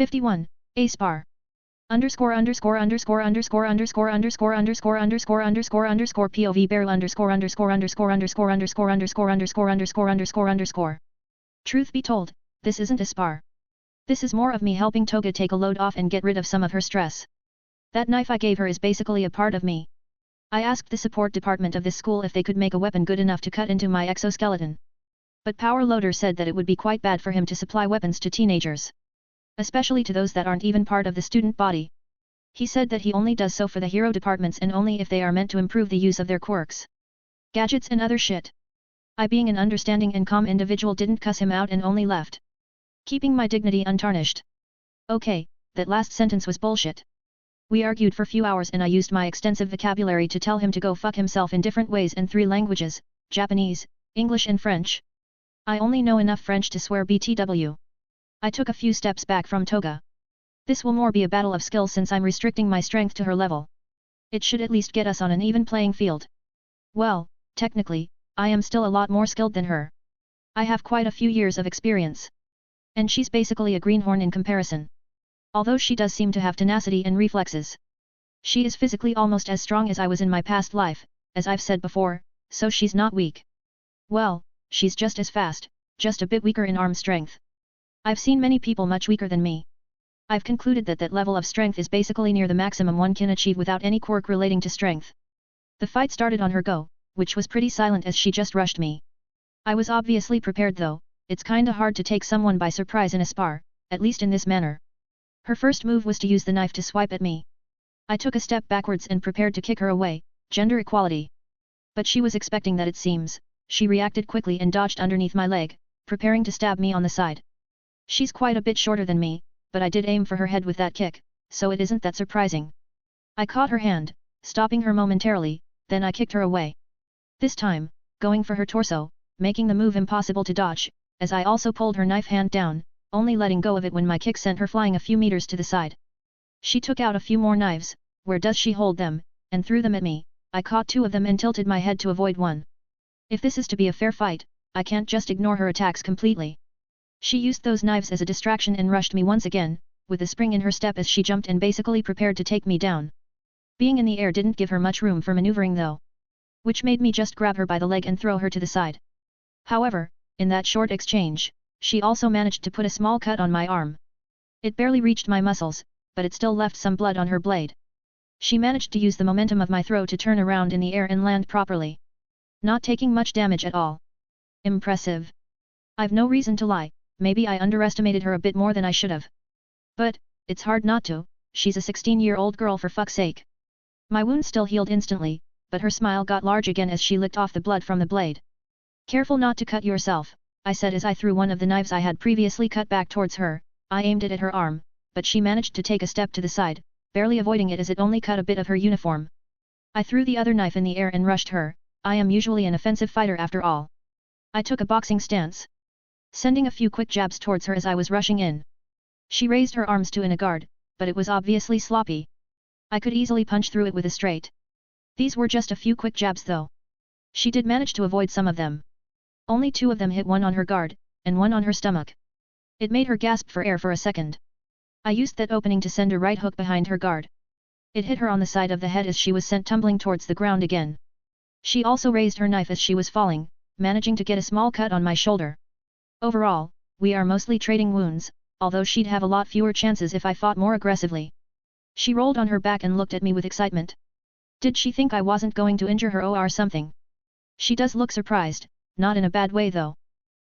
51. A spar. Underscore underscore underscore underscore underscore underscore underscore underscore underscore underscore POV barrel underscore underscore underscore underscore underscore underscore underscore underscore underscore underscore. Truth be told, this isn't a spar. This is more of me helping Toga take a load off and get rid of some of her stress. That knife I gave her is basically a part of me. I asked the support department of this school if they could make a weapon good enough to cut into my exoskeleton. But Power Loader said that it would be quite bad for him to supply weapons to teenagers. Especially to those that aren't even part of the student body. He said that he only does so for the hero departments and only if they are meant to improve the use of their quirks, gadgets and other shit. I, being an understanding and calm individual, didn't cuss him out and only left, keeping my dignity untarnished. Okay, that last sentence was bullshit. We argued for few hours and I used my extensive vocabulary to tell him to go fuck himself in different ways in 3 languages, Japanese, English and French. I only know enough French to swear BTW. I took a few steps back from Toga. This will more be a battle of skills since I'm restricting my strength to her level. It should at least get us on an even playing field. Well, technically, I am still a lot more skilled than her. I have quite a few years of experience. And she's basically a greenhorn in comparison. Although she does seem to have tenacity and reflexes. She is physically almost as strong as I was in my past life, as I've said before, so she's not weak. Well, she's just as fast, just a bit weaker in arm strength. I've seen many people much weaker than me. I've concluded that that level of strength is basically near the maximum one can achieve without any quirk relating to strength. The fight started on her go, which was pretty silent as she just rushed me. I was obviously prepared though. It's kinda hard to take someone by surprise in a spar, at least in this manner. Her first move was to use the knife to swipe at me. I took a step backwards and prepared to kick her away, gender equality. But she was expecting that, it seems. She reacted quickly and dodged underneath my leg, preparing to stab me on the side. She's quite a bit shorter than me, but I did aim for her head with that kick, so it isn't that surprising. I caught her hand, stopping her momentarily, then I kicked her away. This time, going for her torso, making the move impossible to dodge, as I also pulled her knife hand down, only letting go of it when my kick sent her flying a few meters to the side. She took out a few more knives, where does she hold them, and threw them at me. I caught 2 of them and tilted my head to avoid one. If this is to be a fair fight, I can't just ignore her attacks completely. She used those knives as a distraction and rushed me once again, with a spring in her step as she jumped and basically prepared to take me down. Being in the air didn't give her much room for maneuvering though. Which made me just grab her by the leg and throw her to the side. However, in that short exchange, she also managed to put a small cut on my arm. It barely reached my muscles, but it still left some blood on her blade. She managed to use the momentum of my throw to turn around in the air and land properly. Not taking much damage at all. Impressive. I've no reason to lie. Maybe I underestimated her a bit more than I should have. But, it's hard not to, she's a 16-year-old girl for fuck's sake. My wound still healed instantly, but her smile got large again as she licked off the blood from the blade. Careful not to cut yourself, I said as I threw one of the knives I had previously cut back towards her. I aimed it at her arm, but she managed to take a step to the side, barely avoiding it as it only cut a bit of her uniform. I threw the other knife in the air and rushed her. I am usually an offensive fighter after all. I took a boxing stance, sending a few quick jabs towards her as I was rushing in. She raised her arms to in a guard, but it was obviously sloppy. I could easily punch through it with a straight. These were just a few quick jabs though. She did manage to avoid some of them. Only 2 of them hit, one on her guard, and one on her stomach. It made her gasp for air for a second. I used that opening to send a right hook behind her guard. It hit her on the side of the head as she was sent tumbling towards the ground again. She also raised her knife as she was falling, managing to get a small cut on my shoulder. Overall, we are mostly trading wounds, although she'd have a lot fewer chances if I fought more aggressively. She rolled on her back and looked at me with excitement. Did she think I wasn't going to injure her or something? She does look surprised, not in a bad way though.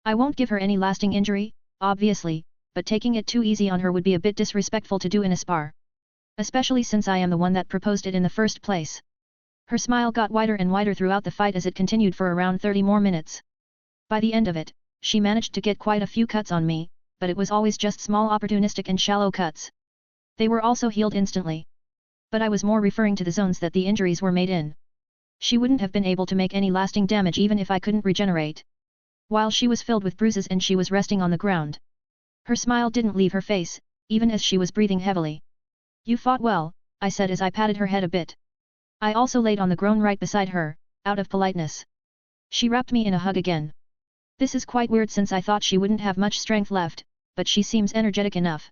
I won't give her any lasting injury, obviously, but taking it too easy on her would be a bit disrespectful to do in a spar. Especially since I am the one that proposed it in the first place. Her smile got wider and wider throughout the fight as it continued for around 30 more minutes. By the end of it, she managed to get quite a few cuts on me, but it was always just small opportunistic and shallow cuts. They were also healed instantly. But I was more referring to the zones that the injuries were made in. She wouldn't have been able to make any lasting damage even if I couldn't regenerate. While she was filled with bruises and she was resting on the ground. Her smile didn't leave her face, even as she was breathing heavily. You fought well, I said as I patted her head a bit. I also laid on the ground right beside her, out of politeness. She wrapped me in a hug again. This is quite weird since I thought she wouldn't have much strength left, but she seems energetic enough.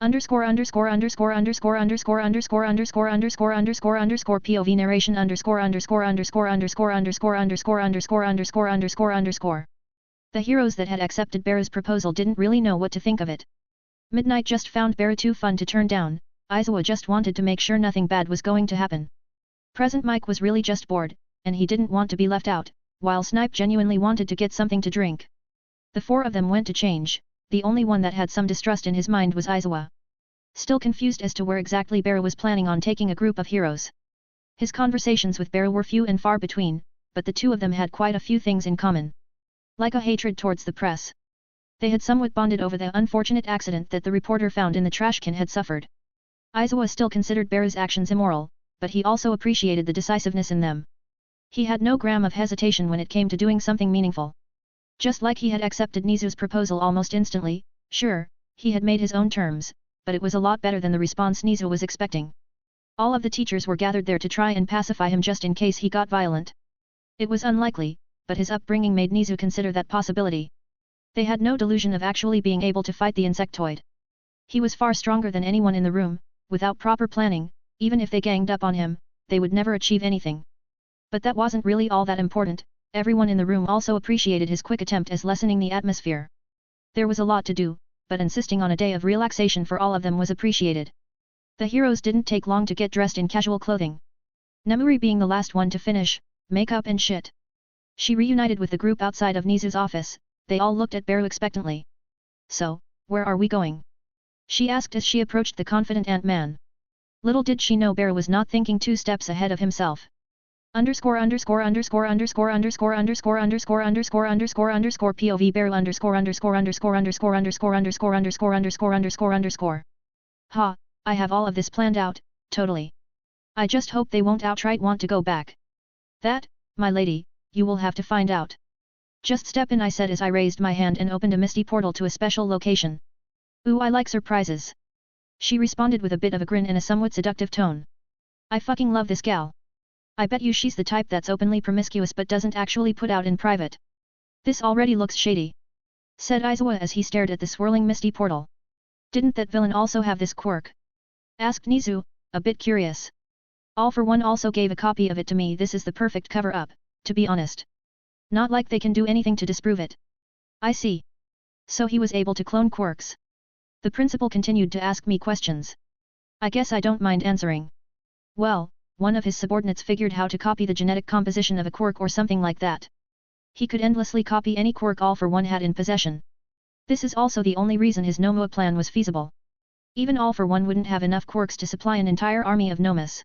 Underscore underscore underscore underscore underscore underscore underscore underscore underscore underscore POV narration underscore underscore underscore underscore underscore underscore underscore underscore underscore underscore. The heroes that had accepted Bera's proposal didn't really know what to think of it. Midnight just found Bera too fun to turn down, Aizawa just wanted to make sure nothing bad was going to happen. Present Mike was really just bored, and he didn't want to be left out, while Snipe genuinely wanted to get something to drink. The four of them went to change, the only one that had some distrust in his mind was Aizawa. Still confused as to where exactly Bera was planning on taking a group of heroes. His conversations with Bera were few and far between, but the two of them had quite a few things in common. Like a hatred towards the press. They had somewhat bonded over the unfortunate accident that the reporter found in the trash can had suffered. Aizawa still considered Bera's actions immoral, but he also appreciated the decisiveness in them. He had no gram of hesitation when it came to doing something meaningful. Just like he had accepted Nizu's proposal almost instantly, sure, he had made his own terms, but it was a lot better than the response Nizu was expecting. All of the teachers were gathered there to try and pacify him just in case he got violent. It was unlikely, but his upbringing made Nizu consider that possibility. They had no delusion of actually being able to fight the insectoid. He was far stronger than anyone in the room, without proper planning, even if they ganged up on him, they would never achieve anything. But that wasn't really all that important, everyone in the room also appreciated his quick attempt as lessening the atmosphere. There was a lot to do, but insisting on a day of relaxation for all of them was appreciated. The heroes didn't take long to get dressed in casual clothing. Nemuri being the last one to finish, makeup and shit. She reunited with the group outside of Nizu's office, they all looked at Beru expectantly. So, where are we going? She asked as she approached the confident Ant-Man. Little did she know Beru was not thinking 2 steps ahead of himself. Underscore underscore underscore underscore underscore underscore underscore underscore underscore underscore POV Beru underscore underscore underscore underscore underscore underscore underscore underscore underscore underscore. Ha, I have all of this planned out, totally. I just hope they won't outright want to go back. That, my lady, you will have to find out. Just step in, I said as I raised my hand and opened a misty portal to a special location. Ooh, I like surprises. She responded with a bit of a grin and a somewhat seductive tone. I fucking love this gal. I bet you she's the type that's openly promiscuous but doesn't actually put out in private. This already looks shady. Said Aizawa as he stared at the swirling misty portal. Didn't that villain also have this quirk? Asked Nizu, a bit curious. All for One also gave a copy of it to me. This is the perfect cover-up, to be honest. Not like they can do anything to disprove it. I see. So he was able to clone quirks. The principal continued to ask me questions. I guess I don't mind answering. Well, one of his subordinates figured how to copy the genetic composition of a quirk or something like that. He could endlessly copy any quirk All for One had in possession. This is also the only reason his Nomua plan was feasible. Even All for One wouldn't have enough quirks to supply an entire army of Nomas.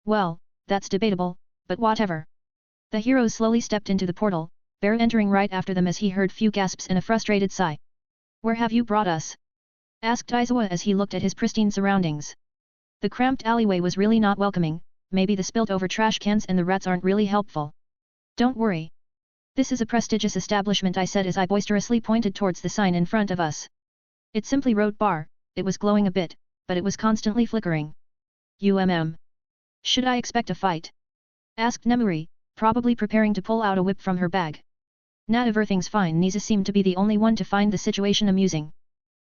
Well, that's debatable, but whatever. The heroes slowly stepped into the portal, Bear entering right after them as he heard few gasps and a frustrated sigh. Where have you brought us? Asked Aizawa as he looked at his pristine surroundings. The cramped alleyway was really not welcoming, maybe the spilt over trash cans and the rats aren't really helpful. Don't worry. This is a prestigious establishment, I said as I boisterously pointed towards the sign in front of us. It simply wrote bar, it was glowing a bit, but it was constantly flickering. Should I expect a fight? Asked Nemuri, probably preparing to pull out a whip from her bag. Nah, everything's fine. Nizu seemed to be the only one to find the situation amusing.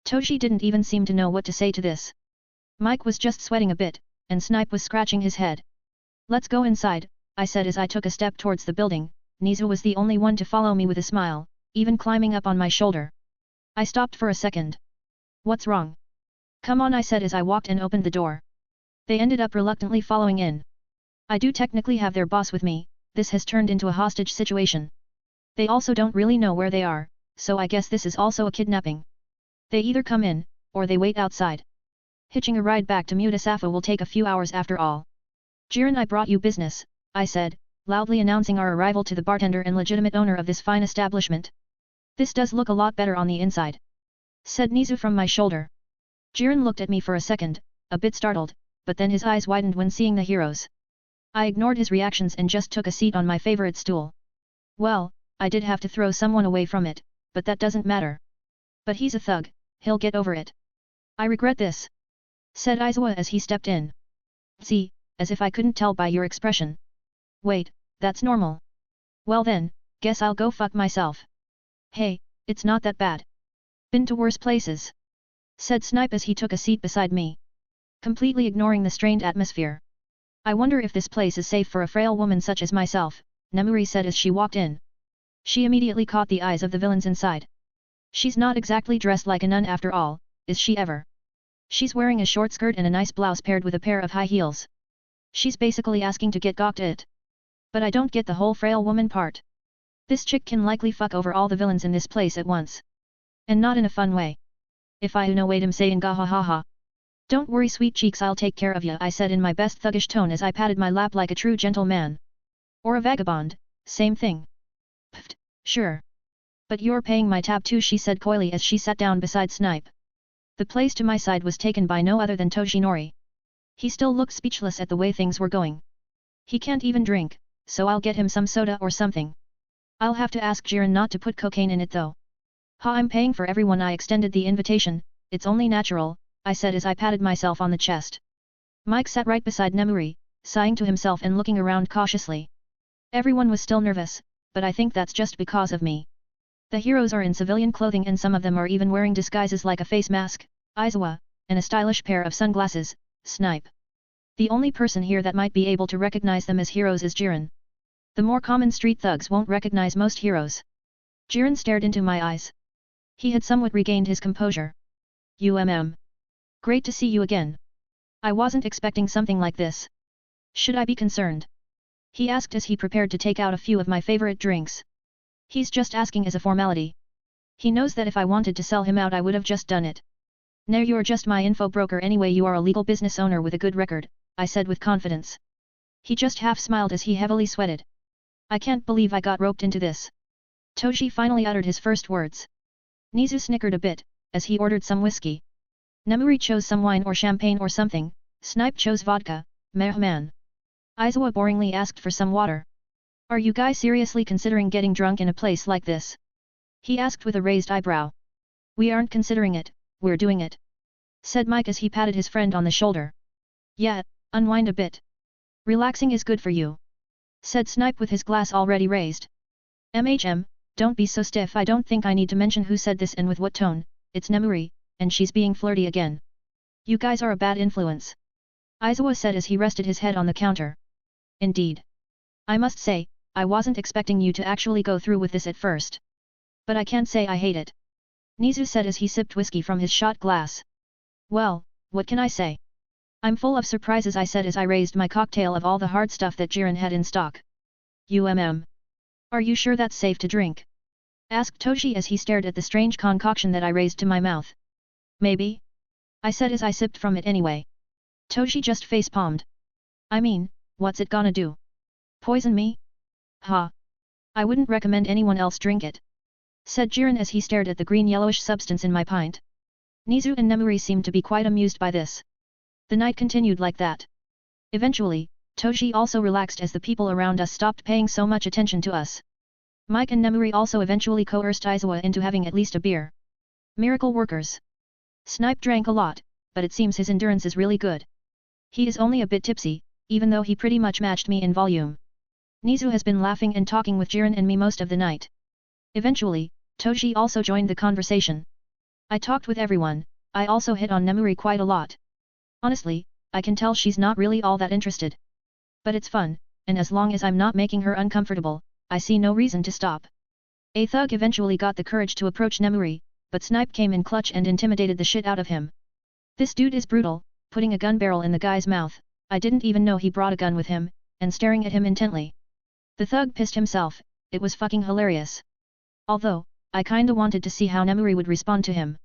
Toshi didn't even seem to know what to say to this. Mike was just sweating a bit, and Snipe was scratching his head. Let's go inside, I said as I took a step towards the building. Nizu was the only one to follow me with a smile, even climbing up on my shoulder. I stopped for a second. What's wrong? Come on, I said as I walked and opened the door. They ended up reluctantly following in. I do technically have their boss with me, this has turned into a hostage situation. They also don't really know where they are, so I guess this is also a kidnapping. They either come in, or they wait outside. Hitching a ride back to Mutasafa will take a few hours after all. Jiren, I brought you business, I said, loudly announcing our arrival to the bartender and legitimate owner of this fine establishment. This does look a lot better on the inside. Said Nizu from my shoulder. Jiren looked at me for a second, a bit startled, but then his eyes widened when seeing the heroes. I ignored his reactions and just took a seat on my favorite stool. Well, I did have to throw someone away from it, but that doesn't matter. But he's a thug, he'll get over it. I regret this. Said Aizawa as he stepped in. See, as if I couldn't tell by your expression. Wait, that's normal. Well then, guess I'll go fuck myself. Hey, it's not that bad. Been to worse places. said Snipe as he took a seat beside me, completely ignoring the strained atmosphere. I wonder if this place is safe for a frail woman such as myself, Nemuri said as she walked in. She immediately caught the eyes of the villains inside. She's not exactly dressed like a nun after all, is she ever? She's wearing a short skirt and a nice blouse paired with a pair of high heels. She's basically asking to get gawked at. But I don't get the whole frail woman part. This chick can likely fuck over all the villains in this place at once. And not in a fun way. If I know wait him saying ga ha ha ha. Don't worry sweet cheeks, I'll take care of ya, I said in my best thuggish tone as I patted my lap like a true gentleman. Or a vagabond, same thing. Pfft, sure. But you're paying my tab too, she said coyly as she sat down beside Snipe. The place to my side was taken by no other than Toshinori. He still looked speechless at the way things were going. He can't even drink, so I'll get him some soda or something. I'll have to ask Jiren not to put cocaine in it though. Ha, I'm paying for everyone. I extended the invitation, it's only natural, I said as I patted myself on the chest. Mike sat right beside Nemuri, sighing to himself and looking around cautiously. Everyone was still nervous, but I think that's just because of me. The heroes are in civilian clothing and some of them are even wearing disguises like a face mask, Aizawa, and a stylish pair of sunglasses, Snipe. The only person here that might be able to recognize them as heroes is Jiren. The more common street thugs won't recognize most heroes. Jiren stared into my eyes. He had somewhat regained his composure. Great to see you again. I wasn't expecting something like this. Should I be concerned? He asked as he prepared to take out a few of my favorite drinks. He's just asking as a formality. He knows that if I wanted to sell him out I would have just done it. No, you're just my info broker anyway, you are a legal business owner with a good record, I said with confidence. He just half smiled as he heavily sweated. I can't believe I got roped into this. Toji finally uttered his first words. Nizu snickered a bit, as he ordered some whiskey. Nemuri chose some wine or champagne or something, Snipe chose vodka, mehman. Aizawa boringly asked for some water. Are you guys seriously considering getting drunk in a place like this? He asked with a raised eyebrow. We aren't considering it, we're doing it, said Mike as he patted his friend on the shoulder. Yeah, unwind a bit. Relaxing is good for you, said Snipe with his glass already raised. Don't be so stiff. I don't think I need to mention who said this and with what tone. It's Nemuri, and she's being flirty again. You guys are a bad influence, Aizawa said as he rested his head on the counter. Indeed. I must say, I wasn't expecting you to actually go through with this at first. But I can't say I hate it, Nizu said as he sipped whiskey from his shot glass. Well, what can I say? I'm full of surprises, I said as I raised my cocktail of all the hard stuff that Jiren had in stock. Are you sure that's safe to drink? Asked Toji as he stared at the strange concoction that I raised to my mouth. Maybe, I said as I sipped from it anyway. Toji just face-palmed. I mean, what's it gonna do? Poison me? Ha. I wouldn't recommend anyone else drink it, said Jiren as he stared at the green-yellowish substance in my pint. Nizu and Nemuri seemed to be quite amused by this. The night continued like that. Eventually, Toji also relaxed as the people around us stopped paying so much attention to us. Mike and Nemuri also eventually coerced Aizawa into having at least a beer. Miracle workers. Snipe drank a lot, but it seems his endurance is really good. He is only a bit tipsy, even though he pretty much matched me in volume. Nizu has been laughing and talking with Jiren and me most of the night. Eventually, Toji also joined the conversation. I talked with everyone, I also hit on Nemuri quite a lot. Honestly, I can tell she's not really all that interested. But it's fun, and as long as I'm not making her uncomfortable, I see no reason to stop. A thug eventually got the courage to approach Nemuri, but Snipe came in clutch and intimidated the shit out of him. This dude is brutal, putting a gun barrel in the guy's mouth. I didn't even know he brought a gun with him, and staring at him intently. The thug pissed himself, it was fucking hilarious. Although, I kinda wanted to see how Nemuri would respond to him.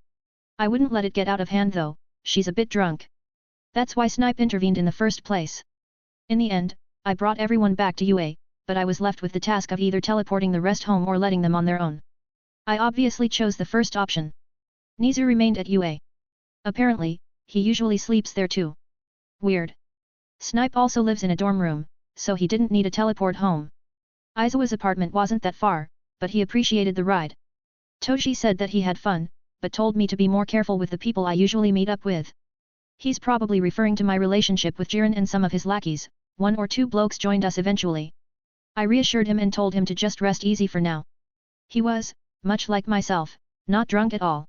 I wouldn't let it get out of hand though, she's a bit drunk. That's why Snipe intervened in the first place. In the end, I brought everyone back to UA, but I was left with the task of either teleporting the rest home or letting them on their own. I obviously chose the first option. Nizu remained at UA. Apparently, he usually sleeps there too. Weird. Snipe also lives in a dorm room, so he didn't need a teleport home. Aizawa's apartment wasn't that far, but he appreciated the ride. Toji said that he had fun, but told me to be more careful with the people I usually meet up with. He's probably referring to my relationship with Jiren and some of his lackeys. 1 or 2 blokes joined us eventually. I reassured him and told him to just rest easy for now. He was, much like myself, not drunk at all.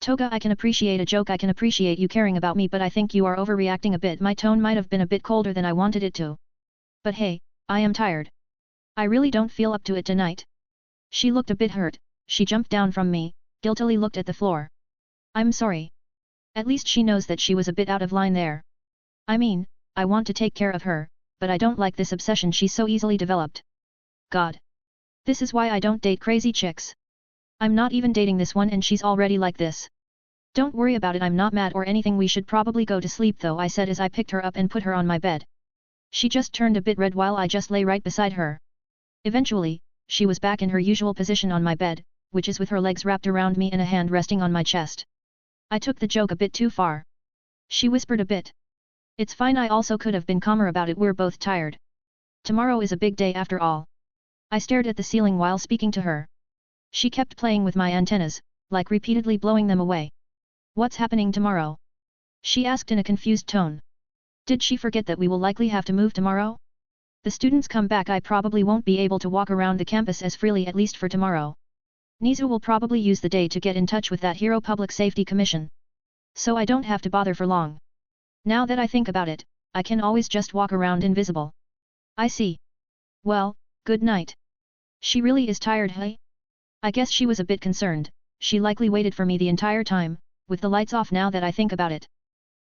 Toga, I can appreciate a joke, I can appreciate you caring about me, but I think you are overreacting a bit. My tone might have been a bit colder than I wanted it to. But hey, I am tired. I really don't feel up to it tonight. She looked a bit hurt. She jumped down from me, guiltily looked at the floor. I'm sorry. At least she knows that she was a bit out of line there. I mean, I want to take care of her, but I don't like this obsession she so easily developed. God. This is why I don't date crazy chicks. I'm not even dating this one and she's already like this. Don't worry about it, I'm not mad or anything, we should probably go to sleep though, I said as I picked her up and put her on my bed. She just turned a bit red while I just lay right beside her. Eventually, she was back in her usual position on my bed, which is with her legs wrapped around me and a hand resting on my chest. I took the joke a bit too far. She whispered a bit. It's fine, I also could have been calmer about it, we're both tired. Tomorrow is a big day after all. I stared at the ceiling while speaking to her. She kept playing with my antennas, like repeatedly blowing them away. What's happening tomorrow? She asked in a confused tone. Did she forget that we will likely have to move tomorrow? The students come back, I probably won't be able to walk around the campus as freely, at least for tomorrow. Nizu will probably use the day to get in touch with that Hero Public Safety Commission. So I don't have to bother for long. Now that I think about it, I can always just walk around invisible. I see. Well, good night. She really is tired, hey? I guess she was a bit concerned. She likely waited for me the entire time, with the lights off now that I think about it.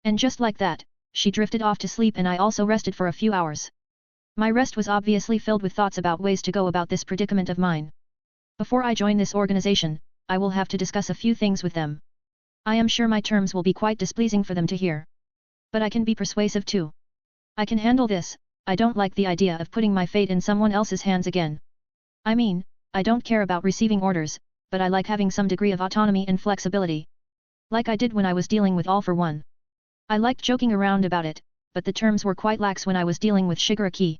And just like that, she drifted off to sleep and I also rested for a few hours. My rest was obviously filled with thoughts about ways to go about this predicament of mine. Before I join this organization, I will have to discuss a few things with them. I am sure my terms will be quite displeasing for them to hear. But I can be persuasive too. I can handle this. I don't like the idea of putting my fate in someone else's hands again. I mean, I don't care about receiving orders, but I like having some degree of autonomy and flexibility. Like I did when I was dealing with All for One. I liked joking around about it, but the terms were quite lax when I was dealing with Shigaraki.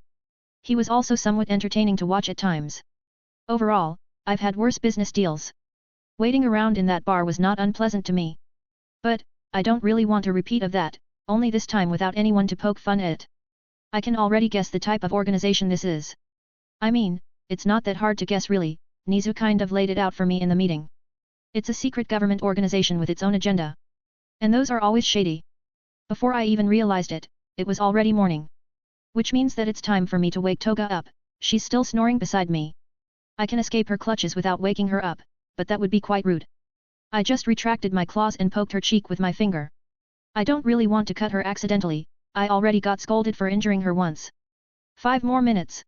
He was also somewhat entertaining to watch at times. Overall, I've had worse business deals. Waiting around in that bar was not unpleasant to me. But, I don't really want a repeat of that, only this time without anyone to poke fun at. I can already guess the type of organization this is. I mean, it's not that hard to guess really, Nizu kind of laid it out for me in the meeting. It's a secret government organization with its own agenda. And those are always shady. Before I even realized it, it was already morning. Which means that it's time for me to wake Toga up. She's still snoring beside me. I can escape her clutches without waking her up, but that would be quite rude. I just retracted my claws and poked her cheek with my finger. I don't really want to cut her accidentally, I already got scolded for injuring her once. 5 more minutes.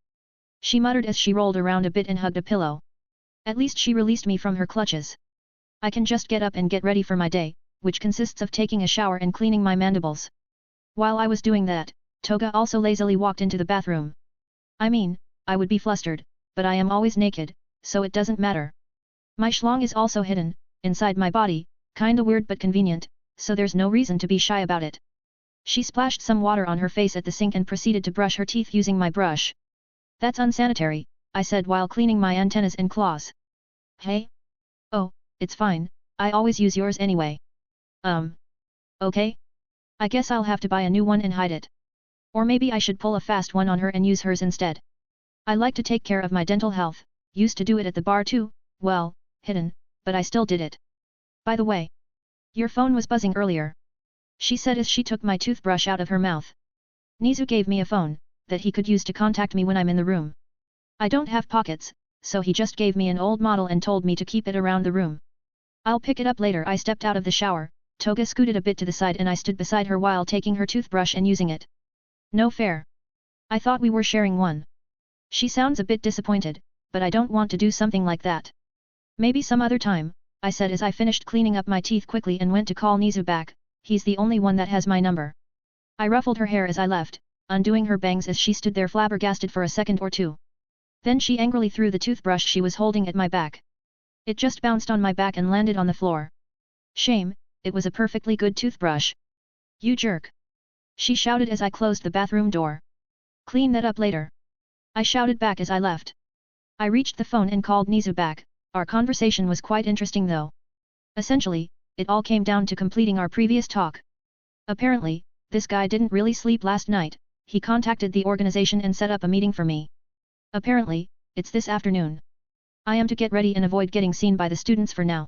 She muttered as she rolled around a bit and hugged a pillow. At least she released me from her clutches. I can just get up and get ready for my day, which consists of taking a shower and cleaning my mandibles. While I was doing that, Toga also lazily walked into the bathroom. I mean, I would be flustered, but I am always naked, so it doesn't matter. My schlong is also hidden, inside my body, kinda weird but convenient, so there's no reason to be shy about it. She splashed some water on her face at the sink and proceeded to brush her teeth using my brush. That's unsanitary, I said while cleaning my antennas and claws. Hey? Oh, it's fine, I always use yours anyway. Okay? I guess I'll have to buy a new one and hide it. Or maybe I should pull a fast one on her and use hers instead. I like to take care of my dental health, used to do it at the bar too, well, hidden, but I still did it. By the way, your phone was buzzing earlier. She said as she took my toothbrush out of her mouth. Nizu gave me a phone, that he could use to contact me when I'm in the room. I don't have pockets, so he just gave me an old model and told me to keep it around the room. I'll pick it up later. I stepped out of the shower, Toga scooted a bit to the side and I stood beside her while taking her toothbrush and using it. No fair. I thought we were sharing one. She sounds a bit disappointed, but I don't want to do something like that. Maybe some other time, I said as I finished cleaning up my teeth quickly and went to call Nizu back. He's the only one that has my number. I ruffled her hair as I left, undoing her bangs as she stood there flabbergasted for a second or two. Then she angrily threw the toothbrush she was holding at my back. It just bounced on my back and landed on the floor. Shame, it was a perfectly good toothbrush. You jerk. She shouted as I closed the bathroom door. Clean that up later. I shouted back as I left. I reached the phone and called Nizu back. Our conversation was quite interesting though. Essentially, it all came down to completing our previous talk. Apparently, this guy didn't really sleep last night. He contacted the organization and set up a meeting for me. Apparently, it's this afternoon. I am to get ready and avoid getting seen by the students for now.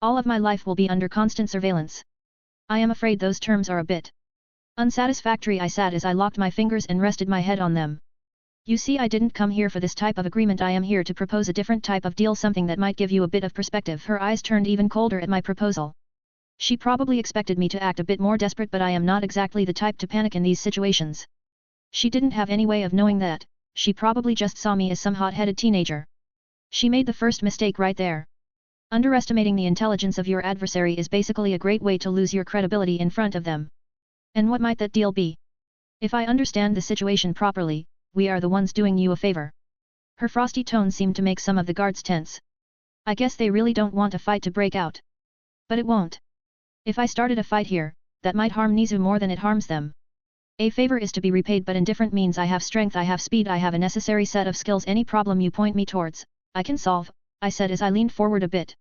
All of my life will be under constant surveillance. I am afraid those terms are a bit unsatisfactory. I sat as I locked my fingers and rested my head on them. You see, I didn't come here for this type of agreement. I am here to propose a different type of deal, something that might give you a bit of perspective. Her eyes turned even colder at my proposal. She probably expected me to act a bit more desperate, but I am not exactly the type to panic in these situations. She didn't have any way of knowing that. She probably just saw me as some hot-headed teenager. She made the first mistake right there. Underestimating the intelligence of your adversary is basically a great way to lose your credibility in front of them. And what might that deal be? If I understand the situation properly, we are the ones doing you a favor. Her frosty tone seemed to make some of the guards tense. I guess they really don't want a fight to break out. But it won't. If I started a fight here, that might harm Nizu more than it harms them. A favor is to be repaid, but in different means. I have strength, I have speed, I have a necessary set of skills. Any problem you point me towards, I can solve, I said as I leaned forward a bit.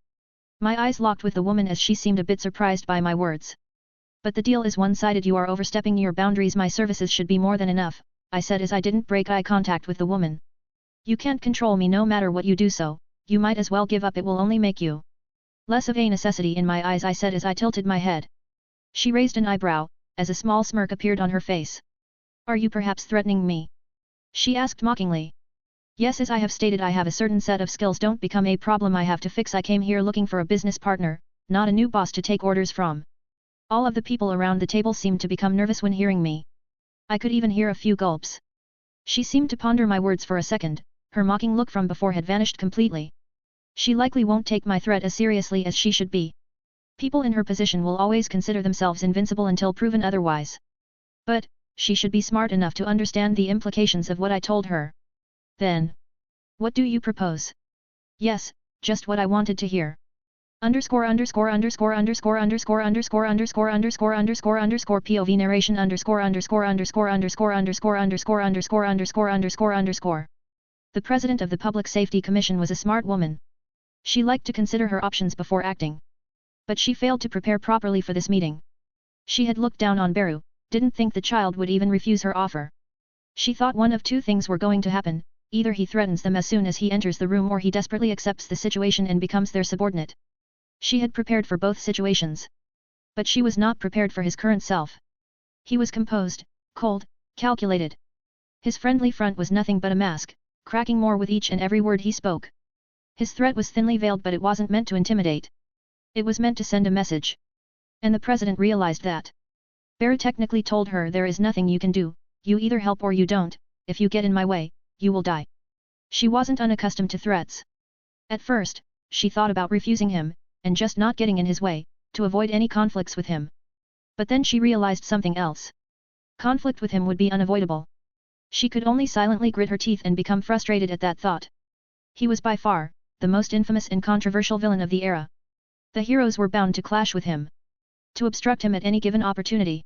My eyes locked with the woman as she seemed a bit surprised by my words. But the deal is one-sided. You are overstepping your boundaries. My services should be more than enough, I said as I didn't break eye contact with the woman. You can't control me no matter what you do, so you might as well give up. It will only make you less of a necessity in my eyes, I said as I tilted my head. She raised an eyebrow, as a small smirk appeared on her face. Are you perhaps threatening me? She asked mockingly. Yes, as I have stated, I have a certain set of skills. Don't become a problem I have to fix. I came here looking for a business partner, not a new boss to take orders from. All of the people around the table seemed to become nervous when hearing me. I could even hear a few gulps. She seemed to ponder my words for a second. Her mocking look from before had vanished completely. She likely won't take my threat as seriously as she should be. People in her position will always consider themselves invincible until proven otherwise. But, she should be smart enough to understand the implications of what I told her. Then, what do you propose? Yes, just what I wanted to hear. Underscore underscore underscore underscore underscore underscore underscore underscore underscore underscore POV narration underscore underscore underscore underscore underscore underscore underscore underscore underscore underscore. The president of the Public Safety Commission was a smart woman. She liked to consider her options before acting. But she failed to prepare properly for this meeting. She had looked down on Beru, didn't think the child would even refuse her offer. She thought one of two things were going to happen: either he threatens them as soon as he enters the room, or he desperately accepts the situation and becomes their subordinate. She had prepared for both situations. But she was not prepared for his current self. He was composed, cold, calculated. His friendly front was nothing but a mask, cracking more with each and every word he spoke. His threat was thinly veiled, but it wasn't meant to intimidate. It was meant to send a message. And the president realized that. Beru technically told her, there is nothing you can do, you either help or you don't. If you get in my way, you will die. She wasn't unaccustomed to threats. At first, she thought about refusing him, and just not getting in his way, to avoid any conflicts with him. But then she realized something else. Conflict with him would be unavoidable. She could only silently grit her teeth and become frustrated at that thought. He was by far the most infamous and controversial villain of the era. The heroes were bound to clash with him, to obstruct him at any given opportunity.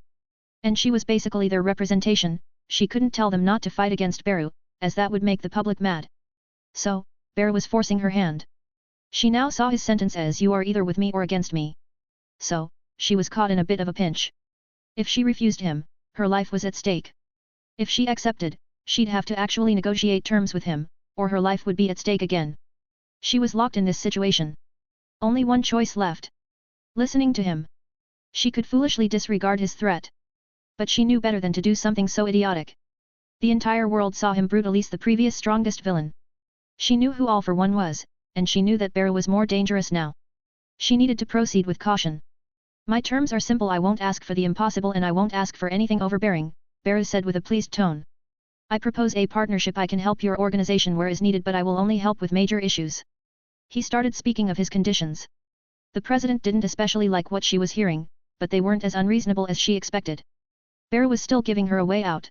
And she was basically their representation. She couldn't tell them not to fight against Beru, as that would make the public mad. So, Beru was forcing her hand. She now saw his sentence as, you are either with me or against me. So, she was caught in a bit of a pinch. If she refused him, her life was at stake. If she accepted, she'd have to actually negotiate terms with him, or her life would be at stake again. She was locked in this situation. Only one choice left. Listening to him. She could foolishly disregard his threat. But she knew better than to do something so idiotic. The entire world saw him brutalize the previous strongest villain. She knew who All for One was, and she knew that Beru was more dangerous now. She needed to proceed with caution. My terms are simple. I won't ask for the impossible, and I won't ask for anything overbearing, Beru said with a pleased tone. I propose a partnership. I can help your organization where is needed, but I will only help with major issues. He started speaking of his conditions. The president didn't especially like what she was hearing, but they weren't as unreasonable as she expected. Beru was still giving her a way out.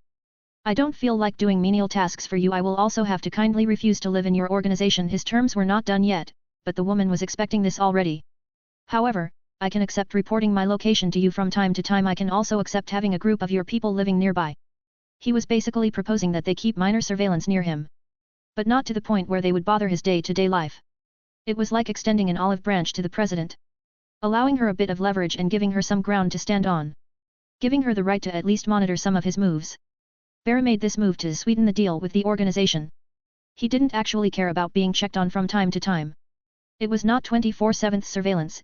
I don't feel like doing menial tasks for you. I will also have to kindly refuse to live in your organization. His terms were not done yet, but the woman was expecting this already. However, I can accept reporting my location to you from time to time. I can also accept having a group of your people living nearby. He was basically proposing that they keep minor surveillance near him. But not to the point where they would bother his day-to-day life. It was like extending an olive branch to the president. Allowing her a bit of leverage and giving her some ground to stand on. Giving her the right to at least monitor some of his moves. Beru made this move to sweeten the deal with the organization. He didn't actually care about being checked on from time to time. It was not 24/7 surveillance,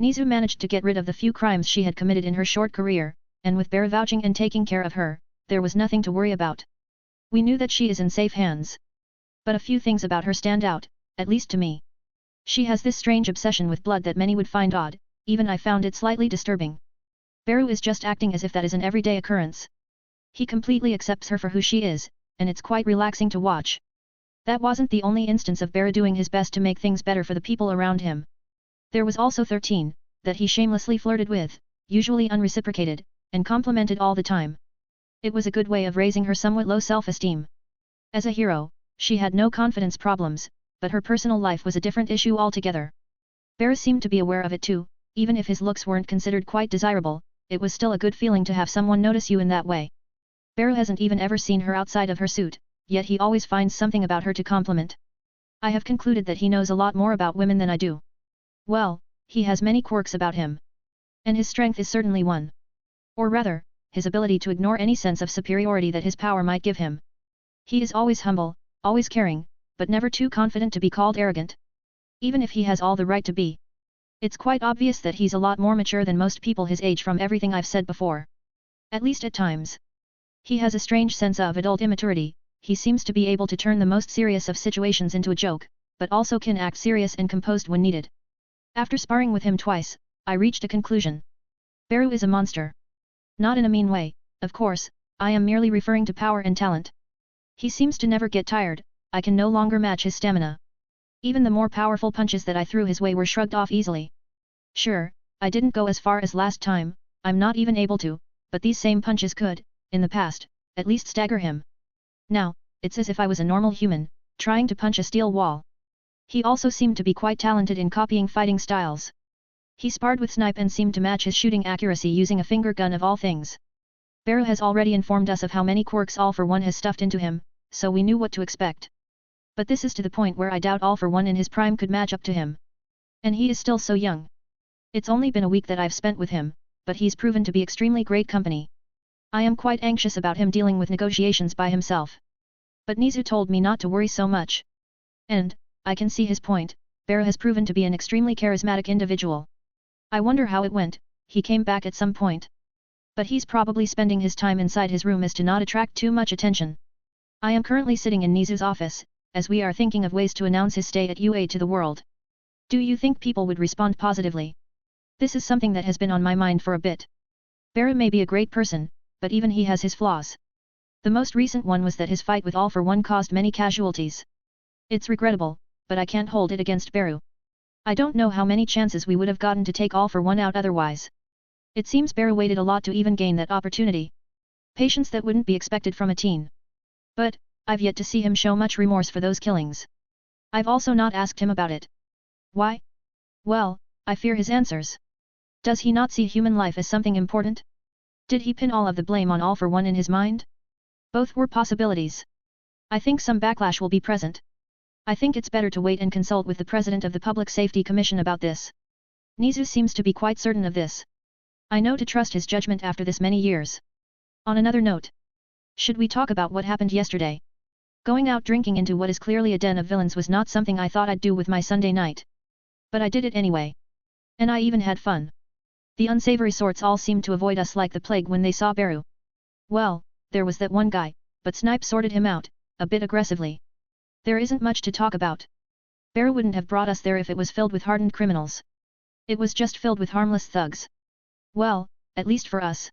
Nizu managed to get rid of the few crimes she had committed in her short career, and with Bear vouching and taking care of her, there was nothing to worry about. We knew that she is in safe hands. But a few things about her stand out, at least to me. She has this strange obsession with blood that many would find odd, even I found it slightly disturbing. Beru is just acting as if that is an everyday occurrence. He completely accepts her for who she is, and it's quite relaxing to watch. That wasn't the only instance of Beru doing his best to make things better for the people around him. There was also 13, that he shamelessly flirted with, usually unreciprocated, and complimented all the time. It was a good way of raising her somewhat low self-esteem. As a hero, she had no confidence problems, but her personal life was a different issue altogether. Beru seemed to be aware of it too, even if his looks weren't considered quite desirable, it was still a good feeling to have someone notice you in that way. Beru hasn't even ever seen her outside of her suit, yet he always finds something about her to compliment. I have concluded that he knows a lot more about women than I do. Well, he has many quirks about him. And his strength is certainly one. Or rather, his ability to ignore any sense of superiority that his power might give him. He is always humble, always caring, but never too confident to be called arrogant. Even if he has all the right to be. It's quite obvious that he's a lot more mature than most people his age from everything I've said before. At least at times. He has a strange sense of adult immaturity, he seems to be able to turn the most serious of situations into a joke, but also can act serious and composed when needed. After sparring with him twice, I reached a conclusion. Beru is a monster. Not in a mean way, of course, I am merely referring to power and talent. He seems to never get tired, I can no longer match his stamina. Even the more powerful punches that I threw his way were shrugged off easily. Sure, I didn't go as far as last time, I'm not even able to, but these same punches could, in the past, at least stagger him. Now, it's as if I was a normal human, trying to punch a steel wall. He also seemed to be quite talented in copying fighting styles. He sparred with Snipe and seemed to match his shooting accuracy using a finger gun of all things. Beru has already informed us of how many quirks All For One has stuffed into him, so we knew what to expect. But this is to the point where I doubt All For One in his prime could match up to him. And he is still so young. It's only been a week that I've spent with him, but he's proven to be extremely great company. I am quite anxious about him dealing with negotiations by himself. But Nizu told me not to worry so much. And, I can see his point, Beru has proven to be an extremely charismatic individual. I wonder how it went, he came back at some point. But he's probably spending his time inside his room as to not attract too much attention. I am currently sitting in Nizu's office, as we are thinking of ways to announce his stay at UA to the world. Do you think people would respond positively? This is something that has been on my mind for a bit. Beru may be a great person, but even he has his flaws. The most recent one was that his fight with All For One caused many casualties. It's regrettable, but I can't hold it against Beru. I don't know how many chances we would have gotten to take All For One out otherwise. It seems Beru waited a lot to even gain that opportunity. Patience that wouldn't be expected from a teen. But, I've yet to see him show much remorse for those killings. I've also not asked him about it. Why? Well, I fear his answers. Does he not see human life as something important? Did he pin all of the blame on All For One in his mind? Both were possibilities. I think some backlash will be present. I think it's better to wait and consult with the President of the Public Safety Commission about this. Nizu seems to be quite certain of this. I know to trust his judgment after this many years. On another note. Should we talk about what happened yesterday? Going out drinking into what is clearly a den of villains was not something I thought I'd do with my Sunday night. But I did it anyway. And I even had fun. The unsavory sorts all seemed to avoid us like the plague when they saw Beru. Well, there was that one guy, but Snipe sorted him out, a bit aggressively. There isn't much to talk about. Beru wouldn't have brought us there if it was filled with hardened criminals. It was just filled with harmless thugs. Well, at least for us.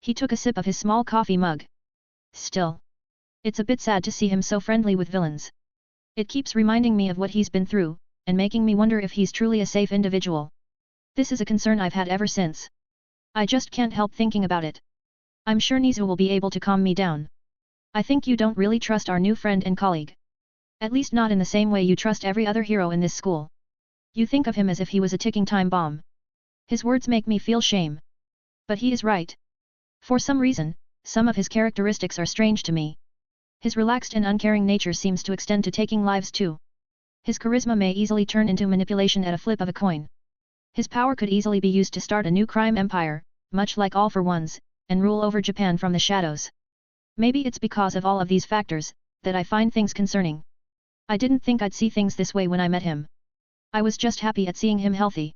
He took a sip of his small coffee mug. Still. It's a bit sad to see him so friendly with villains. It keeps reminding me of what he's been through, and making me wonder if he's truly a safe individual. This is a concern I've had ever since. I just can't help thinking about it. I'm sure Nizu will be able to calm me down. I think you don't really trust our new friend and colleague. At least not in the same way you trust every other hero in this school. You think of him as if he was a ticking time bomb. His words make me feel shame. But he is right. For some reason, some of his characteristics are strange to me. His relaxed and uncaring nature seems to extend to taking lives too. His charisma may easily turn into manipulation at a flip of a coin. His power could easily be used to start a new crime empire, much like All For One's, and rule over Japan from the shadows. Maybe it's because of all of these factors, that I find things concerning. I didn't think I'd see things this way when I met him. I was just happy at seeing him healthy.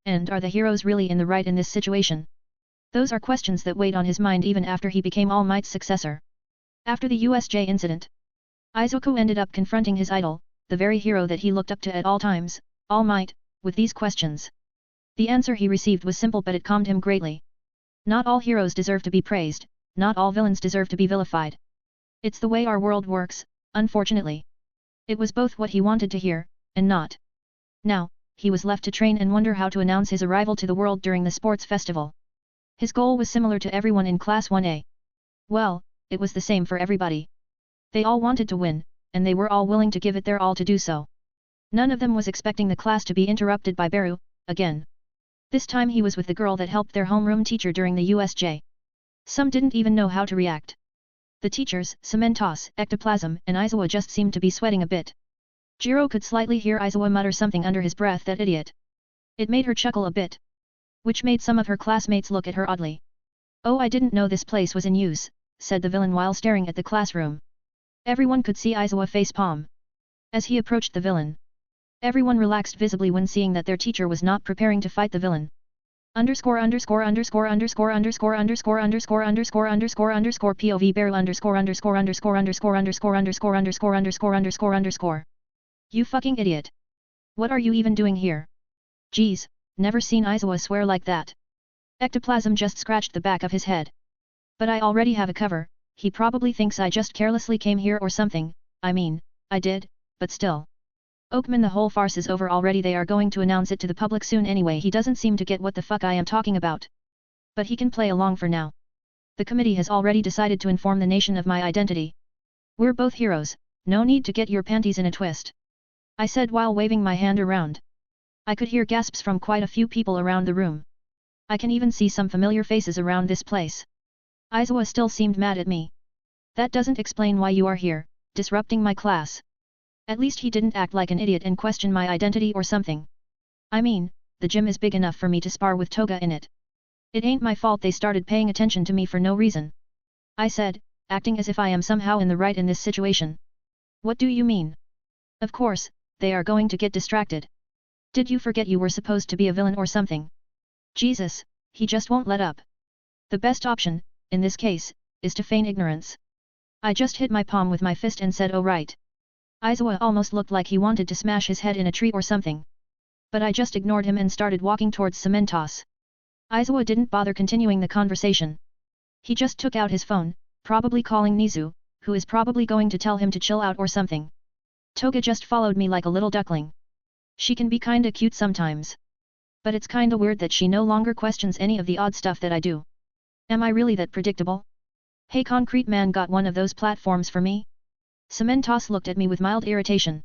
And are the heroes really in the right in this situation? Those are questions that weighed on his mind even after he became All Might's successor. After the USJ incident, Izuku ended up confronting his idol, the very hero that he looked up to at all times, All Might, with these questions. The answer he received was simple, but it calmed him greatly. Not all heroes deserve to be praised, not all villains deserve to be vilified. It's the way our world works, unfortunately. It was both what he wanted to hear, and not. Now, he was left to train and wonder how to announce his arrival to the world during the sports festival. His goal was similar to everyone in Class 1A. Well, it was the same for everybody. They all wanted to win, and they were all willing to give it their all to do so. None of them was expecting the class to be interrupted by Beru, again. This time he was with the girl that helped their homeroom teacher during the USJ. Some didn't even know how to react. The teachers, Cementos, Ectoplasm, and Izawa just seemed to be sweating a bit. Jiro could slightly hear Izawa mutter something under his breath, that idiot. It made her chuckle a bit, which made some of her classmates look at her oddly. Oh, I didn't know this place was in use, said the villain while staring at the classroom. Everyone could see Izawa face palm. As he approached the villain, everyone relaxed visibly when seeing that their teacher was not preparing to fight the villain. Underscore underscore underscore underscore underscore underscore underscore underscore underscore underscore POV barrel underscore underscore underscore underscore underscore underscore underscore underscore underscore underscore. You fucking idiot. What are you even doing here? Geez, never seen Izawa swear like that. Ectoplasm just scratched the back of his head. But I already have a cover, he probably thinks I just carelessly came here or something. I mean, I did, but still. Oakman, the whole farce is over already, they are going to announce it to the public soon anyway. He doesn't seem to get what the fuck I am talking about. But he can play along for now. The committee has already decided to inform the nation of my identity. We're both heroes, no need to get your panties in a twist. I said while waving my hand around. I could hear gasps from quite a few people around the room. I can even see some familiar faces around this place. Izawa still seemed mad at me. That doesn't explain why you are here, disrupting my class. At least he didn't act like an idiot and question my identity or something. I mean, the gym is big enough for me to spar with Toga in it. It ain't my fault they started paying attention to me for no reason. I said, acting as if I am somehow in the right in this situation. What do you mean? Of course, they are going to get distracted. Did you forget you were supposed to be a villain or something? Jesus, he just won't let up. The best option, in this case, is to feign ignorance. I just hit my palm with my fist and said, oh right. Izawa almost looked like he wanted to smash his head in a tree or something. But I just ignored him and started walking towards Cementos. Izawa didn't bother continuing the conversation. He just took out his phone, probably calling Nizu, who is probably going to tell him to chill out or something. Toga just followed me like a little duckling. She can be kinda cute sometimes. But it's kinda weird that she no longer questions any of the odd stuff that I do. Am I really that predictable? Hey, Concrete Man, got one of those platforms for me? Cementos looked at me with mild irritation.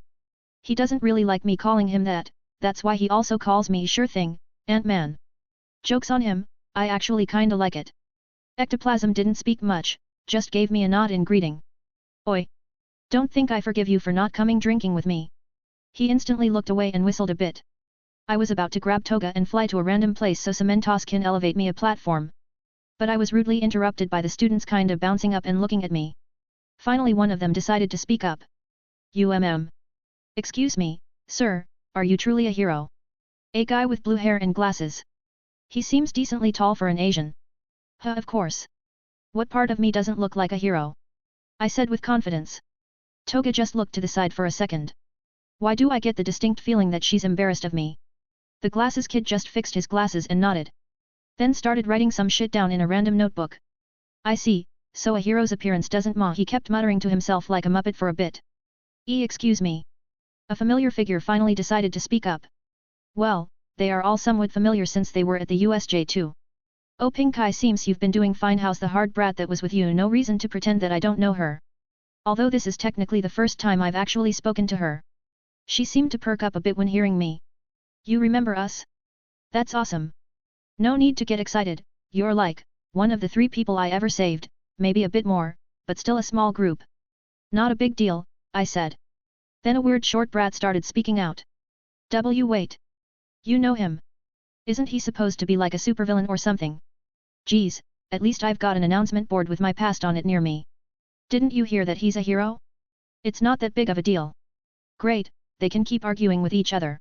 He doesn't really like me calling him that, that's why he also calls me sure thing, Ant-Man. Joke's on him, I actually kinda like it. Ectoplasm didn't speak much, just gave me a nod in greeting. Oi! Don't think I forgive you for not coming drinking with me. He instantly looked away and whistled a bit. I was about to grab Toga and fly to a random place so Cementos can elevate me a platform. But I was rudely interrupted by the students kinda bouncing up and looking at me. Finally one of them decided to speak up. Excuse me, sir, are you truly a hero? A guy with blue hair and glasses. He seems decently tall for an Asian. Huh, of course. What part of me doesn't look like a hero? I said with confidence. Toga just looked to the side for a second. Why do I get the distinct feeling that she's embarrassed of me? The glasses kid just fixed his glasses and nodded. Then started writing some shit down in a random notebook. I see, so a hero's appearance doesn't he kept muttering to himself like a muppet for a bit. Excuse me. A familiar figure finally decided to speak up. Well, they are all somewhat familiar since they were at the USJ too. Oh Pink-Eye, seems you've been doing fine. How's the hard brat that was with you? No reason to pretend that I don't know her. Although this is technically the first time I've actually spoken to her. She seemed to perk up a bit when hearing me. You remember us? That's awesome. No need to get excited, you're like, one of the 3 people I ever saved, maybe a bit more, but still a small group. Not a big deal, I said. Then a weird short brat started speaking out. Wait. You know him? Isn't he supposed to be like a supervillain or something? Geez, at least I've got an announcement board with my past on it near me. Didn't you hear that he's a hero? It's not that big of a deal. Great, they can keep arguing with each other.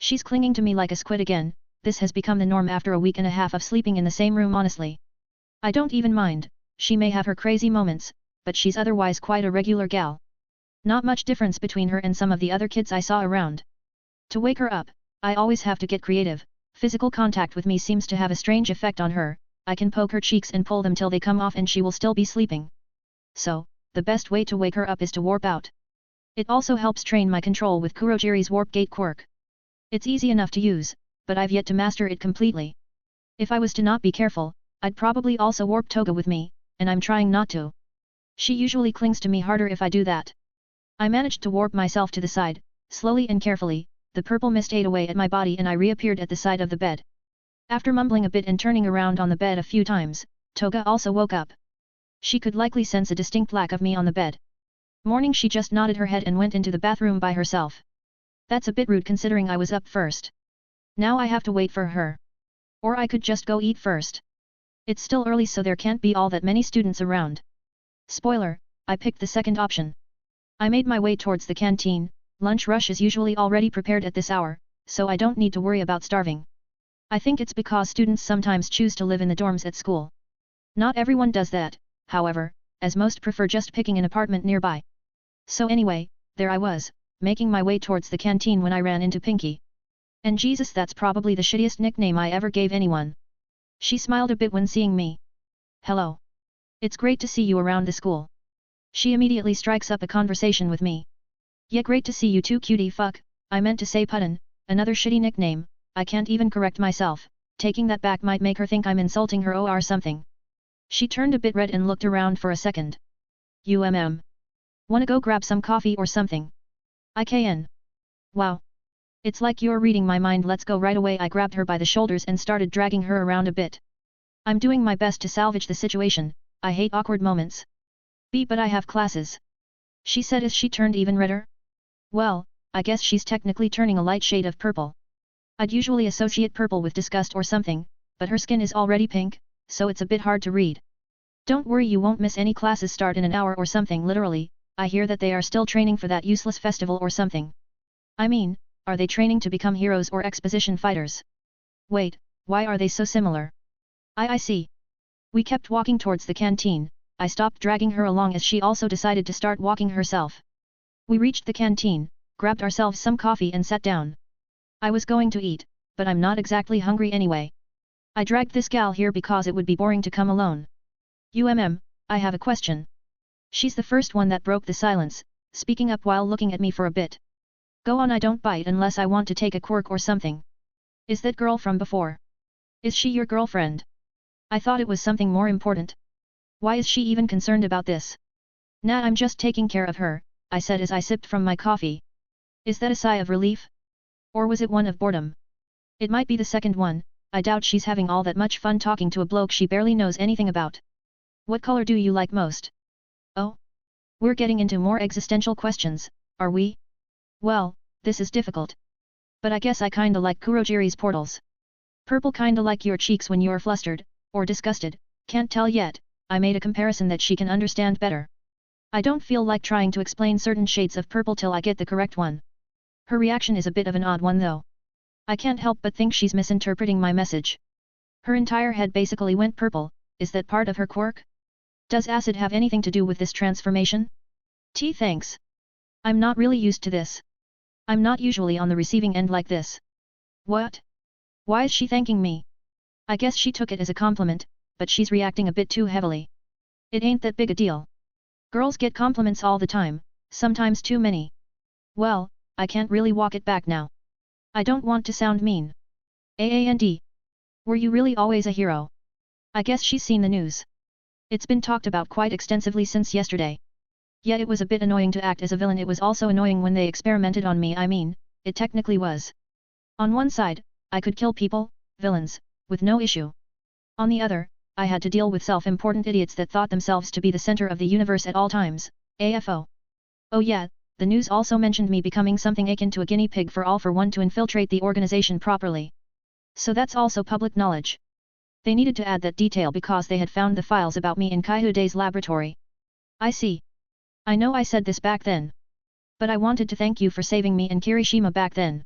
She's clinging to me like a squid again. This has become the norm after a week and a half of sleeping in the same room honestly. I don't even mind, she may have her crazy moments, but she's otherwise quite a regular gal. Not much difference between her and some of the other kids I saw around. To wake her up, I always have to get creative. Physical contact with me seems to have a strange effect on her. I can poke her cheeks and pull them till they come off and she will still be sleeping. So, the best way to wake her up is to warp out. It also helps train my control with Kurogiri's warp gate quirk. It's easy enough to use, but I've yet to master it completely. If I was to not be careful, I'd probably also warp Toga with me, and I'm trying not to. She usually clings to me harder if I do that. I managed to warp myself to the side, slowly and carefully. The purple mist ate away at my body and I reappeared at the side of the bed. After mumbling a bit and turning around on the bed a few times, Toga also woke up. She could likely sense a distinct lack of me on the bed. Morning, she just nodded her head and went into the bathroom by herself. That's a bit rude considering I was up first. Now I have to wait for her. Or I could just go eat first. It's still early so there can't be all that many students around. Spoiler, I picked the second option. I made my way towards the canteen. Lunch rush is usually already prepared at this hour, so I don't need to worry about starving. I think it's because students sometimes choose to live in the dorms at school. Not everyone does that, however, as most prefer just picking an apartment nearby. So anyway, there I was, making my way towards the canteen when I ran into Pinky. And Jesus, that's probably the shittiest nickname I ever gave anyone. She smiled a bit when seeing me. Hello. It's great to see you around the school. She immediately strikes up a conversation with me. Yeah, great to see you too, cutie. Fuck, I meant to say Puttin, another shitty nickname. I can't even correct myself. Taking that back might make her think I'm insulting her or something. She turned a bit red and looked around for a second. Wanna go grab some coffee or something? IKN. Wow. It's like you're reading my mind. Let's go right away. I grabbed her by the shoulders and started dragging her around a bit. I'm doing my best to salvage the situation. I hate awkward moments. But I have classes. She said as she turned even redder. Well, I guess she's technically turning a light shade of purple. I'd usually associate purple with disgust or something, but her skin is already pink, so it's a bit hard to read. Don't worry, you won't miss any. Classes start in an hour or something. Literally, I hear that they are still training for that useless festival or something. I mean, are they training to become heroes or exposition fighters? Wait, why are they so similar? I see. We kept walking towards the canteen. I stopped dragging her along as she also decided to start walking herself. We reached the canteen, grabbed ourselves some coffee and sat down. I was going to eat, but I'm not exactly hungry anyway. I dragged this gal here because it would be boring to come alone. I have a question. She's the first one that broke the silence, speaking up while looking at me for a bit. Go on, I don't bite unless I want to take a quirk or something. Is that girl from before? Is she your girlfriend? I thought it was something more important. Why is she even concerned about this? Nah, I'm just taking care of her, I said as I sipped from my coffee. Is that a sigh of relief? Or was it one of boredom? It might be the second one. I doubt she's having all that much fun talking to a bloke she barely knows anything about. What color do you like most? Oh? We're getting into more existential questions, are we? Well, this is difficult. But I guess I kinda like Kurogiri's portals. Purple kinda like your cheeks when you're flustered, or disgusted, can't tell yet. I made a comparison that she can understand better. I don't feel like trying to explain certain shades of purple till I get the correct one. Her reaction is a bit of an odd one though. I can't help but think she's misinterpreting my message. Her entire head basically went purple. Is that part of her quirk? Does acid have anything to do with this transformation? Thanks. I'm not really used to this. I'm not usually on the receiving end like this. What? Why is she thanking me? I guess she took it as a compliment, but she's reacting a bit too heavily. It ain't that big a deal. Girls get compliments all the time, sometimes too many. Well, I can't really walk it back now. I don't want to sound mean. And? Were you really always a hero? I guess she's seen the news. It's been talked about quite extensively since yesterday. Yet it was a bit annoying to act as a villain. It was also annoying when they experimented on me. I mean, it technically was. On one side, I could kill people, villains, with no issue. On the other, I had to deal with self-important idiots that thought themselves to be the center of the universe at all times. AFO. Oh yeah, the news also mentioned me becoming something akin to a guinea pig for All for One to infiltrate the organization properly. So that's also public knowledge. They needed to add that detail because they had found the files about me in Kaihude's laboratory. I see. I know I said this back then. But I wanted to thank you for saving me in Kirishima back then.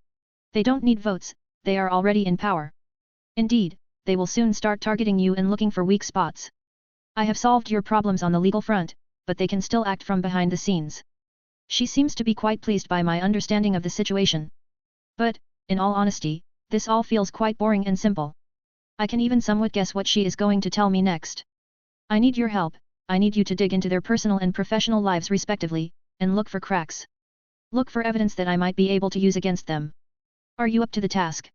They don't need votes, they are already in power. Indeed, they will soon start targeting you and looking for weak spots. I have solved your problems on the legal front, but they can still act from behind the scenes. She seems to be quite pleased by my understanding of the situation. But, in all honesty, this all feels quite boring and simple. I can even somewhat guess what she is going to tell me next. I need your help, I need you to dig into their personal and professional lives respectively, and look for cracks. Look for evidence that I might be able to use against them. Are you up to the task?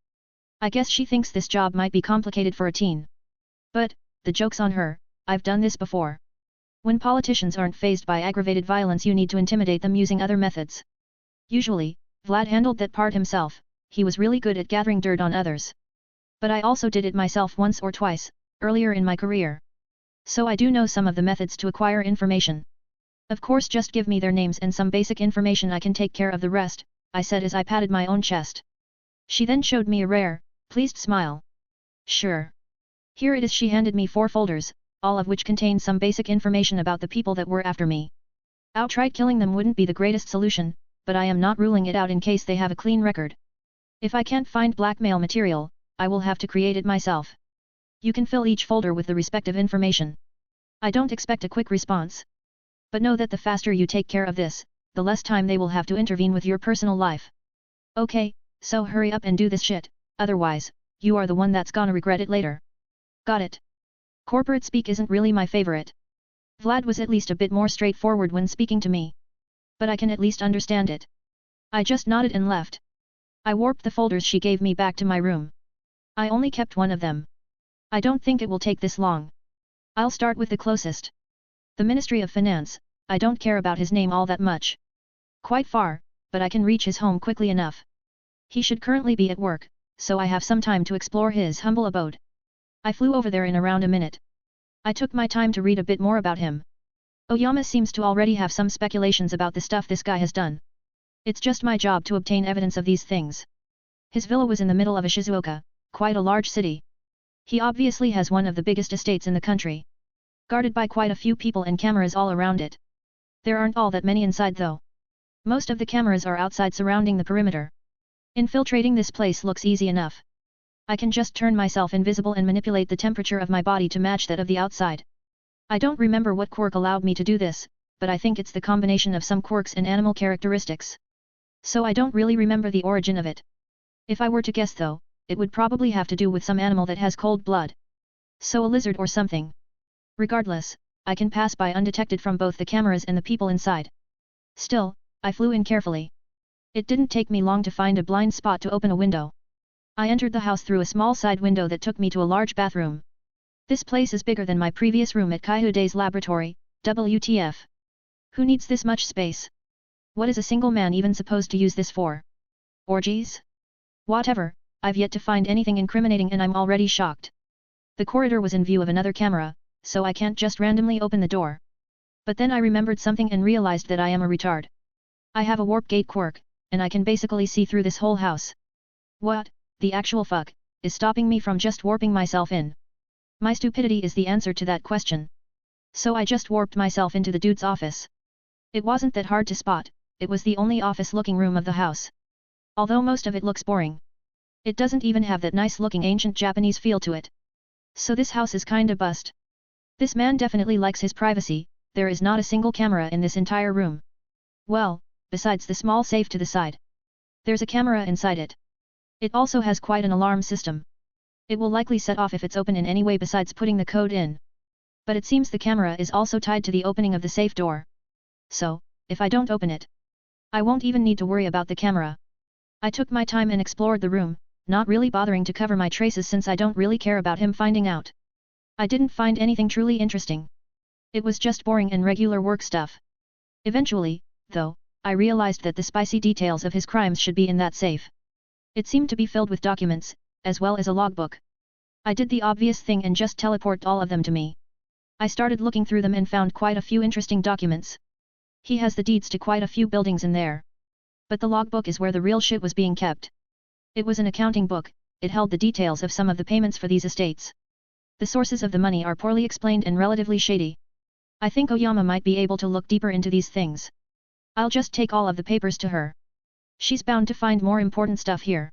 I guess she thinks this job might be complicated for a teen. But, the joke's on her, I've done this before. When politicians aren't fazed by aggravated violence, you need to intimidate them using other methods. Usually, Vlad handled that part himself, he was really good at gathering dirt on others. But I also did it myself once or twice, earlier in my career. So I do know some of the methods to acquire information. Of course, just give me their names and some basic information, I can take care of the rest, I said as I patted my own chest. She then showed me a rare, pleased smile. Sure. Here it is. She handed me 4 folders, all of which contained some basic information about the people that were after me. Outright killing them wouldn't be the greatest solution, but I am not ruling it out in case they have a clean record. If I can't find blackmail material, I will have to create it myself. You can fill each folder with the respective information. I don't expect a quick response. But know that the faster you take care of this, the less time they will have to intervene with your personal life. Okay, so hurry up and do this shit, otherwise, you are the one that's gonna regret it later. Got it. Corporate speak isn't really my favorite. Vlad was at least a bit more straightforward when speaking to me. But I can at least understand it. I just nodded and left. I warped the folders she gave me back to my room. I only kept one of them. I don't think it will take this long. I'll start with the closest. The Ministry of Finance. I don't care about his name all that much. Quite far, but I can reach his home quickly enough. He should currently be at work, so I have some time to explore his humble abode. I flew over there in around a minute. I took my time to read a bit more about him. Oyama seems to already have some speculations about the stuff this guy has done. It's just my job to obtain evidence of these things. His villa was in the middle of a Shizuoka, quite a large city. He obviously has one of the biggest estates in the country. Guarded by quite a few people and cameras all around it. There aren't all that many inside though. Most of the cameras are outside surrounding the perimeter. Infiltrating this place looks easy enough. I can just turn myself invisible and manipulate the temperature of my body to match that of the outside. I don't remember what quirk allowed me to do this, but I think it's the combination of some quirks and animal characteristics. So I don't really remember the origin of it. If I were to guess though, it would probably have to do with some animal that has cold blood. So a lizard or something. Regardless, I can pass by undetected from both the cameras and the people inside. Still, I flew in carefully. It didn't take me long to find a blind spot to open a window. I entered the house through a small side window that took me to a large bathroom. This place is bigger than my previous room at Kaihude's laboratory, WTF. Who needs this much space? What is a single man even supposed to use this for? Orgies? Whatever, I've yet to find anything incriminating and I'm already shocked. The corridor was in view of another camera, so I can't just randomly open the door. But then I remembered something and realized that I am a retard. I have a warp gate quirk, and I can basically see through this whole house. What, the actual fuck, is stopping me from just warping myself in? My stupidity is the answer to that question. So I just warped myself into the dude's office. It wasn't that hard to spot, it was the only office-looking room of the house. Although most of it looks boring. It doesn't even have that nice-looking ancient Japanese feel to it. So this house is kinda bust. This man definitely likes his privacy, there is not a single camera in this entire room. Well, besides the small safe to the side. There's a camera inside it. It also has quite an alarm system. It will likely set off if it's open in any way besides putting the code in. But it seems the camera is also tied to the opening of the safe door. So, if I don't open it, I won't even need to worry about the camera. I took my time and explored the room, not really bothering to cover my traces since I don't really care about him finding out. I didn't find anything truly interesting. It was just boring and regular work stuff. Eventually, though, I realized that the spicy details of his crimes should be in that safe. It seemed to be filled with documents, as well as a logbook. I did the obvious thing and just teleported all of them to me. I started looking through them and found quite a few interesting documents. He has the deeds to quite a few buildings in there. But the logbook is where the real shit was being kept. It was an accounting book, it held the details of some of the payments for these estates. The sources of the money are poorly explained and relatively shady. I think Oyama might be able to look deeper into these things. I'll just take all of the papers to her. She's bound to find more important stuff here.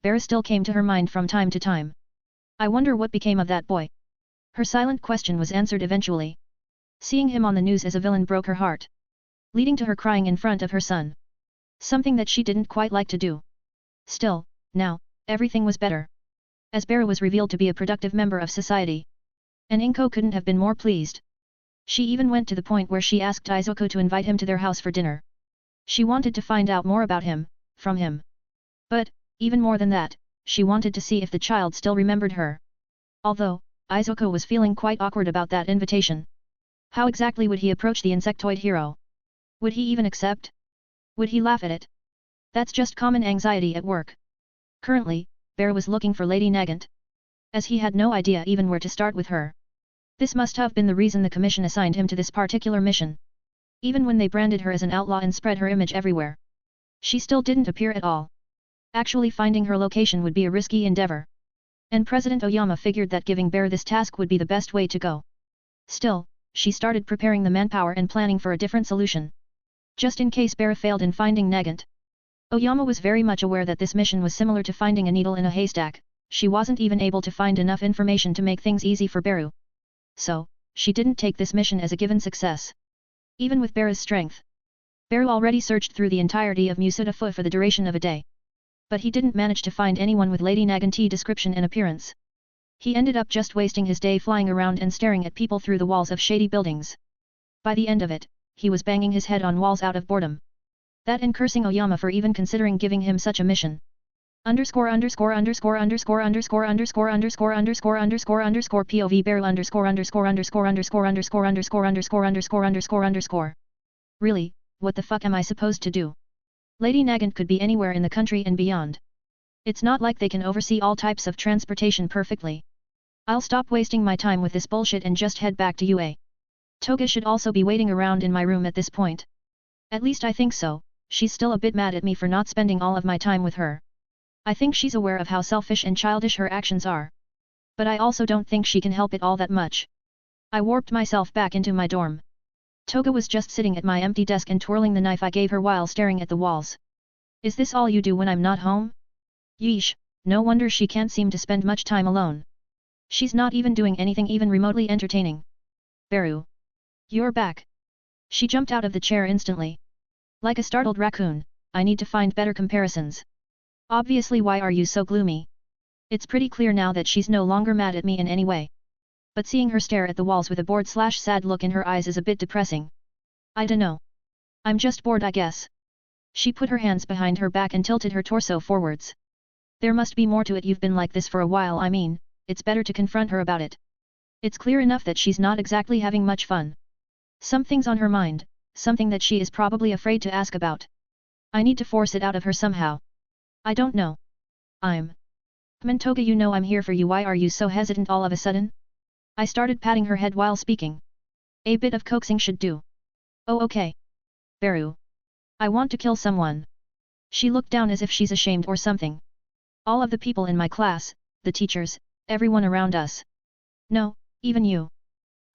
Bear still came to her mind from time to time. I wonder what became of that boy. Her silent question was answered eventually. Seeing him on the news as a villain broke her heart, leading to her crying in front of her son. Something that she didn't quite like to do. Still, now, everything was better. As Bear was revealed to be a productive member of society. And Inko couldn't have been more pleased. She even went to the point where she asked Izuku to invite him to their house for dinner. She wanted to find out more about him, from him. But, even more than that, she wanted to see if the child still remembered her. Although, Izuku was feeling quite awkward about that invitation. How exactly would he approach the insectoid hero? Would he even accept? Would he laugh at it? That's just common anxiety at work. Currently, Bear was looking for Lady Nagant. As he had no idea even where to start with her. This must have been the reason the commission assigned him to this particular mission. Even when they branded her as an outlaw and spread her image everywhere, she still didn't appear at all. Actually finding her location would be a risky endeavor. And President Oyama figured that giving Bear this task would be the best way to go. Still, she started preparing the manpower and planning for a different solution. Just in case Bear failed in finding Nagant. Oyama was very much aware that this mission was similar to finding a needle in a haystack. She wasn't even able to find enough information to make things easy for Beru. So, she didn't take this mission as a given success. Even with Beru's strength. Beru already searched through the entirety of Musuda Fu for the duration of a day. But he didn't manage to find anyone with Lady Naganti description and appearance. He ended up just wasting his day flying around and staring at people through the walls of shady buildings. By the end of it, he was banging his head on walls out of boredom. That and cursing Oyama for even considering giving him such a mission. Underscore underscore underscore underscore underscore underscore underscore underscore underscore underscore POV Bear underscore underscore underscore underscore underscore underscore underscore underscore underscore underscore. Really, what the fuck am I supposed to do? Lady Nagant could be anywhere in the country and beyond. It's not like they can oversee all types of transportation perfectly. I'll stop wasting my time with this bullshit and just head back to UA. Toga should also be waiting around in my room at this point. At least I think so, she's still a bit mad at me for not spending all of my time with her. I think she's aware of how selfish and childish her actions are. But I also don't think she can help it all that much. I warped myself back into my dorm. Toga was just sitting at my empty desk and twirling the knife I gave her while staring at the walls. Is this all you do when I'm not home? Yeesh, no wonder she can't seem to spend much time alone. She's not even doing anything even remotely entertaining. Beru. You're back. She jumped out of the chair instantly. Like a startled raccoon, I need to find better comparisons. Obviously, why are you so gloomy? It's pretty clear now that she's no longer mad at me in any way. But seeing her stare at the walls with a bored/sad look in her eyes is a bit depressing. I dunno. I'm just bored, I guess. She put her hands behind her back and tilted her torso forwards. There must be more to it. You've been like this for a while. I mean, it's better to confront her about it. It's clear enough that she's not exactly having much fun. Something's on her mind, something that she is probably afraid to ask about. I need to force it out of her somehow. I don't know. Come on, Toga, you know I'm here for you. Why are you so hesitant all of a sudden? I started patting her head while speaking. A bit of coaxing should do. Oh, okay. Beru. I want to kill someone. She looked down as if she's ashamed or something. All of the people in my class, the teachers, everyone around us. No, even you.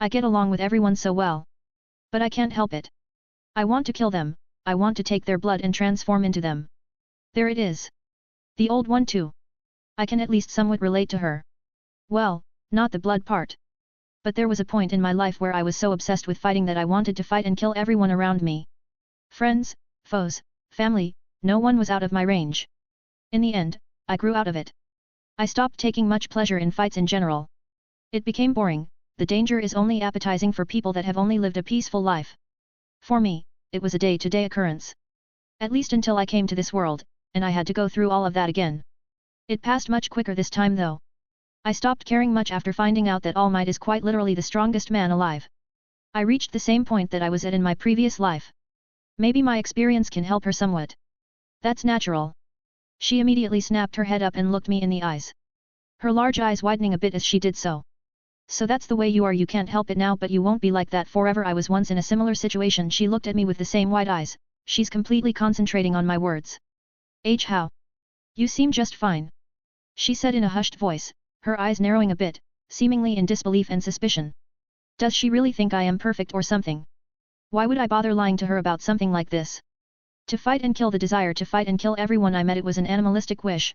I get along with everyone so well. But I can't help it. I want to kill them. I want to take their blood and transform into them. There it is. The old one too. I can at least somewhat relate to her. Well, not the blood part. But there was a point in my life where I was so obsessed with fighting that I wanted to fight and kill everyone around me. Friends, foes, family, no one was out of my range. In the end, I grew out of it. I stopped taking much pleasure in fights in general. It became boring. The danger is only appetizing for people that have only lived a peaceful life. For me, it was a day-to-day occurrence. At least until I came to this world, and I had to go through all of that again. It passed much quicker this time though. I stopped caring much after finding out that All Might is quite literally the strongest man alive. I reached the same point that I was at in my previous life. Maybe my experience can help her somewhat. That's natural. She immediately snapped her head up and looked me in the eyes. Her large eyes widening a bit as she did so. So that's the way you are. You can't help it now, but you won't be like that forever. I was once in a similar situation. She looked at me with the same wide eyes. She's completely concentrating on my words. How? You seem just fine. She said in a hushed voice, her eyes narrowing a bit, seemingly in disbelief and suspicion. Does she really think I am perfect or something? Why would I bother lying to her about something like this? To fight and kill, the desire to fight and kill everyone I met, it was an animalistic wish,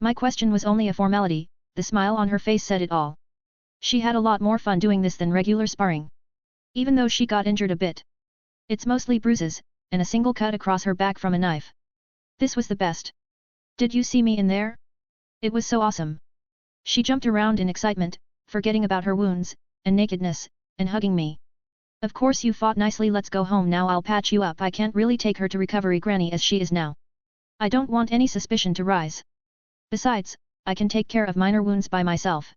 My question was only a formality, the smile on her face said it all. She had a lot more fun doing this than regular sparring. Even though she got injured a bit. It's mostly bruises, and a single cut across her back from a knife. This was the best. Did you see me in there? It was so awesome. She jumped around in excitement, forgetting about her wounds, and nakedness, and hugging me. Of course you fought nicely, let's go home now, I'll patch you up. I can't really take her to recovery granny as she is now. I don't want any suspicion to rise. Besides, I can take care of minor wounds by myself.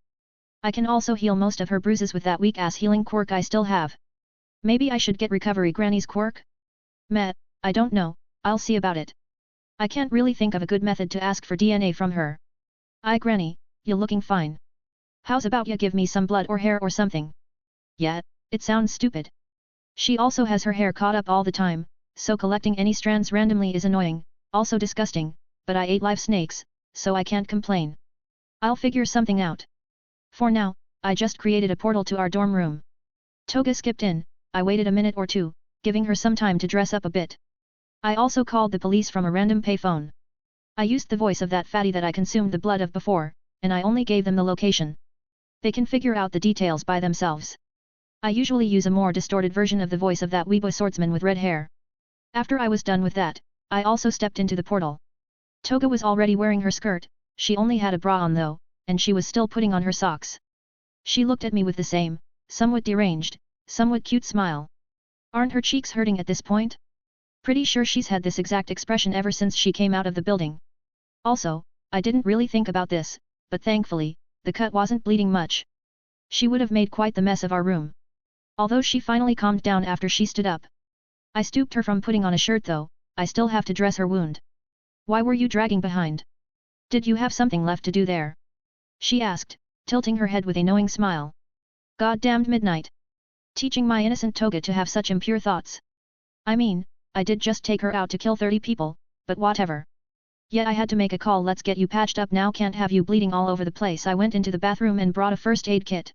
I can also heal most of her bruises with that weak ass healing quirk I still have. Maybe I should get recovery granny's quirk? Meh, I don't know, I'll see about it. I can't really think of a good method to ask for DNA from her. Granny, you're looking fine. How's about ya give me some blood or hair or something? Yeah, it sounds stupid. She also has her hair caught up all the time, so collecting any strands randomly is annoying, also disgusting, but I ate live snakes, so I can't complain. I'll figure something out. For now, I just created a portal to our dorm room. Toga skipped in. I waited a minute or two, giving her some time to dress up a bit. I also called the police from a random payphone. I used the voice of that fatty that I consumed the blood of before, and I only gave them the location. They can figure out the details by themselves. I usually use a more distorted version of the voice of that weebo swordsman with red hair. After I was done with that, I also stepped into the portal. Toga was already wearing her skirt, she only had a bra on though, and she was still putting on her socks. She looked at me with the same, somewhat deranged, somewhat cute smile. Aren't her cheeks hurting at this point? Pretty sure she's had this exact expression ever since she came out of the building. Also, I didn't really think about this, but thankfully, the cut wasn't bleeding much. She would have made quite the mess of our room. Although she finally calmed down after she stood up. I stooped her from putting on a shirt though, I still have to dress her wound. Why were you dragging behind? Did you have something left to do there? She asked, tilting her head with a knowing smile. Goddamned midnight. Teaching my innocent Toga to have such impure thoughts. I mean, I did just take her out to kill 30 people, but whatever. Yet I had to make a call. Let's get you patched up now, can't have you bleeding all over the place. I went into the bathroom and brought a first aid kit.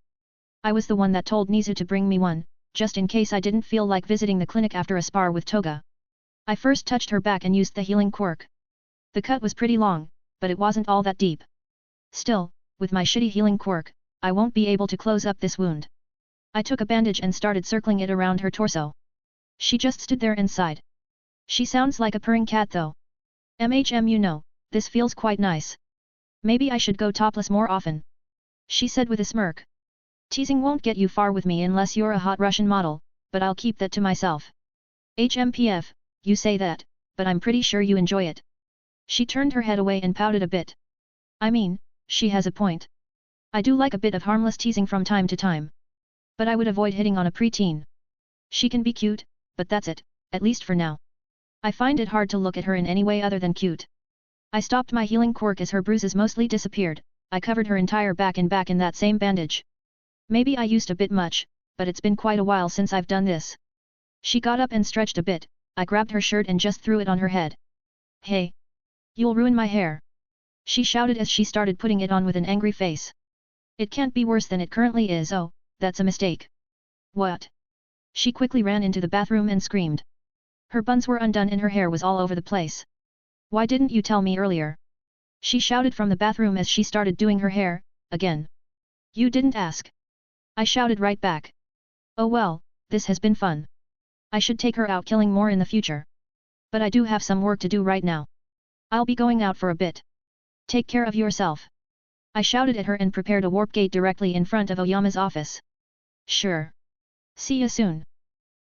I was the one that told Nizu to bring me one, just in case I didn't feel like visiting the clinic after a spar with Toga. I first touched her back and used the healing quirk. The cut was pretty long, but it wasn't all that deep. Still, with my shitty healing quirk, I won't be able to close up this wound. I took a bandage and started circling it around her torso. She just stood there and sighed. She sounds like a purring cat though. You know, this feels quite nice. Maybe I should go topless more often. She said with a smirk. Teasing won't get you far with me unless you're a hot Russian model, but I'll keep that to myself. HMPF, you say that, but I'm pretty sure you enjoy it. She turned her head away and pouted a bit. I mean, she has a point. I do like a bit of harmless teasing from time to time. But I would avoid hitting on a preteen. She can be cute, but that's it, at least for now. I find it hard to look at her in any way other than cute. I stopped my healing quirk as her bruises mostly disappeared. I covered her entire back in that same bandage. Maybe I used a bit much, but it's been quite a while since I've done this. She got up and stretched a bit. I grabbed her shirt and just threw it on her head. Hey! You'll ruin my hair! She shouted as she started putting it on with an angry face. It can't be worse than it currently is. Oh, that's a mistake. What? She quickly ran into the bathroom and screamed. Her buns were undone and her hair was all over the place. Why didn't you tell me earlier? She shouted from the bathroom as she started doing her hair, again. You didn't ask. I shouted right back. Oh well, this has been fun. I should take her out killing more in the future. But I do have some work to do right now. I'll be going out for a bit. Take care of yourself. I shouted at her and prepared a warp gate directly in front of Oyama's office. Sure. See ya soon.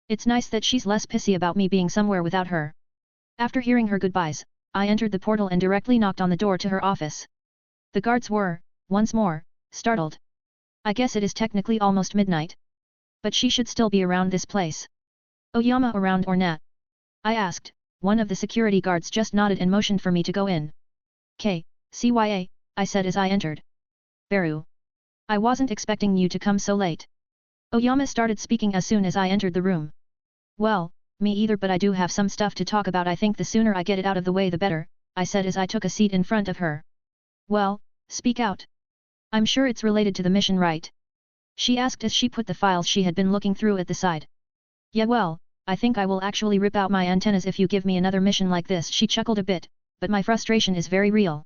It's nice that she's less pissy about me being somewhere without her. After hearing her goodbyes, I entered the portal and directly knocked on the door to her office. The guards were, once more, startled. I guess it is technically almost midnight. But she should still be around this place. Oyama around or not? I asked. One of the security guards just nodded and motioned for me to go in. CYA, I said as I entered. Baru. I wasn't expecting you to come so late. Oyama started speaking as soon as I entered the room. Well, me either, but I do have some stuff to talk about. I think the sooner I get it out of the way the better, I said as I took a seat in front of her. Well, speak out. I'm sure it's related to the mission, right? She asked as she put the files she had been looking through at the side. Yeah, well, I think I will actually rip out my antennas if you give me another mission like this. She chuckled a bit, but my frustration is very real.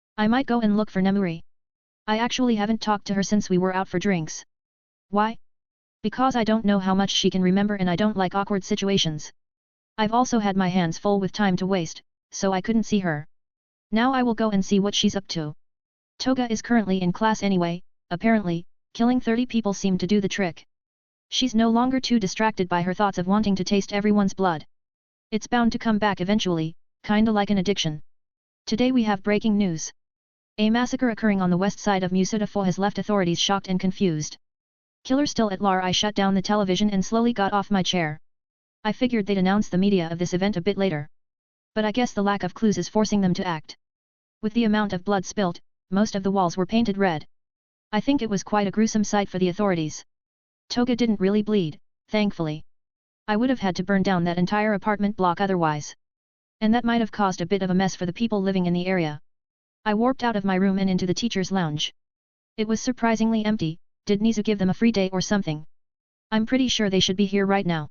I might go and look for Nemuri. I actually haven't talked to her since we were out for drinks. Why? Because I don't know how much she can remember and I don't like awkward situations. I've also had my hands full with time to waste, so I couldn't see her. Now I will go and see what she's up to. Toga is currently in class anyway, apparently, killing 30 people seemed to do the trick. She's no longer too distracted by her thoughts of wanting to taste everyone's blood. It's bound to come back eventually, kinda like an addiction. Today we have breaking news. A massacre occurring on the west side of Musutafo has left authorities shocked and confused. Killer still at large. I shut down the television and slowly got off my chair. I figured they'd announce the media of this event a bit later. But I guess the lack of clues is forcing them to act. With the amount of blood spilt, most of the walls were painted red. I think it was quite a gruesome sight for the authorities. Toga didn't really bleed, thankfully. I would have had to burn down that entire apartment block otherwise. And that might have caused a bit of a mess for the people living in the area. I warped out of my room and into the teacher's lounge. It was surprisingly empty. Did Nizu give them a free day or something? I'm pretty sure they should be here right now.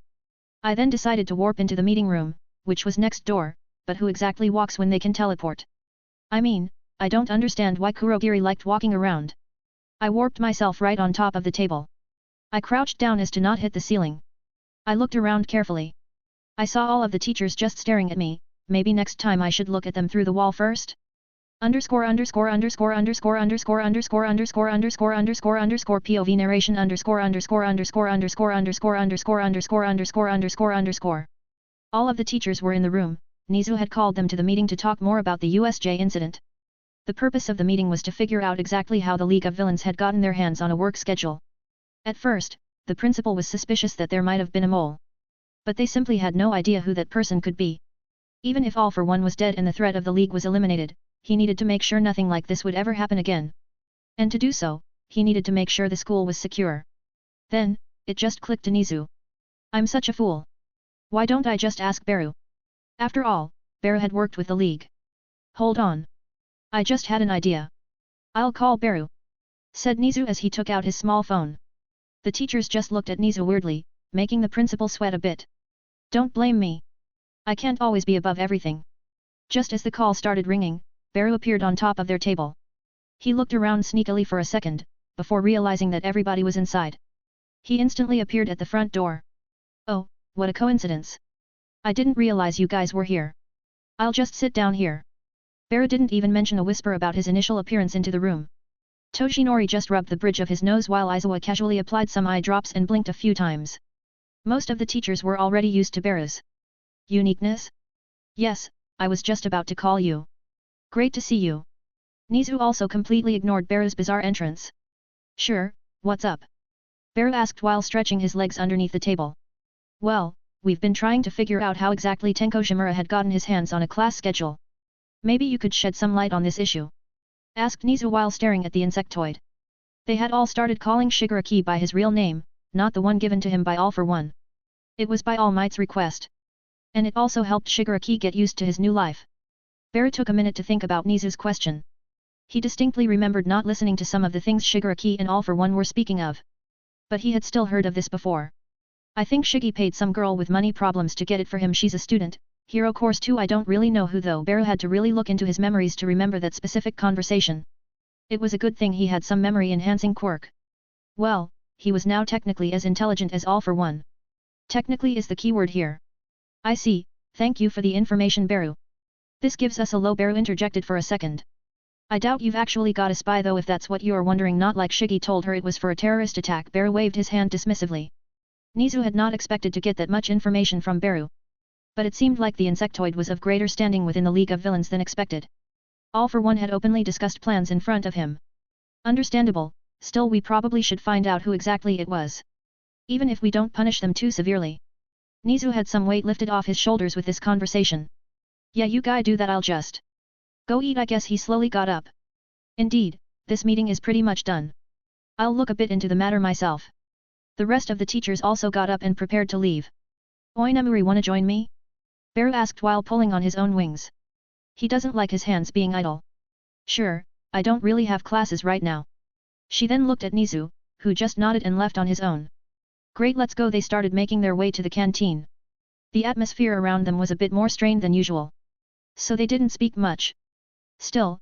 I then decided to warp into the meeting room, which was next door, but who exactly walks when they can teleport? I mean, I don't understand why Kurogiri liked walking around. I warped myself right on top of the table. I crouched down as to not hit the ceiling. I looked around carefully. I saw all of the teachers just staring at me. Maybe next time I should look at them through the wall first? POV narration All of the teachers were in the room. Nizu had called them to the meeting to talk more about the USJ incident. The purpose of the meeting was to figure out exactly how the League of Villains had gotten their hands on a work schedule. At first, the principal was suspicious that there might have been a mole. But they simply had no idea who that person could be. Even if All for One was dead and the threat of the League was eliminated, he needed to make sure nothing like this would ever happen again. And to do so, he needed to make sure the school was secure. Then, it just clicked to Nizu. I'm such a fool. Why don't I just ask Beru? After all, Beru had worked with the League. Hold on. I just had an idea. I'll call Beru, said Nizu as he took out his small phone. The teachers just looked at Nizu weirdly, making the principal sweat a bit. Don't blame me. I can't always be above everything. Just as the call started ringing, Beru appeared on top of their table. He looked around sneakily for a second, before realizing that everybody was inside. He instantly appeared at the front door. Oh, what a coincidence. I didn't realize you guys were here. I'll just sit down here. Beru didn't even mention a whisper about his initial appearance into the room. Toshinori just rubbed the bridge of his nose while Aizawa casually applied some eye drops and blinked a few times. Most of the teachers were already used to Beru's uniqueness? Yes, I was just about to call you. Great to see you. Nizu also completely ignored Beru's bizarre entrance. Sure, what's up? Beru asked while stretching his legs underneath the table. Well, we've been trying to figure out how exactly Tenko Shimura had gotten his hands on a class schedule. Maybe you could shed some light on this issue? Asked Nizu while staring at the insectoid. They had all started calling Shigaraki by his real name, not the one given to him by All for One. It was by All Might's request. And it also helped Shigaraki get used to his new life. Beru took a minute to think about Nizu's question. He distinctly remembered not listening to some of the things Shigaraki and All for One were speaking of. But he had still heard of this before. I think Shigi paid some girl with money problems to get it for him. She's a student. Hero Course 2. I don't really know who though. Beru had to really look into his memories to remember that specific conversation. It was a good thing he had some memory-enhancing quirk. Well, he was now technically as intelligent as All for One. Technically is the keyword here. I see, thank you for the information Beru. This gives us a low. Beru interjected for a second. I doubt you've actually got a spy though if that's what you're wondering. Not like Shigi told her it was for a terrorist attack. Beru waved his hand dismissively. Nizu had not expected to get that much information from Beru. But it seemed like the insectoid was of greater standing within the League of Villains than expected. All for One had openly discussed plans in front of him. Understandable, still we probably should find out who exactly it was. Even if we don't punish them too severely. Nizu had some weight lifted off his shoulders with this conversation. Yeah, you guys do that, I'll just go eat. I guess he slowly got up. Indeed, this meeting is pretty much done. I'll look a bit into the matter myself. The rest of the teachers also got up and prepared to leave. Oi, Nemuri, wanna join me? Beru asked while pulling on his own wings. He doesn't like his hands being idle. Sure, I don't really have classes right now. She then looked at Nizu, who just nodded and left on his own. Great, let's go. They started making their way to the canteen. The atmosphere around them was a bit more strained than usual. So they didn't speak much. Still,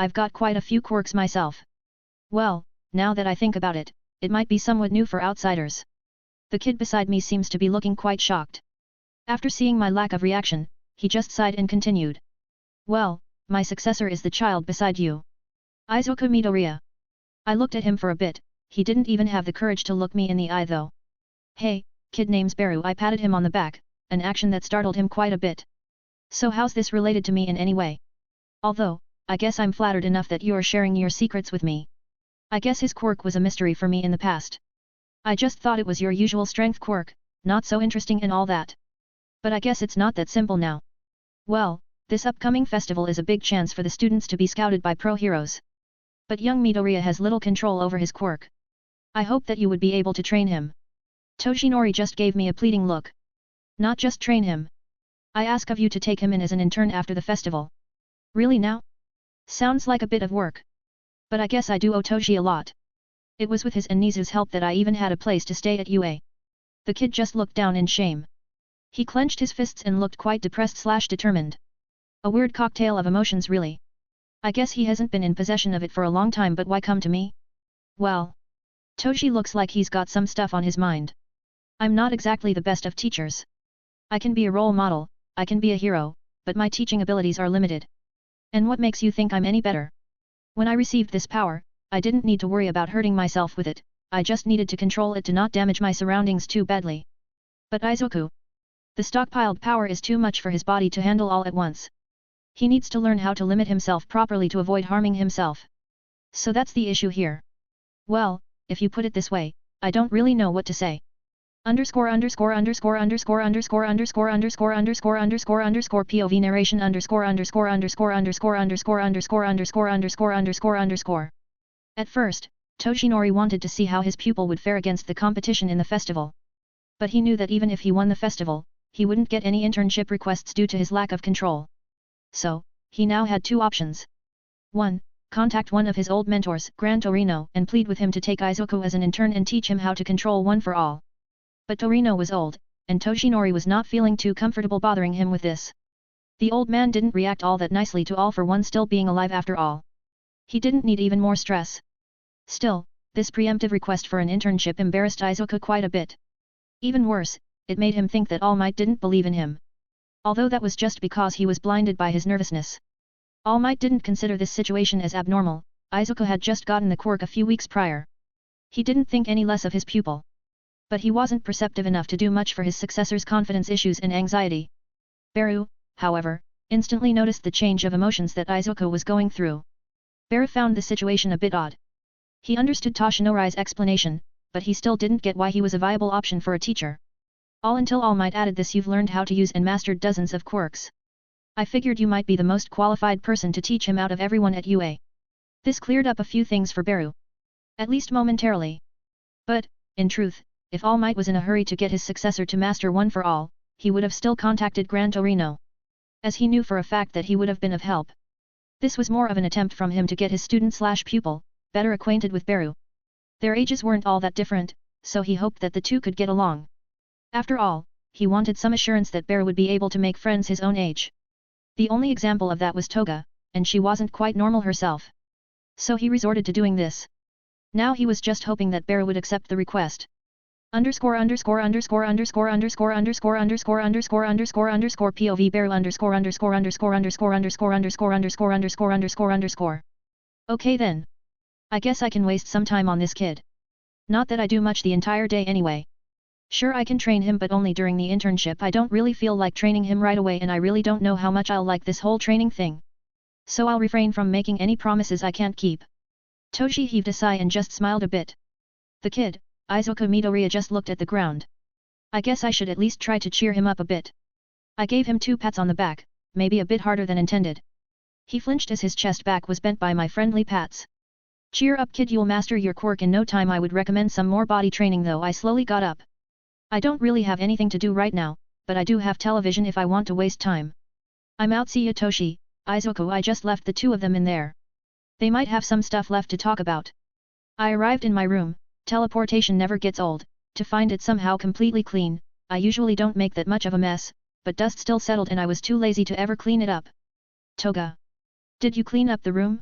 I've got quite a few quirks myself. Well, now that I think about it, it might be somewhat new for outsiders. The kid beside me seems to be looking quite shocked. After seeing my lack of reaction, he just sighed and continued. Well, my successor is the child beside you. Izuku Midoriya. I looked at him for a bit, he didn't even have the courage to look me in the eye though. Hey, kid name's Beru. I patted him on the back, an action that startled him quite a bit. So how's this related to me in any way? Although, I guess I'm flattered enough that you're sharing your secrets with me. I guess his quirk was a mystery for me in the past. I just thought it was your usual strength quirk, not so interesting and all that. But I guess it's not that simple now. Well, this upcoming festival is a big chance for the students to be scouted by pro heroes. But young Midoriya has little control over his quirk. I hope that you would be able to train him. Toshinori just gave me a pleading look. Not just train him. I ask of you to take him in as an intern after the festival. Really now? Sounds like a bit of work. But I guess I do owe Toji a lot. It was with his and Nizu's help that I even had a place to stay at UA. The kid just looked down in shame. He clenched his fists and looked quite depressed/determined. A weird cocktail of emotions really. I guess he hasn't been in possession of it for a long time, but why come to me? Well, Toji looks like he's got some stuff on his mind. I'm not exactly the best of teachers. I can be a role model, I can be a hero, but my teaching abilities are limited. And what makes you think I'm any better? When I received this power, I didn't need to worry about hurting myself with it, I just needed to control it to not damage my surroundings too badly. But Izuku. The stockpiled power is too much for his body to handle all at once. He needs to learn how to limit himself properly to avoid harming himself. So that's the issue here. Well, if you put it this way, I don't really know what to say. POV narration __________________________________________________________________________________________________________________ At first, Toshinori wanted to see how his pupil would fare against the competition in the festival, he wouldn't get any internship requests due to his lack of control. So, he now had two options. 1. Contact one of his old mentors, Gran Torino, and plead with him to take Izuku as an intern and teach him how to control one for all. But Torino was old, and Toshinori was not feeling too comfortable bothering him with this. The old man didn't react all that nicely to All for One still being alive after all. He didn't need even more stress. Still, this preemptive request for an internship embarrassed Izuku quite a bit. Even worse, it made him think that All Might didn't believe in him. Although that was just because he was blinded by his nervousness. All Might didn't consider this situation as abnormal, Izuku had just gotten the quirk a few weeks prior. He didn't think any less of his pupil. But he wasn't perceptive enough to do much for his successor's confidence issues and anxiety. Beru, however, instantly noticed the change of emotions that Izuku was going through. Beru found the situation a bit odd. He understood Toshinori's explanation, but he still didn't get why he was a viable option for a teacher. All until All Might added this: "You've learned how to use and mastered dozens of quirks. I figured you might be the most qualified person to teach him out of everyone at UA." This cleared up a few things for Beru. At least momentarily. But, in truth, if All Might was in a hurry to get his successor to master one for all, he would have still contacted Gran Torino. As he knew for a fact that he would have been of help. This was more of an attempt from him to get his student/pupil, better acquainted with Beru. Their ages weren't all that different, so he hoped that the two could get along. After all, he wanted some assurance that Beru would be able to make friends his own age. The only example of that was Toga, and she wasn't quite normal herself. So he resorted to doing this. Now he was just hoping that Beru would accept the request. POV Beru Okay then. I guess I can waste some time on this kid. Not that I do much the entire day anyway. Sure, I can train him, but only during the internship. I don't really feel like training him right away, and I really don't know how much I'll like this whole training thing. So I'll refrain from making any promises I can't keep. Toji heaved a sigh and just smiled a bit. The kid, Izuku Midoriya, just looked at the ground. I guess I should at least try to cheer him up a bit. I gave him 2 pats on the back, maybe a bit harder than intended. He flinched as his chest back was bent by my friendly pats. Cheer up, kid, you'll master your quirk in no time. I would recommend some more body training though. I slowly got up. I don't really have anything to do right now, but I do have television if I want to waste time. I'm out. See ya, Toshi, Izuku. I just left the two of them in there. They might have some stuff left to talk about. I arrived in my room. Teleportation never gets old, to find it somehow completely clean. I usually don't make that much of a mess, but dust still settled and I was too lazy to ever clean it up. Toga. Did you clean up the room?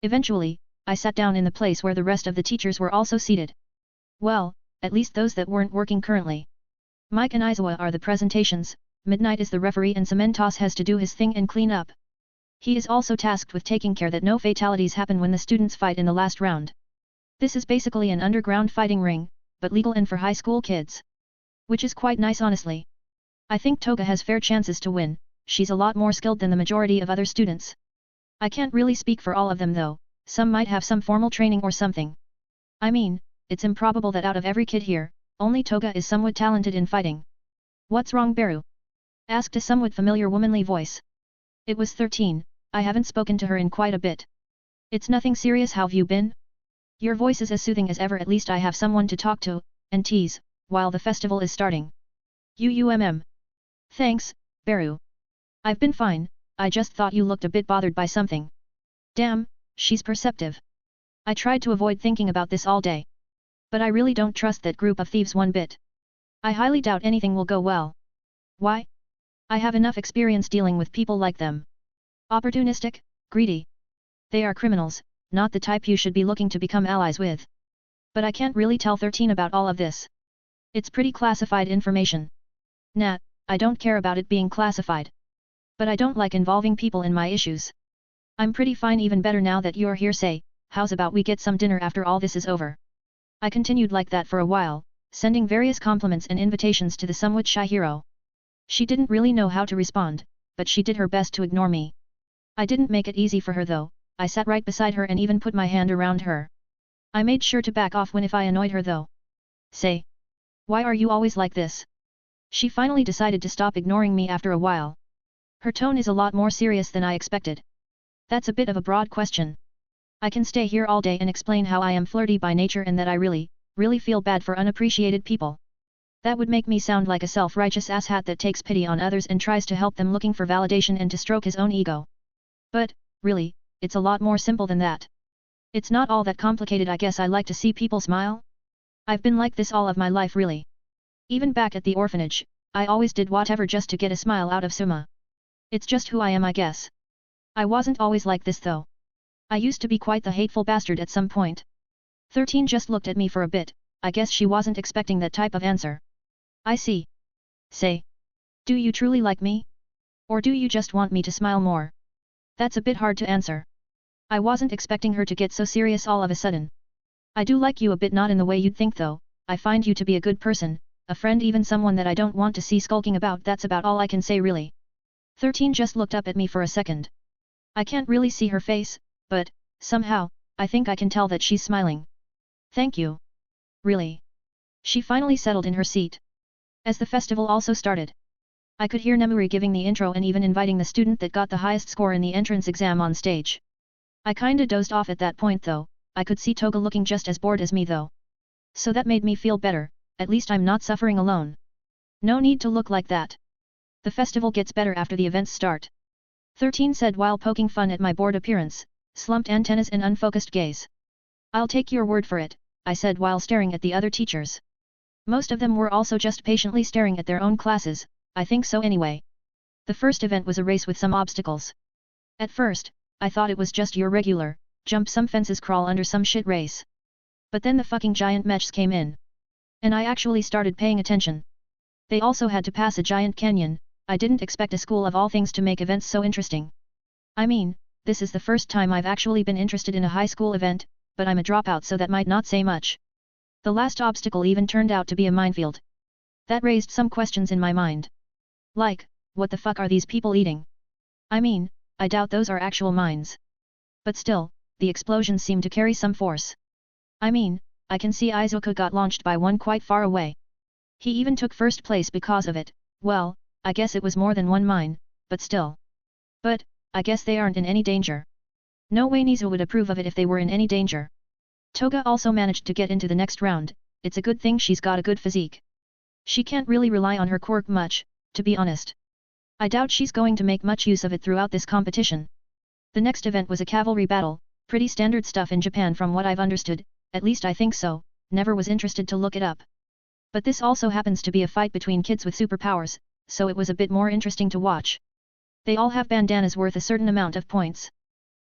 Eventually, I sat down in the place where the rest of the teachers were also seated. Well, at least those that weren't working currently. Mike and Izawa are the presentations, Midnight is the referee and Cementos has to do his thing and clean up. He is also tasked with taking care that no fatalities happen when the students fight in the last round. This is basically an underground fighting ring, but legal and for high school kids. Which is quite nice honestly. I think Toga has fair chances to win, she's a lot more skilled than the majority of other students. I can't really speak for all of them though, some might have some formal training or something. I mean, it's improbable that out of every kid here, only Toga is somewhat talented in fighting. What's wrong Beru? Asked a somewhat familiar womanly voice. It was 13, I haven't spoken to her in quite a bit. It's nothing serious, how've you been? Your voice is as soothing as ever, at least I have someone to talk to, and tease, while the festival is starting. Thanks, Beru. I've been fine, I just thought you looked a bit bothered by something. Damn, she's perceptive. I tried to avoid thinking about this all day. But I really don't trust that group of thieves one bit. I highly doubt anything will go well. Why? I have enough experience dealing with people like them. Opportunistic, greedy. They are criminals, not the type you should be looking to become allies with. But I can't really tell 13 about all of this. It's pretty classified information. Nah, I don't care about it being classified. But I don't like involving people in my issues. I'm pretty fine, even better now that you're here. Say, how's about we get some dinner after all this is over? I continued like that for a while, sending various compliments and invitations to the somewhat shy hero. She didn't really know how to respond, but she did her best to ignore me. I didn't make it easy for her though, I sat right beside her and even put my hand around her. I made sure to back off when if I annoyed her though. Say. Why are you always like this? She finally decided to stop ignoring me after a while. Her tone is a lot more serious than I expected. That's a bit of a broad question. I can stay here all day and explain how I am flirty by nature and that I really feel bad for unappreciated people. That would make me sound like a self-righteous asshat that takes pity on others and tries to help them, looking for validation and to stroke his own ego. But, really, it's a lot more simple than that. It's not all that complicated. I guess I like to see people smile. I've been like this all of my life really. Even back at the orphanage, I always did whatever just to get a smile out of Suma. It's just who I am, I guess. I wasn't always like this though. I used to be quite the hateful bastard at some point. 13 just looked at me for a bit, I guess she wasn't expecting that type of answer. I see. Say. Do you truly like me? Or do you just want me to smile more? That's a bit hard to answer. I wasn't expecting her to get so serious all of a sudden. I do like you a bit, not in the way you'd think though. I find you to be a good person, a friend, even someone that I don't want to see skulking about. That's about all I can say really. 13 just looked up at me for a second. I can't really see her face, but, somehow, I think I can tell that she's smiling. Thank you. Really? She finally settled in her seat. As the festival also started, I could hear Nemuri giving the intro and even inviting the student that got the highest score in the entrance exam on stage. I kinda dozed off at that point though. I could see Toga looking just as bored as me though. So that made me feel better, at least I'm not suffering alone. No need to look like that. The festival gets better after the events start. 13 said while poking fun at my bored appearance, slumped antennas and unfocused gaze. I'll take your word for it, I said while staring at the other teachers. Most of them were also just patiently staring at their own classes, I think so anyway. The first event was a race with some obstacles. At first, I thought it was just your regular, jump some fences crawl under some shit race. But then the fucking giant mechs came in. And I actually started paying attention. They also had to pass a giant canyon. I didn't expect a school of all things to make events so interesting. I mean, this is the first time I've actually been interested in a high school event, but I'm a dropout so that might not say much. The last obstacle even turned out to be a minefield. That raised some questions in my mind. Like, what the fuck are these people eating? I mean, I doubt those are actual mines. But still, the explosions seem to carry some force. I mean, I can see Izuku got launched by one quite far away. He even took first place because of it. Well, I guess it was more than one mine, but still. But, I guess they aren't in any danger. No way Nizu would approve of it if they were in any danger. Toga also managed to get into the next round. It's a good thing she's got a good physique. She can't really rely on her quirk much, to be honest. I doubt she's going to make much use of it throughout this competition. The next event was a cavalry battle, pretty standard stuff in Japan from what I've understood, at least I think so, never was interested to look it up. But this also happens to be a fight between kids with superpowers, so it was a bit more interesting to watch. They all have bandanas worth a certain amount of points.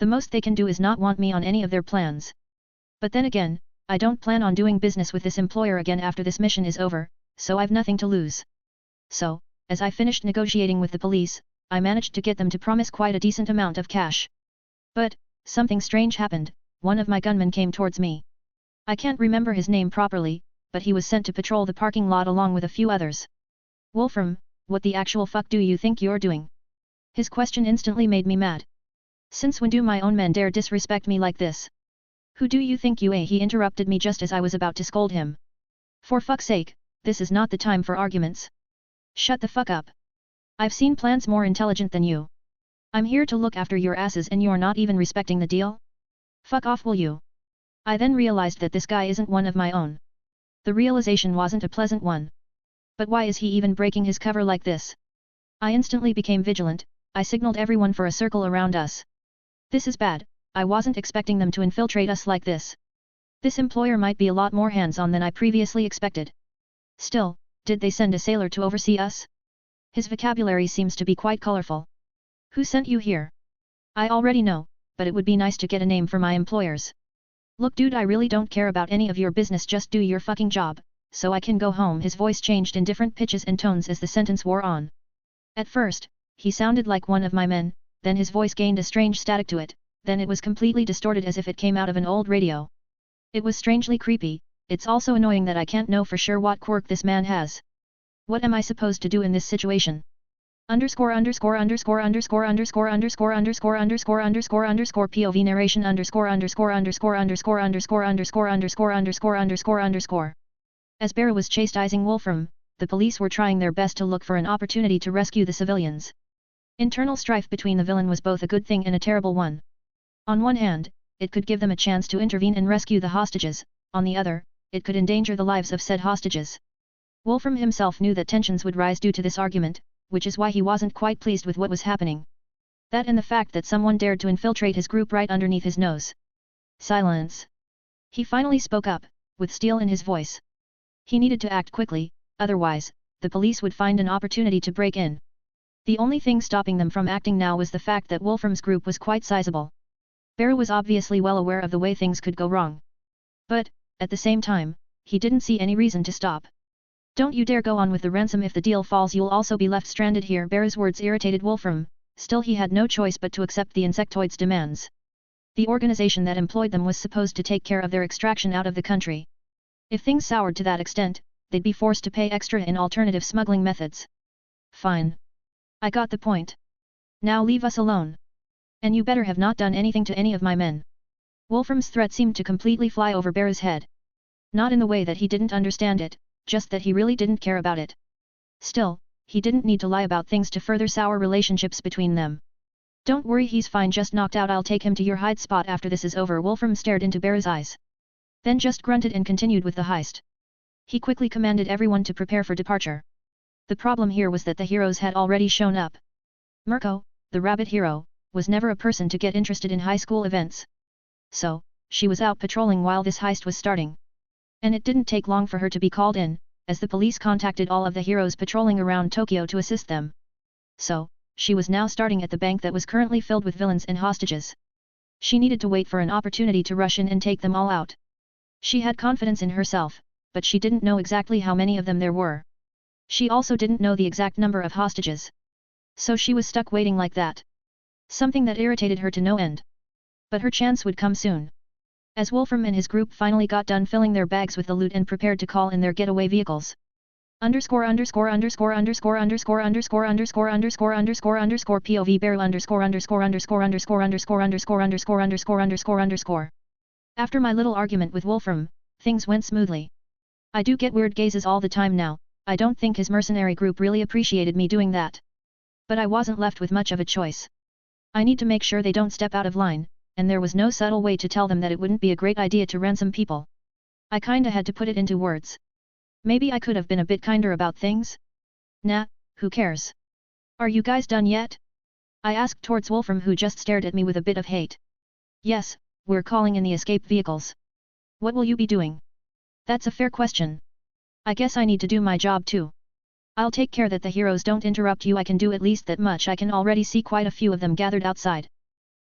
The most they can do is not want me on any of their plans. But then again, I don't plan on doing business with this employer again after this mission is over, so I've nothing to lose. So, as I finished negotiating with the police, I managed to get them to promise quite a decent amount of cash. But, something strange happened. One of my gunmen came towards me. I can't remember his name properly, but he was sent to patrol the parking lot along with a few others. Wolfram, what the actual fuck do you think you're doing? His question instantly made me mad. Since when do my own men dare disrespect me like this? Who do you think you are? He interrupted me just as I was about to scold him. For fuck's sake, this is not the time for arguments. Shut the fuck up. I've seen plans more intelligent than you. I'm here to look after your asses and you're not even respecting the deal? Fuck off, will you? I then realized that this guy isn't one of my own. The realization wasn't a pleasant one. But why is he even breaking his cover like this? I instantly became vigilant. I signaled everyone for a circle around us. This is bad. I wasn't expecting them to infiltrate us like this. This employer might be a lot more hands-on than I previously expected. Still, did they send a sailor to oversee us? His vocabulary seems to be quite colorful. Who sent you here? I already know, but it would be nice to get a name for my employers. Look dude, I really don't care about any of your business, just do your fucking job, so I can go home. His voice changed in different pitches and tones as the sentence wore on. At first, he sounded like one of my men, then his voice gained a strange static to it, then it was completely distorted as if it came out of an old radio. It was strangely creepy. It's also annoying that I can't know for sure what quirk this man has. What am I supposed to do in this situation? Underscore underscore underscore underscore underscore underscore underscore underscore underscore underscore POV narration underscore underscore underscore underscore underscore underscore underscore underscore underscore underscore. As Barra was chastising Wolfram, the police were trying their best to look for an opportunity to rescue the civilians. Internal strife between the villain was both a good thing and a terrible one. On one hand, it could give them a chance to intervene and rescue the hostages, on the other, it could endanger the lives of said hostages. Wolfram himself knew that tensions would rise due to this argument, which is why he wasn't quite pleased with what was happening. That and the fact that someone dared to infiltrate his group right underneath his nose. Silence. He finally spoke up, with steel in his voice. He needed to act quickly, otherwise, the police would find an opportunity to break in. The only thing stopping them from acting now was the fact that Wolfram's group was quite sizable. Barra was obviously well aware of the way things could go wrong. But, at the same time, he didn't see any reason to stop. Don't you dare go on with the ransom. If the deal falls you'll also be left stranded here. Barra's words irritated Wolfram, still he had no choice but to accept the insectoid's demands. The organization that employed them was supposed to take care of their extraction out of the country. If things soured to that extent, they'd be forced to pay extra in alternative smuggling methods. Fine. I got the point. Now leave us alone. And you better have not done anything to any of my men. Wolfram's threat seemed to completely fly over Barra's head. Not in the way that he didn't understand it, just that he really didn't care about it. Still, he didn't need to lie about things to further sour relationships between them. Don't worry, he's fine, just knocked out. I'll take him to your hide spot after this is over. Wolfram stared into Barra's eyes. Then just grunted and continued with the heist. He quickly commanded everyone to prepare for departure. The problem here was that the heroes had already shown up. Mirko, the rabbit hero, was never a person to get interested in high school events. So, she was out patrolling while this heist was starting. And it didn't take long for her to be called in, as the police contacted all of the heroes patrolling around Tokyo to assist them. So, she was now starting at the bank that was currently filled with villains and hostages. She needed to wait for an opportunity to rush in and take them all out. She had confidence in herself, but she didn't know exactly how many of them there were. She also didn't know the exact number of hostages. So she was stuck waiting like that. Something that irritated her to no end. But her chance would come soon. As Wolfram and his group finally got done filling their bags with the loot and prepared to call in their getaway vehicles. Underscore underscore underscore underscore underscore underscore underscore underscore underscore underscore POV barrel underscore underscore underscore underscore underscore underscore underscore underscore underscore underscore. After my little argument with Wolfram, things went smoothly. I do get weird gazes all the time now. I don't think his mercenary group really appreciated me doing that. But I wasn't left with much of a choice. I need to make sure they don't step out of line, and there was no subtle way to tell them that it wouldn't be a great idea to ransom people. I kinda had to put it into words. Maybe I could have been a bit kinder about things? Nah, who cares? Are you guys done yet? I asked towards Wolfram, who just stared at me with a bit of hate. Yes, we're calling in the escape vehicles. What will you be doing? That's a fair question. I guess I need to do my job too. I'll take care that the heroes don't interrupt you. I can do at least that much. I can already see quite a few of them gathered outside.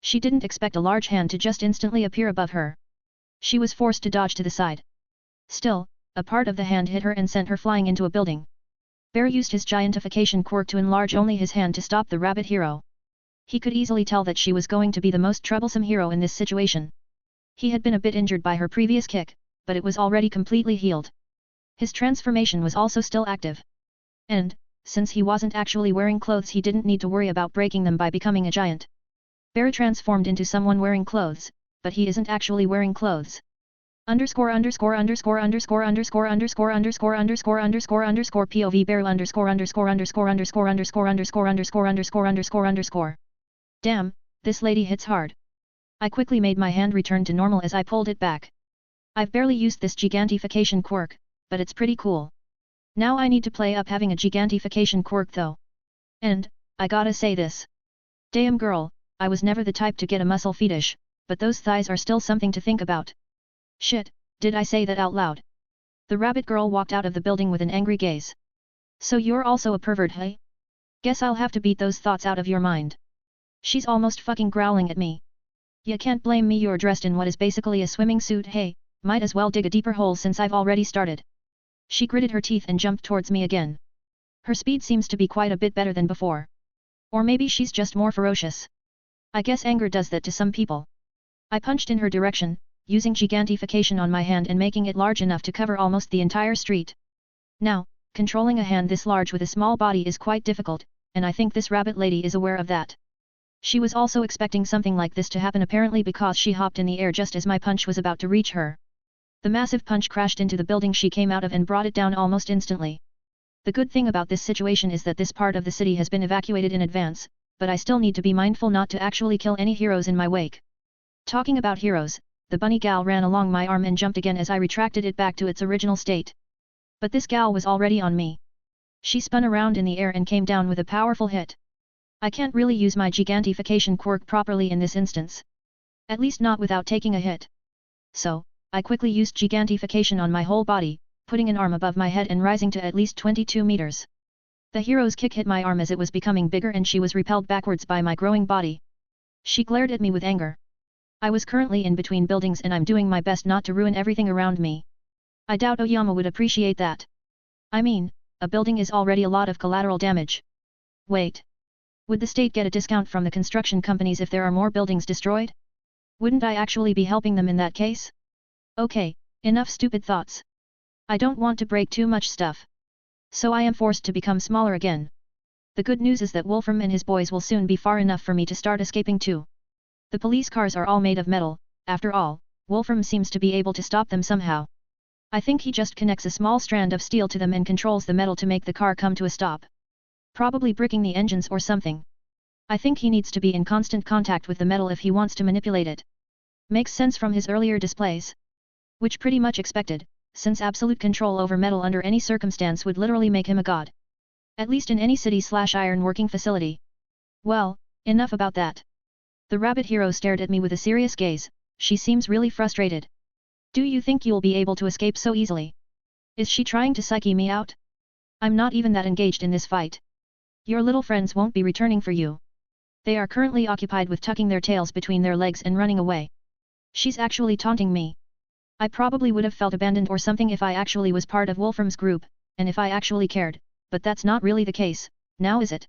She didn't expect a large hand to just instantly appear above her. She was forced to dodge to the side. Still, a part of the hand hit her and sent her flying into a building. Bear used his giantification quirk to enlarge only his hand to stop the rabbit hero. He could easily tell that she was going to be the most troublesome hero in this situation. He had been a bit injured by her previous kick, but it was already completely healed. His transformation was also still active. And, since he wasn't actually wearing clothes, he didn't need to worry about breaking them by becoming a giant. Bear transformed into someone wearing clothes, but he isn't actually wearing clothes. Underscore underscore underscore underscore underscore underscore underscore underscore underscore underscore POV Bear underscore underscore underscore underscore underscore underscore underscore underscore underscore underscore. Damn, this lady hits hard. I quickly made my hand return to normal as I pulled it back. I've barely used this gigantification quirk, but it's pretty cool. Now I need to play up having a gigantification quirk though. And, I gotta say this. Damn girl, I was never the type to get a muscle fetish, but those thighs are still something to think about. Shit, did I say that out loud? The rabbit girl walked out of the building with an angry gaze. So you're also a pervert, hey? Guess I'll have to beat those thoughts out of your mind. She's almost fucking growling at me. You can't blame me, you're dressed in what is basically a swimming suit, hey, might as well dig a deeper hole since I've already started. She gritted her teeth and jumped towards me again. Her speed seems to be quite a bit better than before. Or maybe she's just more ferocious. I guess anger does that to some people. I punched in her direction, using gigantification on my hand and making it large enough to cover almost the entire street. Now, controlling a hand this large with a small body is quite difficult, and I think this rabbit lady is aware of that. She was also expecting something like this to happen apparently because she hopped in the air just as my punch was about to reach her. The massive punch crashed into the building she came out of and brought it down almost instantly. The good thing about this situation is that this part of the city has been evacuated in advance, but I still need to be mindful not to actually kill any heroes in my wake. Talking about heroes, the bunny gal ran along my arm and jumped again as I retracted it back to its original state. But this gal was already on me. She spun around in the air and came down with a powerful hit. I can't really use my gigantification quirk properly in this instance. At least not without taking a hit. So, I quickly used gigantification on my whole body, putting an arm above my head and rising to at least 22 meters. The hero's kick hit my arm as it was becoming bigger and she was repelled backwards by my growing body. She glared at me with anger. I was currently in between buildings and I'm doing my best not to ruin everything around me. I doubt Oyama would appreciate that. I mean, a building is already a lot of collateral damage. Wait. Would the state get a discount from the construction companies if there are more buildings destroyed? Wouldn't I actually be helping them in that case? Okay, enough stupid thoughts. I don't want to break too much stuff. So I am forced to become smaller again. The good news is that Wolfram and his boys will soon be far enough for me to start escaping too. The police cars are all made of metal, after all, Wolfram seems to be able to stop them somehow. I think he just connects a small strand of steel to them and controls the metal to make the car come to a stop. Probably bricking the engines or something. I think he needs to be in constant contact with the metal if he wants to manipulate it. Makes sense from his earlier displays. Which pretty much expected, since absolute control over metal under any circumstance would literally make him a god. At least in any city/iron working facility. Well, enough about that. The rabbit hero stared at me with a serious gaze. She seems really frustrated. Do you think you'll be able to escape so easily? Is she trying to psyche me out? I'm not even that engaged in this fight. Your little friends won't be returning for you. They are currently occupied with tucking their tails between their legs and running away. She's actually taunting me. I probably would have felt abandoned or something if I actually was part of Wolfram's group, and if I actually cared, but that's not really the case, now is it?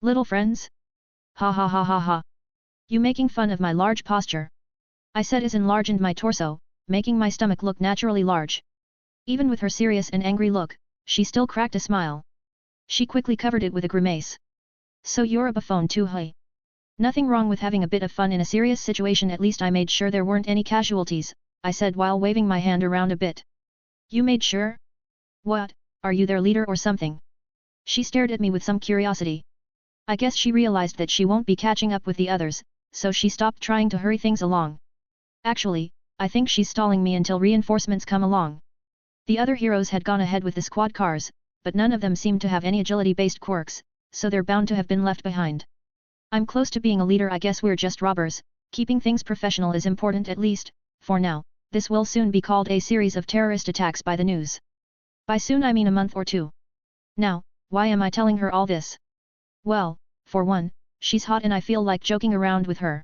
Little friends? Ha ha ha ha ha. You making fun of my large posture? I said as enlarged my torso, making my stomach look naturally large. Even with her serious and angry look, she still cracked a smile. She quickly covered it with a grimace. So you're a buffoon too, huh? Nothing wrong with having a bit of fun in a serious situation, at least I made sure there weren't any casualties, I said while waving my hand around a bit. You made sure? What, are you their leader or something? She stared at me with some curiosity. I guess she realized that she won't be catching up with the others, so she stopped trying to hurry things along. Actually, I think she's stalling me until reinforcements come along. The other heroes had gone ahead with the squad cars, but none of them seemed to have any agility-based quirks, so they're bound to have been left behind. I'm close to being a leader, I guess we're just robbers, keeping things professional is important at least, for now, this will soon be called a series of terrorist attacks by the news. By soon I mean a month or two. Now, why am I telling her all this? Well, for one, she's hot and I feel like joking around with her.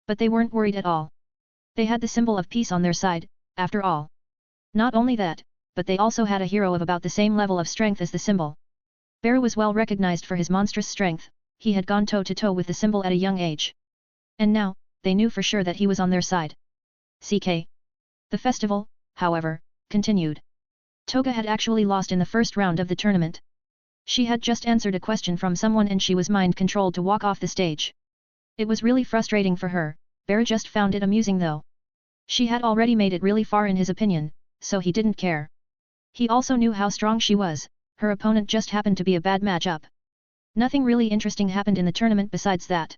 But they weren't worried at all. They had the symbol of peace on their side, after all. Not only that, but they also had a hero of about the same level of strength as the symbol. Bear was well recognized for his monstrous strength, he had gone toe-to-toe with the symbol at a young age. And now, they knew for sure that he was on their side. CK. The festival, however, continued. Toga had actually lost in the first round of the tournament. She had just answered a question from someone and she was mind-controlled to walk off the stage. It was really frustrating for her, Bear just found it amusing though. She had already made it really far in his opinion, so he didn't care. He also knew how strong she was, her opponent just happened to be a bad matchup. Nothing really interesting happened in the tournament besides that.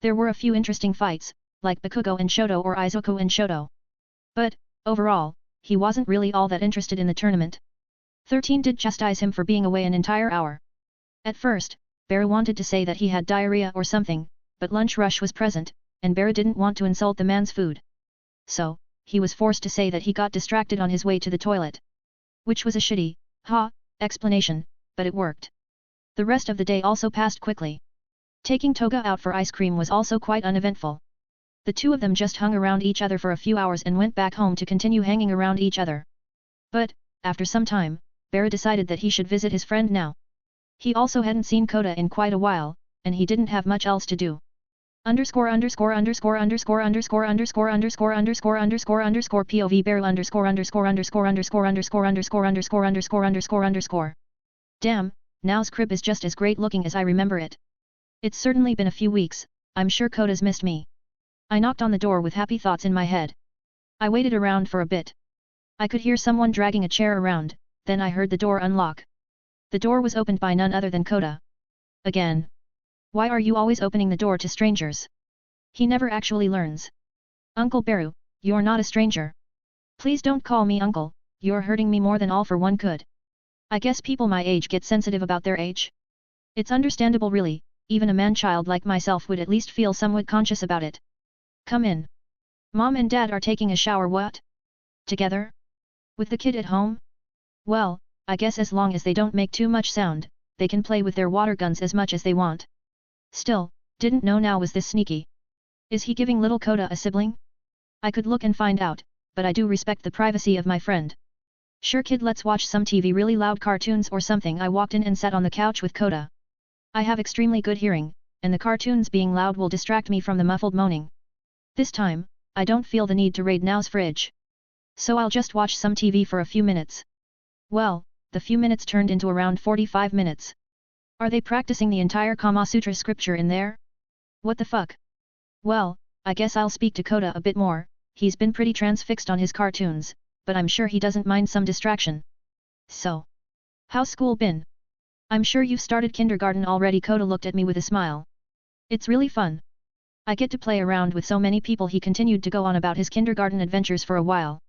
There were a few interesting fights, like Bakugo and Shoto or Izuku and Shoto. But, overall, he wasn't really all that interested in the tournament. 13 did chastise him for being away an entire hour. At first, Bear wanted to say that he had diarrhea or something, but lunch rush was present, and Bear didn't want to insult the man's food. So, he was forced to say that he got distracted on his way to the toilet. Which was a shitty, explanation, but it worked. The rest of the day also passed quickly. Taking Toga out for ice cream was also quite uneventful. The two of them just hung around each other for a few hours and went back home to continue hanging around each other. But, after some time, Bear decided that he should visit his friend now. He also hadn't seen Kota in quite a while, and he didn't have much else to do. POV Bear Damn, now's crib is just as great looking as I remember it. It's certainly been a few weeks, I'm sure Kota's missed me. I knocked on the door with happy thoughts in my head. I waited around for a bit. I could hear someone dragging a chair around, then I heard the door unlock. The door was opened by none other than Kota. Again. Why are you always opening the door to strangers? He never actually learns. Uncle Beru, you're not a stranger. Please don't call me uncle, you're hurting me more than all for one could. I guess people my age get sensitive about their age. It's understandable really, even a man-child like myself would at least feel somewhat conscious about it. Come in. Mom and Dad are taking a shower what? Together? With the kid at home? Well, I guess as long as they don't make too much sound, they can play with their water guns as much as they want. Still, didn't know now was this sneaky. Is he giving little Kota a sibling? I could look and find out, but I do respect the privacy of my friend. Sure kid, let's watch some TV, really loud cartoons or something. I walked in and sat on the couch with Kota. I have extremely good hearing, and the cartoons being loud will distract me from the muffled moaning. This time, I don't feel the need to raid Now's fridge. So I'll just watch some TV for a few minutes. Well, the few minutes turned into around 45 minutes. Are they practicing the entire Kama Sutra scripture in there? What the fuck? Well, I guess I'll speak to Kota a bit more, he's been pretty transfixed on his cartoons, but I'm sure he doesn't mind some distraction. So. How's school been? I'm sure you've started kindergarten already. Kota looked at me with a smile. It's really fun. I get to play around with so many people. He continued to go on about his kindergarten adventures for a while.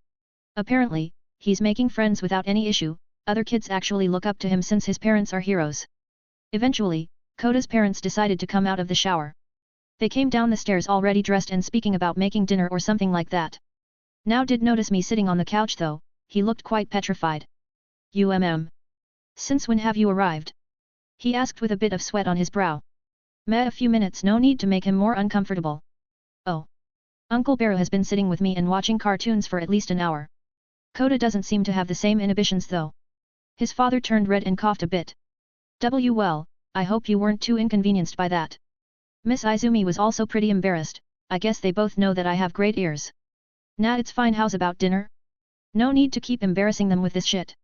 Apparently, he's making friends without any issue, other kids actually look up to him since his parents are heroes. Eventually, Kota's parents decided to come out of the shower. They came down the stairs already dressed and speaking about making dinner or something like that. Now did notice me sitting on the couch though, he looked quite petrified. Since when have you arrived? He asked with a bit of sweat on his brow. Meh, a few minutes, no need to make him more uncomfortable. Oh. Uncle Beru has been sitting with me and watching cartoons for at least an hour. Kota doesn't seem to have the same inhibitions though. His father turned red and coughed a bit. Well, I hope you weren't too inconvenienced by that. Miss Izumi was also pretty embarrassed, I guess they both know that I have great ears. Nah, it's fine. How's about dinner? No need to keep embarrassing them with this shit.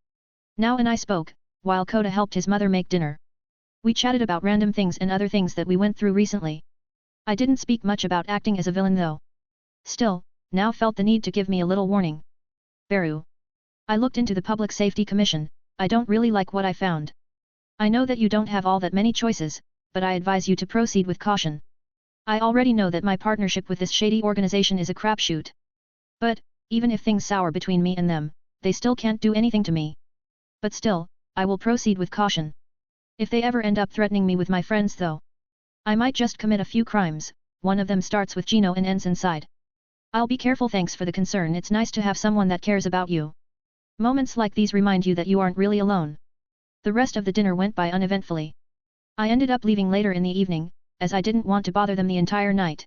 Now and I spoke, while Kota helped his mother make dinner. We chatted about random things and other things that we went through recently. I didn't speak much about acting as a villain though. Still, now felt the need to give me a little warning. Beru. I looked into the Public Safety Commission, I don't really like what I found. I know that you don't have all that many choices, but I advise you to proceed with caution. I already know that my partnership with this shady organization is a crapshoot. But, even if things sour between me and them, they still can't do anything to me. But still, I will proceed with caution. If they ever end up threatening me with my friends though, I might just commit a few crimes, one of them starts with Gino and ends inside. I'll be careful. Thanks for the concern. It's nice to have someone that cares about you. Moments like these remind you that you aren't really alone. The rest of the dinner went by uneventfully. I ended up leaving later in the evening, as I didn't want to bother them the entire night.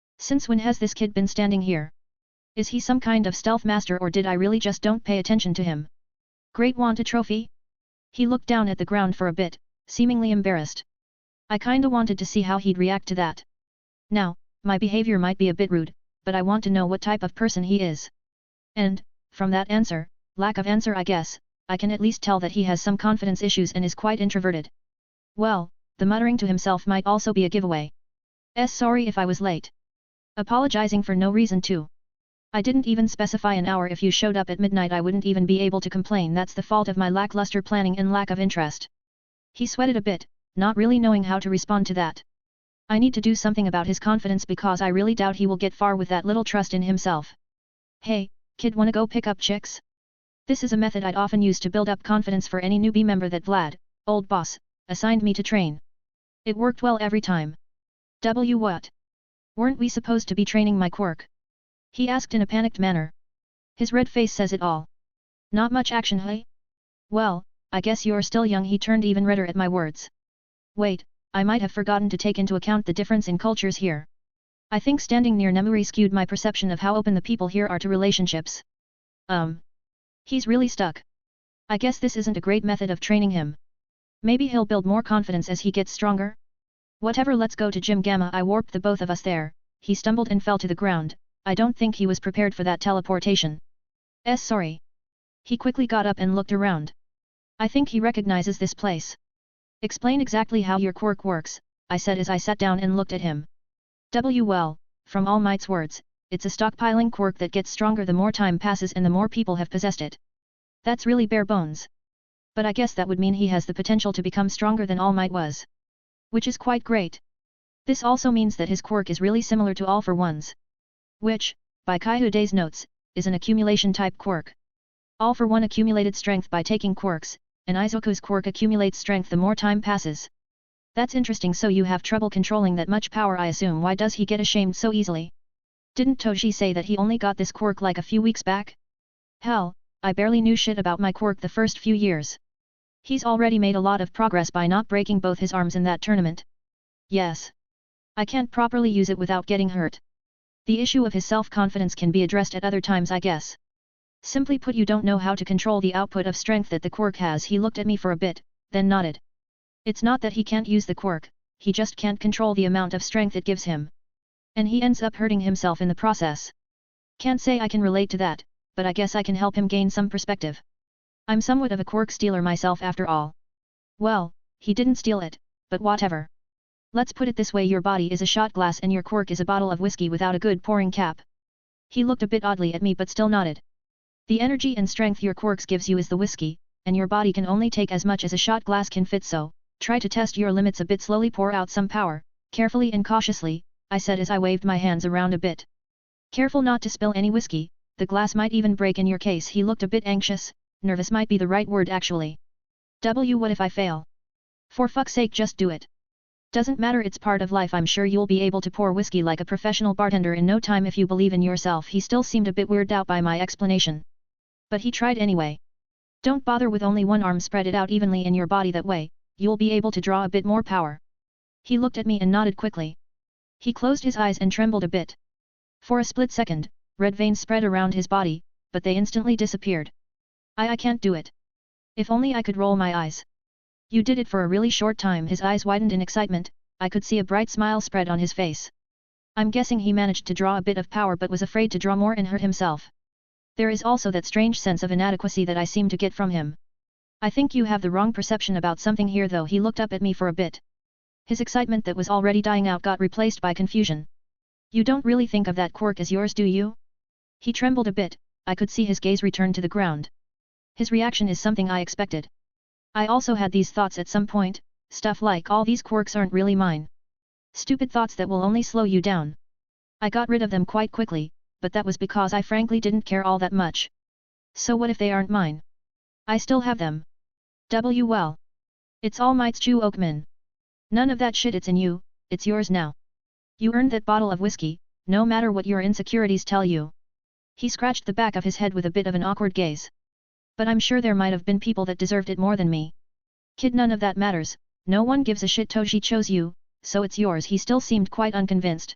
Since when has this kid been standing here? Is he some kind of stealth master or did I really just don't pay attention to him? Great, want a trophy? He looked down at the ground for a bit, seemingly embarrassed. I kinda wanted to see how he'd react to that. Now, my behavior might be a bit rude, but I want to know what type of person he is. And, from that answer, lack of answer I guess, I can at least tell that he has some confidence issues and is quite introverted. Well, the muttering to himself might also be a giveaway. Sorry if I was late. Apologizing for no reason too. I didn't even specify an hour. If you showed up at midnight I wouldn't even be able to complain. That's the fault of my lackluster planning and lack of interest. He sweated a bit, not really knowing how to respond to that. I need to do something about his confidence because I really doubt he will get far with that little trust in himself. Hey, kid, wanna go pick up chicks? This is a method I'd often use to build up confidence for any newbie member that Vlad, old boss, assigned me to train. It worked well every time. What? Weren't we supposed to be training my quirk? He asked in a panicked manner. His red face says it all. Not much action, hey? Well, I guess you're still young. He turned even redder at my words. Wait, I might have forgotten to take into account the difference in cultures here. I think standing near Nemuri skewed my perception of how open the people here are to relationships. He's really stuck. I guess this isn't a great method of training him. Maybe he'll build more confidence as he gets stronger? Whatever, let's go to Gym Gamma. I warped the both of us there. He stumbled and fell to the ground. I don't think he was prepared for that teleportation. Sorry. He quickly got up and looked around. I think he recognizes this place. Explain exactly how your quirk works, I said as I sat down and looked at him. Well, from All Might's words, it's a stockpiling quirk that gets stronger the more time passes and the more people have possessed it. That's really bare bones. But I guess that would mean he has the potential to become stronger than All Might was. Which is quite great. This also means that his quirk is really similar to All for One's. Which, by Kaihude's notes, is an accumulation type quirk. All for One accumulated strength by taking quirks, and Izoku's quirk accumulates strength the more time passes. That's interesting. So you have trouble controlling that much power, I assume. Why does he get ashamed so easily? Didn't Toji say that he only got this quirk like a few weeks back? Hell, I barely knew shit about my quirk the first few years. He's already made a lot of progress by not breaking both his arms in that tournament. Yes. I can't properly use it without getting hurt. The issue of his self-confidence can be addressed at other times, I guess. Simply put, you don't know how to control the output of strength that the quirk has. He looked at me for a bit, then nodded. It's not that he can't use the quirk, he just can't control the amount of strength it gives him. And he ends up hurting himself in the process. Can't say I can relate to that, but I guess I can help him gain some perspective. I'm somewhat of a quirk stealer myself after all. Well, he didn't steal it, but whatever. Let's put it this way, your body is a shot glass and your quirk is a bottle of whiskey without a good pouring cap. He looked a bit oddly at me but still nodded. The energy and strength your quirks gives you is the whiskey, and your body can only take as much as a shot glass can fit, so try to test your limits a bit. Slowly pour out some power, carefully and cautiously, I said as I waved my hands around a bit. Careful not to spill any whiskey, the glass might even break in your case. He looked a bit anxious, nervous might be the right word actually. What if I fail? For fuck's sake, just do it. Doesn't matter, it's part of life. I'm sure you'll be able to pour whiskey like a professional bartender in no time if you believe in yourself. He still seemed a bit weirded out by my explanation. But he tried anyway. Don't bother with only one arm, spread it out evenly in your body, that way, you'll be able to draw a bit more power. He looked at me and nodded quickly. He closed his eyes and trembled a bit. For a split second, red veins spread around his body, but they instantly disappeared. I can't do it. If only I could roll my eyes. You did it for a really short time. His eyes widened in excitement, I could see a bright smile spread on his face. I'm guessing he managed to draw a bit of power but was afraid to draw more and hurt himself. There is also that strange sense of inadequacy that I seem to get from him. I think you have the wrong perception about something here though. He looked up at me for a bit. His excitement that was already dying out got replaced by confusion. You don't really think of that quirk as yours, do you? He trembled a bit, I could see his gaze return to the ground. His reaction is something I expected. I also had these thoughts at some point, stuff like all these quirks aren't really mine. Stupid thoughts that will only slow you down. I got rid of them quite quickly, but that was because I frankly didn't care all that much. So what if they aren't mine? I still have them. Well. It's All Might's Chu Oakman. None of that shit, it's in you, it's yours now. You earned that bottle of whiskey, no matter what your insecurities tell you. He scratched the back of his head with a bit of an awkward gaze. But I'm sure there might have been people that deserved it more than me. Kid, none of that matters, no one gives a shit. Toji chose you, so it's yours. He still seemed quite unconvinced.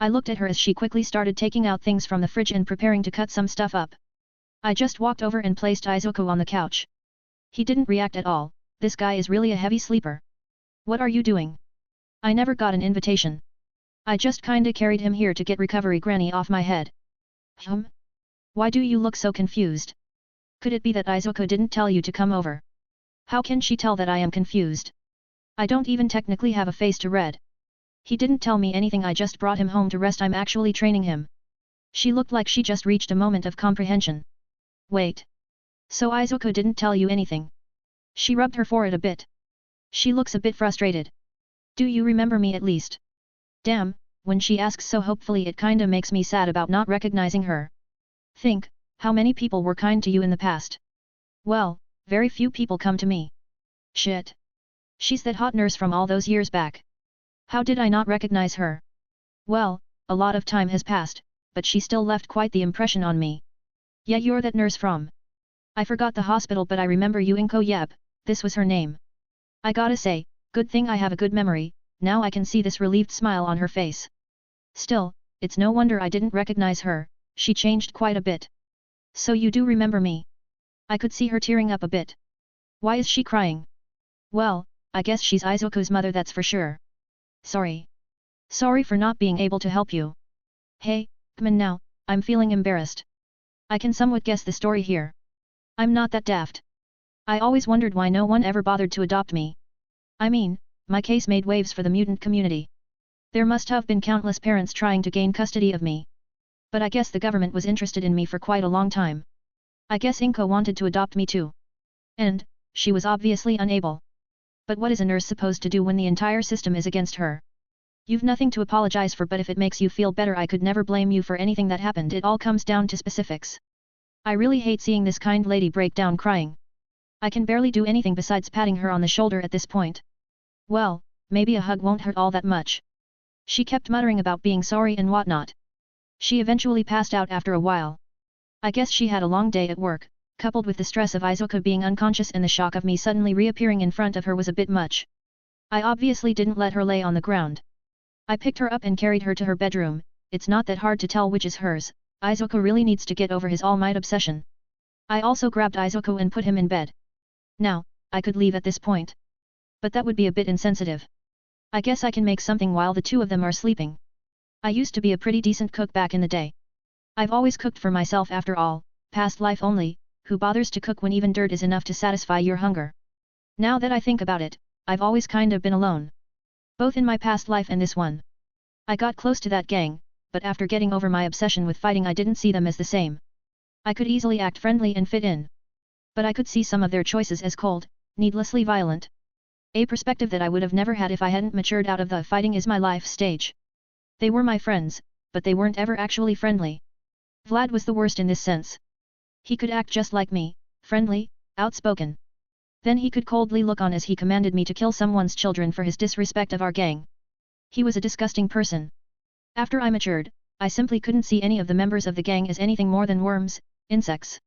I looked at her as she quickly started taking out things from the fridge and preparing to cut some stuff up. I just walked over and placed Izuku on the couch. He didn't react at all. This guy is really a heavy sleeper. What are you doing? I never got an invitation. I just kinda carried him here to get recovery granny off my head. Why do you look so confused? Could it be that Izuku didn't tell you to come over? How can she tell that I am confused? I don't even technically have a face to read. He didn't tell me anything, I just brought him home to rest, I'm actually training him. She looked like she just reached a moment of comprehension. Wait. So Izuku didn't tell you anything? She rubbed her forehead a bit. She looks a bit frustrated. Do you remember me at least? Damn, when she asks so hopefully it kinda makes me sad about not recognizing her. Think, how many people were kind to you in the past? Well, very few people come to me. Shit. She's that hot nurse from all those years back. How did I not recognize her? Well, a lot of time has passed, but she still left quite the impression on me. Yeah, you're that nurse from. I forgot the hospital, but I remember you, Inko. Yep, this was her name. I gotta say, good thing I have a good memory, now I can see this relieved smile on her face. Still, it's no wonder I didn't recognize her, she changed quite a bit. So you do remember me? I could see her tearing up a bit. Why is she crying? Well, I guess she's Izuku's mother, that's for sure. Sorry. Sorry for not being able to help you. Hey, come in now, I'm feeling embarrassed. I can somewhat guess the story here. I'm not that daft. I always wondered why no one ever bothered to adopt me. I mean, my case made waves for the mutant community. There must have been countless parents trying to gain custody of me. But I guess the government was interested in me for quite a long time. I guess Inko wanted to adopt me too. And, she was obviously unable. But what is a nurse supposed to do when the entire system is against her? You've nothing to apologize for, but if it makes you feel better, I could never blame you for anything that happened. It all comes down to specifics. I really hate seeing this kind lady break down crying. I can barely do anything besides patting her on the shoulder at this point. Well, maybe a hug won't hurt all that much. She kept muttering about being sorry and whatnot. She eventually passed out after a while. I guess she had a long day at work, coupled with the stress of Izuku being unconscious and the shock of me suddenly reappearing in front of her was a bit much. I obviously didn't let her lay on the ground. I picked her up and carried her to her bedroom. It's not that hard to tell which is hers. Izuku really needs to get over his All Might obsession. I also grabbed Izuku and put him in bed. Now, I could leave at this point. But that would be a bit insensitive. I guess I can make something while the two of them are sleeping. I used to be a pretty decent cook back in the day. I've always cooked for myself after all, past life only, who bothers to cook when even dirt is enough to satisfy your hunger? Now that I think about it, I've always kind of been alone. Both in my past life and this one. I got close to that gang, but after getting over my obsession with fighting I didn't see them as the same. I could easily act friendly and fit in. But I could see some of their choices as cold, needlessly violent. A perspective that I would have never had if I hadn't matured out of the fighting is my life stage. They were my friends, but they weren't ever actually friendly. Vlad was the worst in this sense. He could act just like me, friendly, outspoken. Then he could coldly look on as he commanded me to kill someone's children for his disrespect of our gang. He was a disgusting person. After I matured, I simply couldn't see any of the members of the gang as anything more than worms, insects.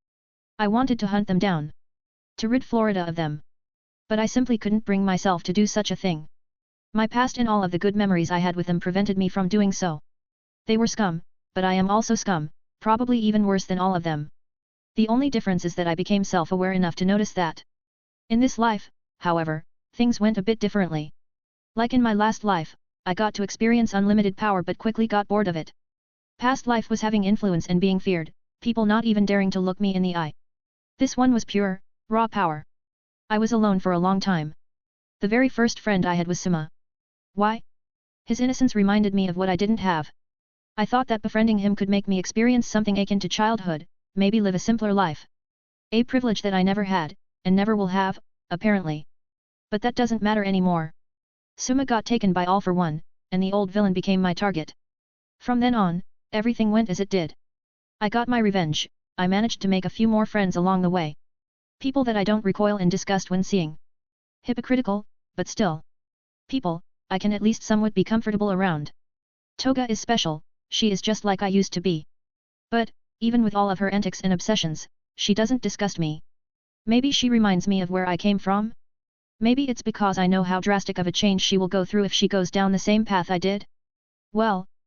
I wanted to hunt them down. To rid Florida of them. But I simply couldn't bring myself to do such a thing. My past and all of the good memories I had with them prevented me from doing so. They were scum, but I am also scum, probably even worse than all of them. The only difference is that I became self-aware enough to notice that. In this life, however, things went a bit differently. Like in my last life, I got to experience unlimited power but quickly got bored of it. Past life was having influence and being feared, people not even daring to look me in the eye. This one was pure, raw power. I was alone for a long time. The very first friend I had was Sima. Why? His innocence reminded me of what I didn't have. I thought that befriending him could make me experience something akin to childhood, maybe live a simpler life. A privilege that I never had, and never will have, apparently. But that doesn't matter anymore. Suma got taken by All for One, and the old villain became my target. From then on, everything went as it did. I got my revenge, I managed to make a few more friends along the way. People that I don't recoil in disgust when seeing. Hypocritical, but still. People, I can at least somewhat be comfortable around. Toga is special, she is just like I used to be. But, even with all of her antics and obsessions, she doesn't disgust me. Maybe she reminds me of where I came from? Maybe it's because I know how drastic of a change she will go through if she goes down the same path I did? Well,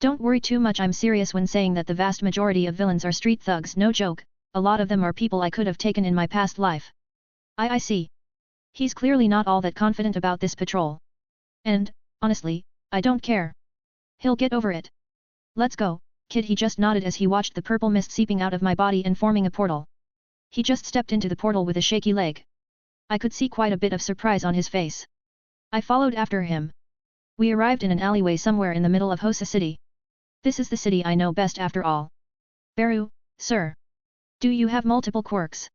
Don't worry too much, I'm serious when saying that the vast majority of villains are street thugs, no joke, a lot of them are people I could have taken in my past life. I see. He's clearly not all that confident about this patrol. And, honestly, I don't care. He'll get over it. Let's go, kid, he just nodded as he watched the purple mist seeping out of my body and forming a portal. He just stepped into the portal with a shaky leg. I could see quite a bit of surprise on his face. I followed after him. We arrived in an alleyway somewhere in the middle of Hosa City. This is the city I know best after all. Baru, sir. Do you have multiple quirks?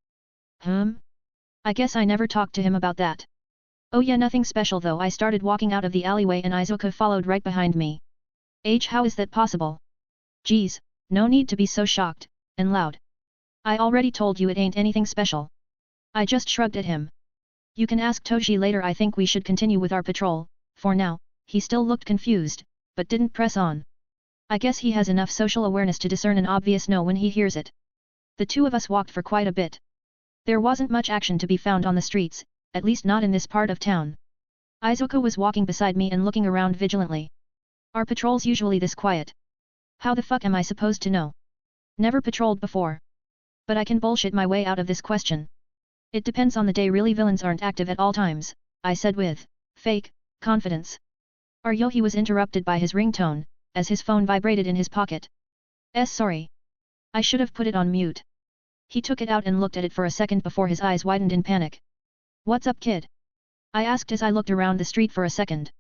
I guess I never talked to him about that. Oh yeah, nothing special though. I started walking out of the alleyway and Izuka followed right behind me. How is that possible? Geez, no need to be so shocked, and loud. I already told you it ain't anything special. I just shrugged at him. You can ask Toji later. I think we should continue with our patrol. For now, he still looked confused, but didn't press on. I guess he has enough social awareness to discern an obvious no when he hears it. The two of us walked for quite a bit. There wasn't much action to be found on the streets, at least not in this part of town. Izuka was walking beside me and looking around vigilantly. Are patrols usually this quiet? How the fuck am I supposed to know? Never patrolled before. But I can bullshit my way out of this question. It depends on the day. Really, villains aren't active at all times, I said with fake confidence. He was interrupted by his ringtone, as his phone vibrated in his pocket. Sorry. I should have put it on mute. He took it out and looked at it for a second before his eyes widened in panic. What's up, kid? I asked as I looked around the street for a second.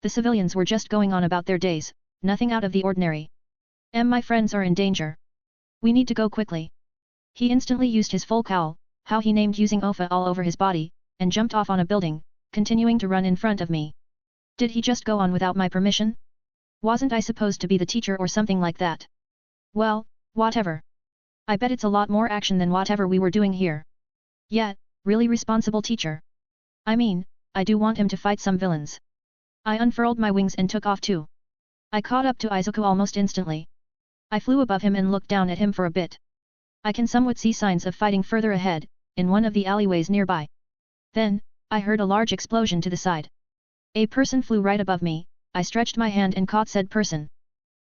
The civilians were just going on about their days, nothing out of the ordinary. My friends are in danger. We need to go quickly. He instantly used his full cowl, how he named, using Ofa all over his body, and jumped off on a building, continuing to run in front of me. Did he just go on without my permission? Wasn't I supposed to be the teacher or something like that? Well, whatever. I bet it's a lot more action than whatever we were doing here. Yeah, really responsible teacher. I mean, I do want him to fight some villains. I unfurled my wings and took off too. I caught up to Izuku almost instantly. I flew above him and looked down at him for a bit. I can somewhat see signs of fighting further ahead, in one of the alleyways nearby. Then, I heard a large explosion to the side. A person flew right above me. I stretched my hand and caught said person.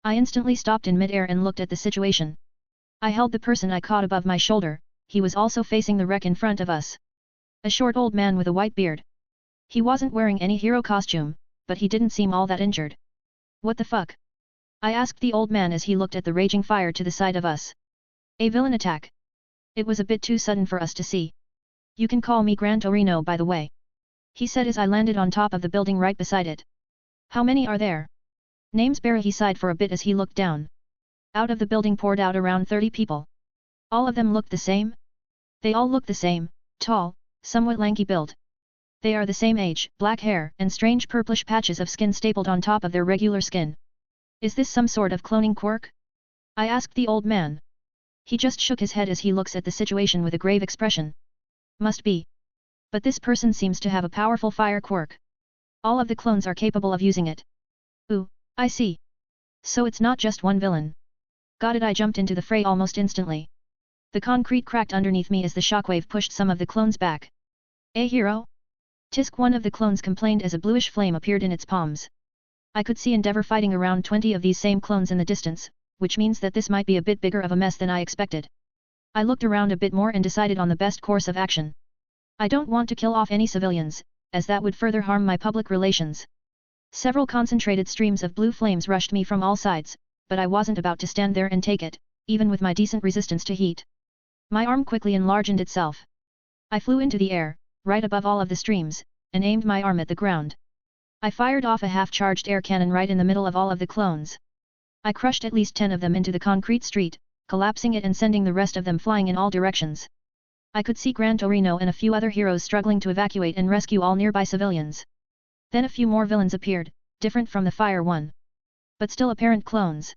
I instantly stopped in midair and looked at the situation. I held the person I caught above my shoulder. He was also facing the wreck in front of us. A short old man with a white beard. He wasn't wearing any hero costume, but he didn't seem all that injured. What the fuck? I asked the old man as he looked at the raging fire to the side of us. A villain attack. It was a bit too sudden for us to see. You can call me Gran Torino, by the way. He said as I landed on top of the building right beside it. How many are there? Name's Barra. He sighed for a bit as he looked down. Out of the building poured out around 30 people. All of them looked the same? They all look the same, tall, somewhat lanky build. They are the same age, black hair, and strange purplish patches of skin stapled on top of their regular skin. Is this some sort of cloning quirk? I asked the old man. He just shook his head as he looks at the situation with a grave expression. Must be. But this person seems to have a powerful fire quirk. All of the clones are capable of using it. Ooh, I see. So it's not just one villain. Got it. I jumped into the fray almost instantly. The concrete cracked underneath me as the shockwave pushed some of the clones back. A hero? Tisk, one of the clones complained as a bluish flame appeared in its palms. I could see Endeavor fighting around 20 of these same clones in the distance, which means that this might be a bit bigger of a mess than I expected. I looked around a bit more and decided on the best course of action. I don't want to kill off any civilians, as that would further harm my public relations. Several concentrated streams of blue flames rushed me from all sides, but I wasn't about to stand there and take it, even with my decent resistance to heat. My arm quickly enlarged itself. I flew into the air, right above all of the streams, and aimed my arm at the ground. I fired off a half-charged air cannon right in the middle of all of the clones. I crushed at least 10 of them into the concrete street, collapsing it and sending the rest of them flying in all directions. I could see Gran Torino and a few other heroes struggling to evacuate and rescue all nearby civilians. Then a few more villains appeared, different from the fire one. But still apparent clones.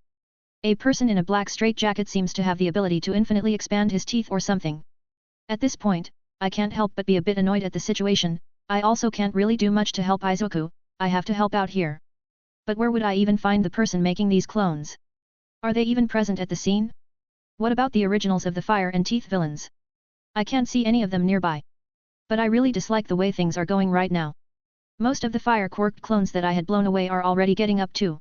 A person in a black straitjacket seems to have the ability to infinitely expand his teeth or something. At this point, I can't help but be a bit annoyed at the situation. I also can't really do much to help Izuku. I have to help out here. But where would I even find the person making these clones? Are they even present at the scene? What about the originals of the Fire and Teeth villains? I can't see any of them nearby. But I really dislike the way things are going right now. Most of the fire quirked clones that I had blown away are already getting up too.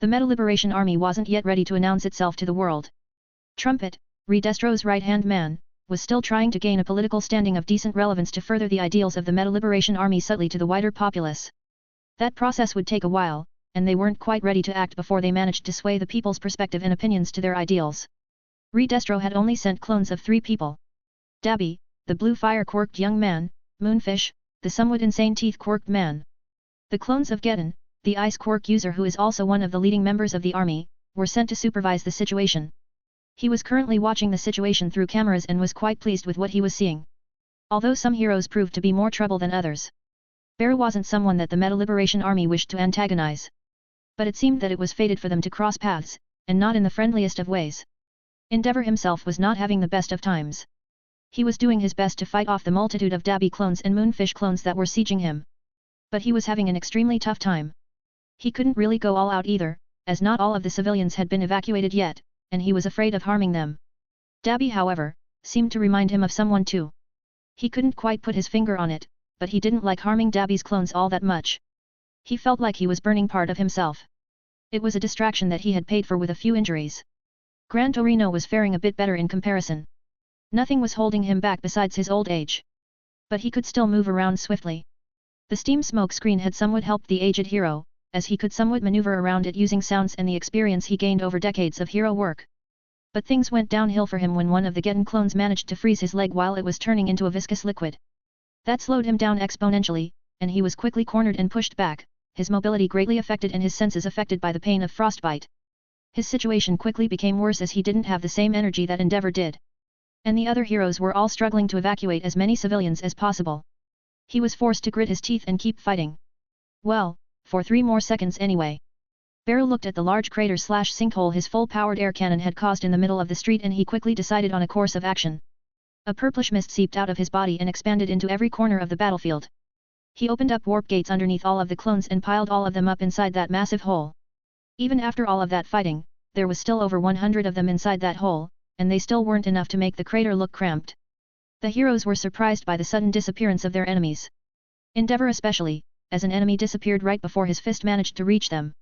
The Meta Liberation Army wasn't yet ready to announce itself to the world. Trumpet, Redestro's right-hand man, was still trying to gain a political standing of decent relevance to further the ideals of the Meta Liberation Army subtly to the wider populace. That process would take a while, and they weren't quite ready to act before they managed to sway the people's perspective and opinions to their ideals. Redestro had only sent clones of 3 people. Dabby, the blue fire-quirked young man, Moonfish, the somewhat insane teeth-quirked man. The clones of Geddon, the ice quirk user who is also one of the leading members of the army, were sent to supervise the situation. He was currently watching the situation through cameras and was quite pleased with what he was seeing. Although some heroes proved to be more trouble than others, Beru wasn't someone that the Meta Liberation Army wished to antagonize. But it seemed that it was fated for them to cross paths, and not in the friendliest of ways. Endeavor himself was not having the best of times. He was doing his best to fight off the multitude of Dabby clones and Moonfish clones that were sieging him. But he was having an extremely tough time. He couldn't really go all out either, as not all of the civilians had been evacuated yet, and he was afraid of harming them. Dabby, however, seemed to remind him of someone too. He couldn't quite put his finger on it, but he didn't like harming Dabby's clones all that much. He felt like he was burning part of himself. It was a distraction that he had paid for with a few injuries. Gran Torino was faring a bit better in comparison. Nothing was holding him back besides his old age. But he could still move around swiftly. The steam smoke screen had somewhat helped the aged hero, as he could somewhat maneuver around it using sounds and the experience he gained over decades of hero work. But things went downhill for him when one of the Geddon clones managed to freeze his leg while it was turning into a viscous liquid. That slowed him down exponentially, and he was quickly cornered and pushed back, his mobility greatly affected and his senses affected by the pain of frostbite. His situation quickly became worse as he didn't have the same energy that Endeavor did. And the other heroes were all struggling to evacuate as many civilians as possible. He was forced to grit his teeth and keep fighting. Well, for 3 more seconds anyway. Beru looked at the large crater/sinkhole his full-powered air cannon had caused in the middle of the street and he quickly decided on a course of action. A purplish mist seeped out of his body and expanded into every corner of the battlefield. He opened up warp gates underneath all of the clones and piled all of them up inside that massive hole. Even after all of that fighting, there was still over 100 of them inside that hole, and they still weren't enough to make the crater look cramped. The heroes were surprised by the sudden disappearance of their enemies. Endeavor especially, as an enemy disappeared right before his fist managed to reach them.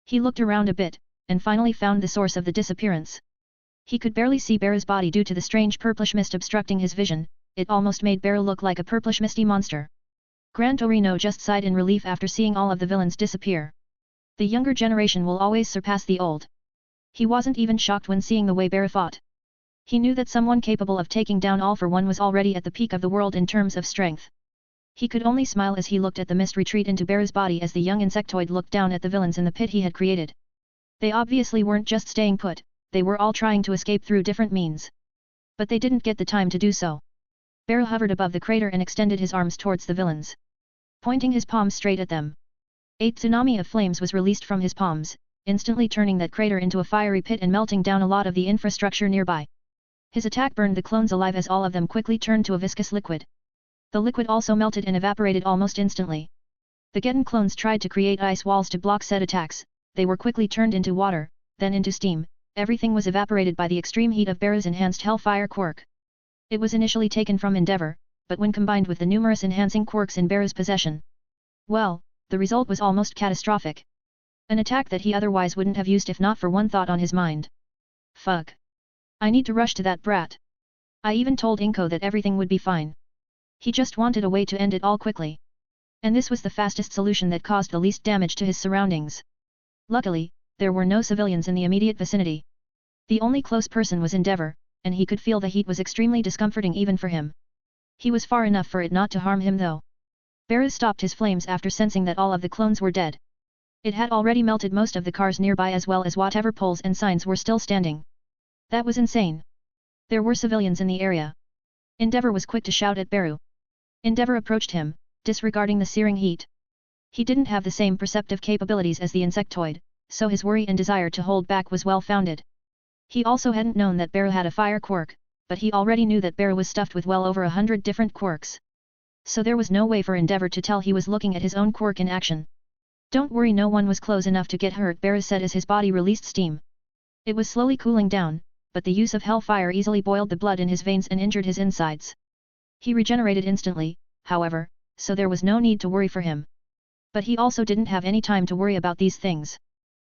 He looked around a bit, and finally found the source of the disappearance. He could barely see Beru's body due to the strange purplish mist obstructing his vision, it almost made Beru look like a purplish misty monster. Gran Torino just sighed in relief after seeing all of the villains disappear. The younger generation will always surpass the old. He wasn't even shocked when seeing the way Beru fought. He knew that someone capable of taking down All for One was already at the peak of the world in terms of strength. He could only smile as he looked at the mist retreat into Beru's body as the young insectoid looked down at the villains in the pit he had created. They obviously weren't just staying put, they were all trying to escape through different means. But they didn't get the time to do so. Beru hovered above the crater and extended his arms towards the villains, pointing his palms straight at them. A tsunami of flames was released from his palms, instantly turning that crater into a fiery pit and melting down a lot of the infrastructure nearby. His attack burned the clones alive as all of them quickly turned to a viscous liquid. The liquid also melted and evaporated almost instantly. The Geddon clones tried to create ice walls to block said attacks, they were quickly turned into water, then into steam, everything was evaporated by the extreme heat of Beru's enhanced Hellfire quirk. It was initially taken from Endeavor, but when combined with the numerous enhancing quirks in Beru's possession, well, the result was almost catastrophic. An attack that he otherwise wouldn't have used if not for one thought on his mind. Fuck. I need to rush to that brat. I even told Inko that everything would be fine. He just wanted a way to end it all quickly. And this was the fastest solution that caused the least damage to his surroundings. Luckily, there were no civilians in the immediate vicinity. The only close person was Endeavor, and he could feel the heat was extremely discomforting even for him. He was far enough for it not to harm him though. Beru stopped his flames after sensing that all of the clones were dead. It had already melted most of the cars nearby as well as whatever poles and signs were still standing. That was insane. There were civilians in the area. Endeavor was quick to shout at Beru. Endeavor approached him, disregarding the searing heat. He didn't have the same perceptive capabilities as the insectoid, so his worry and desire to hold back was well founded. He also hadn't known that Beru had a fire quirk, but he already knew that Beru was stuffed with well over 100 different quirks. So there was no way for Endeavor to tell he was looking at his own quirk in action. Don't worry, no one was close enough to get hurt, Beru said as his body released steam. It was slowly cooling down, but the use of hellfire easily boiled the blood in his veins and injured his insides. He regenerated instantly, however, so there was no need to worry for him. But he also didn't have any time to worry about these things.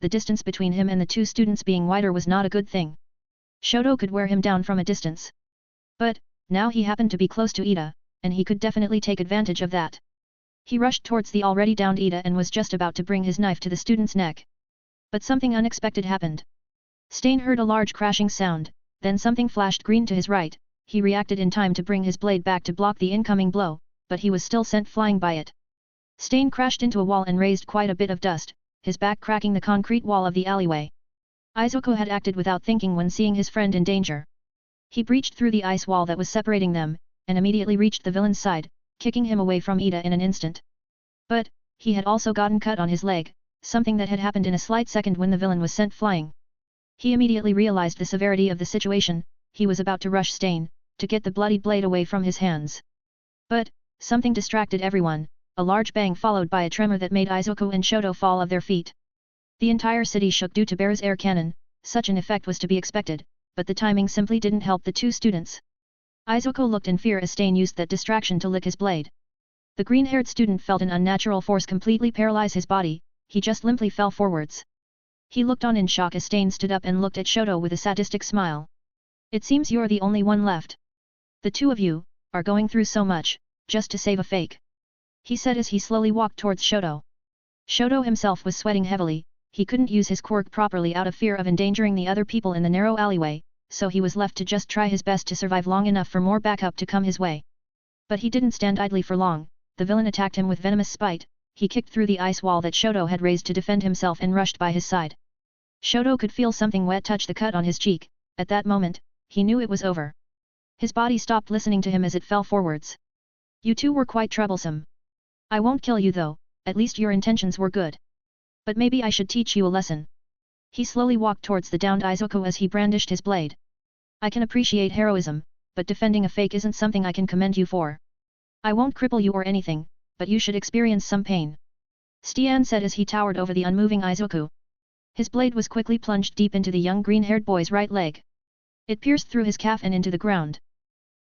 the distance between him and the two students being wider was not a good thing. Shoto could wear him down from a distance. But, now he happened to be close to Ida, and he could definitely take advantage of that. He rushed towards the already downed Ida and was just about to bring his knife to the student's neck. But something unexpected happened. Stain heard a large crashing sound, then something flashed green to his right. He reacted in time to bring his blade back to block the incoming blow, but he was still sent flying by it. Stain crashed into a wall and raised quite a bit of dust, his back cracking the concrete wall of the alleyway. Izuku had acted without thinking when seeing his friend in danger. He breached through the ice wall that was separating them, and immediately reached the villain's side, kicking him away from Ida in an instant. But, he had also gotten cut on his leg, something that had happened in a slight second when the villain was sent flying. He immediately realized the severity of the situation. He was about to rush Stain, to get the bloodied blade away from his hands. But, something distracted everyone, a large bang followed by a tremor that made Izuku and Shoto fall of their feet. The entire city shook due to Bear's air cannon. Such an effect was to be expected, but the timing simply didn't help the two students. Izuku looked in fear as Stain used that distraction to lick his blade. The green-haired student felt an unnatural force completely paralyze his body. He just limply fell forwards. He looked on in shock as Stain stood up and looked at Shoto with a sadistic smile. "It seems you're the only one left. The two of you are going through so much, just to save a fake," he said as he slowly walked towards Shoto. Shoto himself was sweating heavily. He couldn't use his quirk properly out of fear of endangering the other people in the narrow alleyway, so he was left to just try his best to survive long enough for more backup to come his way. But he didn't stand idly for long. The villain attacked him with venomous spite. He kicked through the ice wall that Shoto had raised to defend himself and rushed by his side. Shoto could feel something wet touch the cut on his cheek. At that moment, he knew it was over. His body stopped listening to him as it fell forwards. "You two were quite troublesome. I won't kill you though, at least your intentions were good. But maybe I should teach you a lesson." He slowly walked towards the downed Izuku as he brandished his blade. "I can appreciate heroism, but defending a fake isn't something I can commend you for. I won't cripple you or anything, but you should experience some pain," Stian said as he towered over the unmoving Izuku. His blade was quickly plunged deep into the young green-haired boy's right leg. It pierced through his calf and into the ground.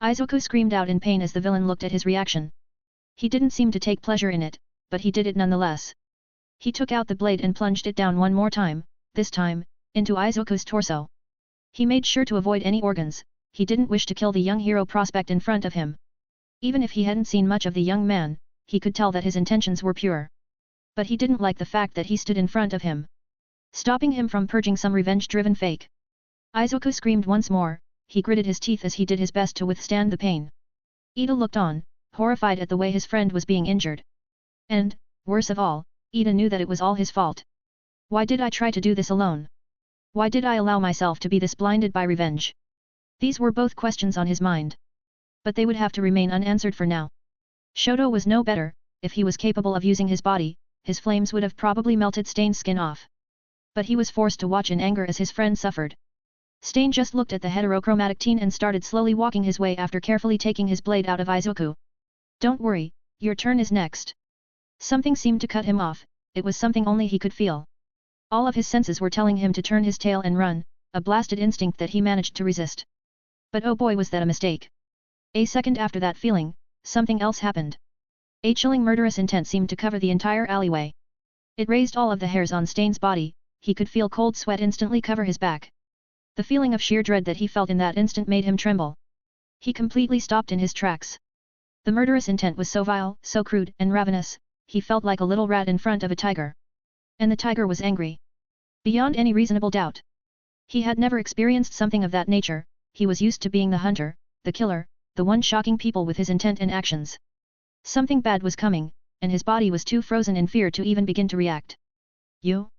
Izuku screamed out in pain as the villain looked at his reaction. He didn't seem to take pleasure in it, but he did it nonetheless. He took out the blade and plunged it down one more time, this time, into Izuku's torso. He made sure to avoid any organs. He didn't wish to kill the young hero prospect in front of him. Even if he hadn't seen much of the young man, he could tell that his intentions were pure. But he didn't like the fact that he stood in front of him, stopping him from purging some revenge-driven fake. Izuku screamed once more. He gritted his teeth as he did his best to withstand the pain. Ida looked on, horrified at the way his friend was being injured. And, worse of all, Ida knew that it was all his fault. Why did I try to do this alone? Why did I allow myself to be this blinded by revenge? These were both questions on his mind. But they would have to remain unanswered for now. Shoto was no better. If he was capable of using his body, his flames would have probably melted Stain's skin off. But he was forced to watch in anger as his friend suffered. Stain just looked at the heterochromatic teen and started slowly walking his way after carefully taking his blade out of Izuku. "Don't worry, your turn is next." Something seemed to cut him off. It was something only he could feel. All of his senses were telling him to turn his tail and run, a blasted instinct that he managed to resist. But oh boy, was that a mistake. A second after that feeling, something else happened. A chilling murderous intent seemed to cover the entire alleyway. It raised all of the hairs on Stain's body. He could feel cold sweat instantly cover his back. The feeling of sheer dread that he felt in that instant made him tremble. He completely stopped in his tracks. The murderous intent was so vile, so crude and ravenous. He felt like a little rat in front of a tiger. And the tiger was angry. Beyond any reasonable doubt. He had never experienced something of that nature. He was used to being the hunter, the killer, the one shocking people with his intent and actions. Something bad was coming, and his body was too frozen in fear to even begin to react. "You?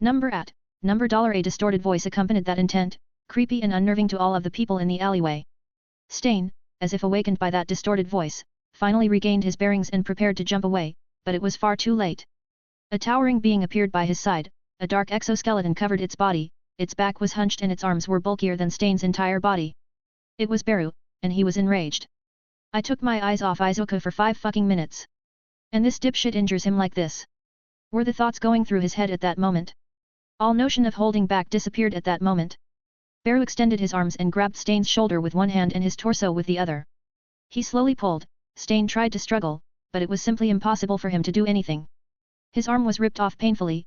Number $. A distorted voice accompanied that intent, creepy and unnerving to all of the people in the alleyway. Stain, as if awakened by that distorted voice, finally regained his bearings and prepared to jump away, but it was far too late. A towering being appeared by his side. A dark exoskeleton covered its body. Its back was hunched and its arms were bulkier than Stain's entire body. It was Beru, and he was enraged. "I took my eyes off Izuku for 5 fucking minutes. And this dipshit injures him like this," were the thoughts going through his head at that moment. All notion of holding back disappeared at that moment. Beru extended his arms and grabbed Stain's shoulder with one hand and his torso with the other. He slowly pulled. Stain tried to struggle, but it was simply impossible for him to do anything. His arm was ripped off painfully.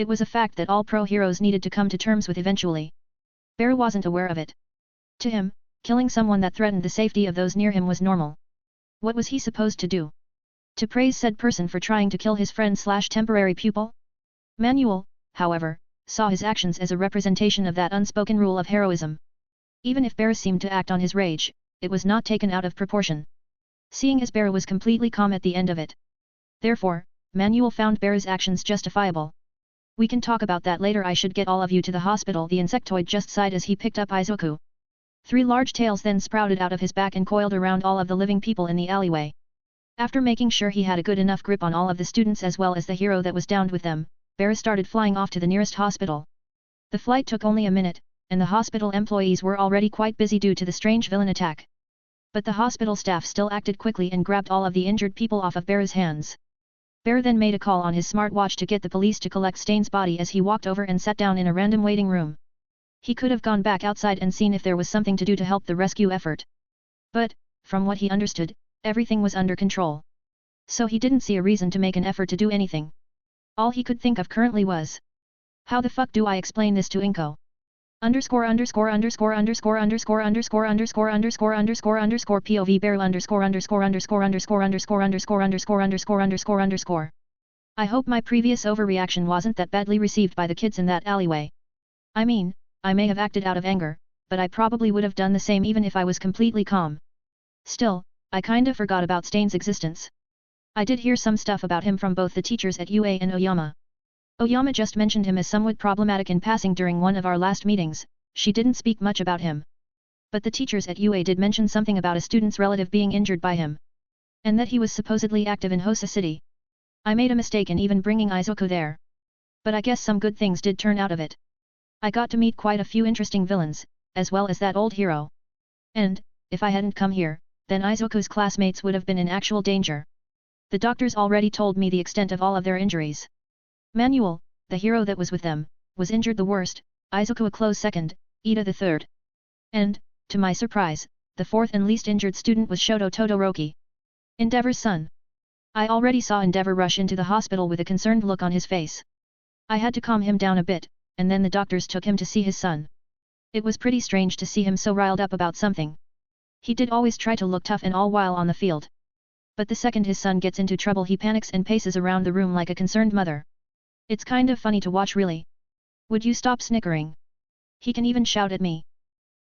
It was a fact that all pro-heroes needed to come to terms with eventually. Bear wasn't aware of it. To him, killing someone that threatened the safety of those near him was normal. What was he supposed to do? To praise said person for trying to kill his friend/temporary pupil? Manuel, however, saw his actions as a representation of that unspoken rule of heroism. Even if Bear seemed to act on his rage, it was not taken out of proportion. Seeing as Bear was completely calm at the end of it. Therefore, Manuel found Bear's actions justifiable. We can talk about that later. I should get all of you to the hospital, the insectoid just sighed as he picked up Izuku. 3 large tails then sprouted out of his back and coiled around all of the living people in the alleyway. After making sure he had a good enough grip on all of the students as well as the hero that was downed with them, Bear started flying off to the nearest hospital. The flight took only a minute, and the hospital employees were already quite busy due to the strange villain attack. But the hospital staff still acted quickly and grabbed all of the injured people off of Bear's hands. Bear then made a call on his smartwatch to get the police to collect Stain's body as he walked over and sat down in a random waiting room. He could have gone back outside and seen if there was something to do to help the rescue effort. But, from what he understood, everything was under control. So he didn't see a reason to make an effort to do anything. All he could think of currently was, how the fuck do I explain this to Inko? Underscore underscore underscore underscore underscore underscore underscore underscore underscore underscore POV Bear underscore underscore underscore underscore underscore underscore underscore underscore underscore underscore. I hope my previous overreaction wasn't that badly received by the kids in that alleyway. I mean, I may have acted out of anger, but I probably would have done the same even if I was completely calm. Still, I kinda forgot about Stain's existence. I did hear some stuff about him from both the teachers at UA and Oyama. Oyama just mentioned him as somewhat problematic in passing during one of our last meetings. She didn't speak much about him. But the teachers at UA did mention something about a student's relative being injured by him. And that he was supposedly active in Hosa City. I made a mistake in even bringing Izuku there. But I guess some good things did turn out of it. I got to meet quite a few interesting villains, as well as that old hero. And, if I hadn't come here, then Izuku's classmates would have been in actual danger. The doctors already told me the extent of all of their injuries. Manuel, the hero that was with them, was injured the worst, Izuku a close second, Ida the third. And, to my surprise, the fourth and least injured student was Shoto Todoroki. Endeavor's son. I already saw Endeavor rush into the hospital with a concerned look on his face. I had to calm him down a bit, and then the doctors took him to see his son. It was pretty strange to see him so riled up about something. He did always try to look tough and all while on the field. But the second his son gets into trouble he panics and paces around the room like a concerned mother. It's kind of funny to watch really. Would you stop snickering? He can even shout at me.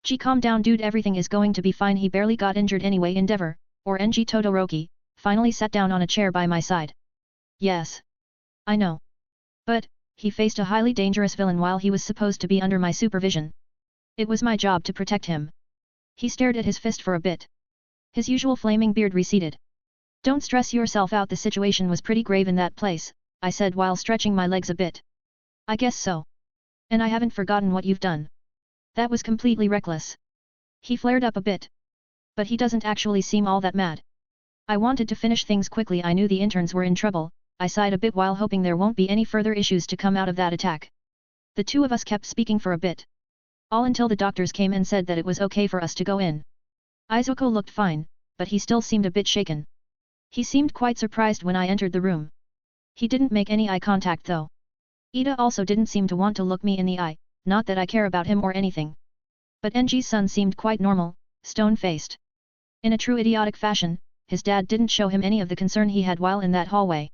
Gee, calm down dude, everything is going to be fine, he barely got injured anyway. Endeavor, or NG Todoroki, finally sat down on a chair by my side. Yes. I know. But, he faced a highly dangerous villain while he was supposed to be under my supervision. It was my job to protect him. He stared at his fist for a bit. His usual flaming beard receded. Don't stress yourself out, the situation was pretty grave in that place, I said while stretching my legs a bit. I guess so. And I haven't forgotten what you've done. That was completely reckless. He flared up a bit. But he doesn't actually seem all that mad. I wanted to finish things quickly. I knew the interns were in trouble. I sighed a bit while hoping there won't be any further issues to come out of that attack. The two of us kept speaking for a bit. All until the doctors came and said that it was okay for us to go in. Izuku looked fine, but he still seemed a bit shaken. He seemed quite surprised when I entered the room. He didn't make any eye contact though. Ida also didn't seem to want to look me in the eye, not that I care about him or anything. But NG's son seemed quite normal, stone-faced. In a true idiotic fashion, his dad didn't show him any of the concern he had while in that hallway.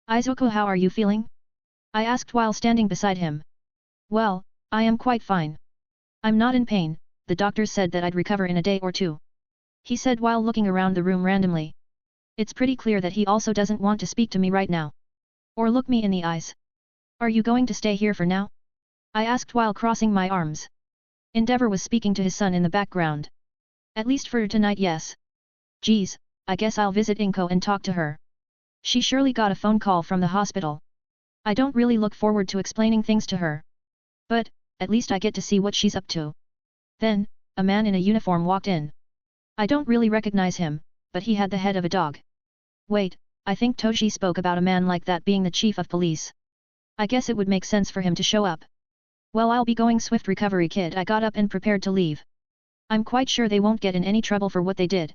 Izuku, how are you feeling? I asked while standing beside him. Well, I am quite fine. I'm not in pain, the doctors said that I'd recover in a day or two. He said while looking around the room randomly. It's pretty clear that he also doesn't want to speak to me right now. Or look me in the eyes. Are you going to stay here for now? I asked while crossing my arms. Endeavor was speaking to his son in the background. At least for tonight, yes. Geez, I guess I'll visit Inko and talk to her. She surely got a phone call from the hospital. I don't really look forward to explaining things to her. But, at least I get to see what she's up to. Then, a man in a uniform walked in. I don't really recognize him, but he had the head of a dog. Wait, I think Toshi spoke about a man like that being the chief of police. I guess it would make sense for him to show up. Well, I'll be going swift recovery, kid. I got up and prepared to leave. I'm quite sure they won't get in any trouble for what they did.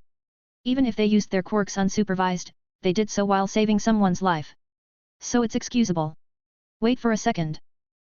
Even if they used their quirks unsupervised, they did so while saving someone's life. So it's excusable. Wait for a second.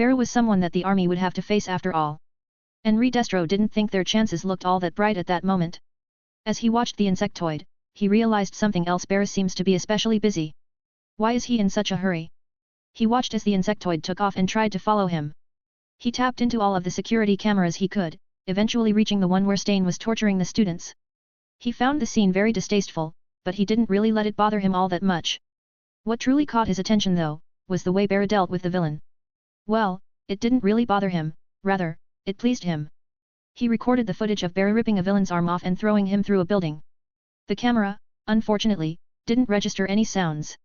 Bear was someone that the army would have to face after all. Henri Destro didn't think their chances looked all that bright at that moment. As he watched the insectoid, he realized something else. Bear seems to be especially busy. Why is he in such a hurry? He watched as the insectoid took off and tried to follow him. He tapped into all of the security cameras he could, eventually reaching the one where Stain was torturing the students. He found the scene very distasteful, but he didn't really let it bother him all that much. What truly caught his attention though, was the way Bear dealt with the villain. Well, it didn't really bother him, rather, it pleased him. He recorded the footage of Bear ripping a villain's arm off and throwing him through a building. The camera, unfortunately, didn't register any sounds.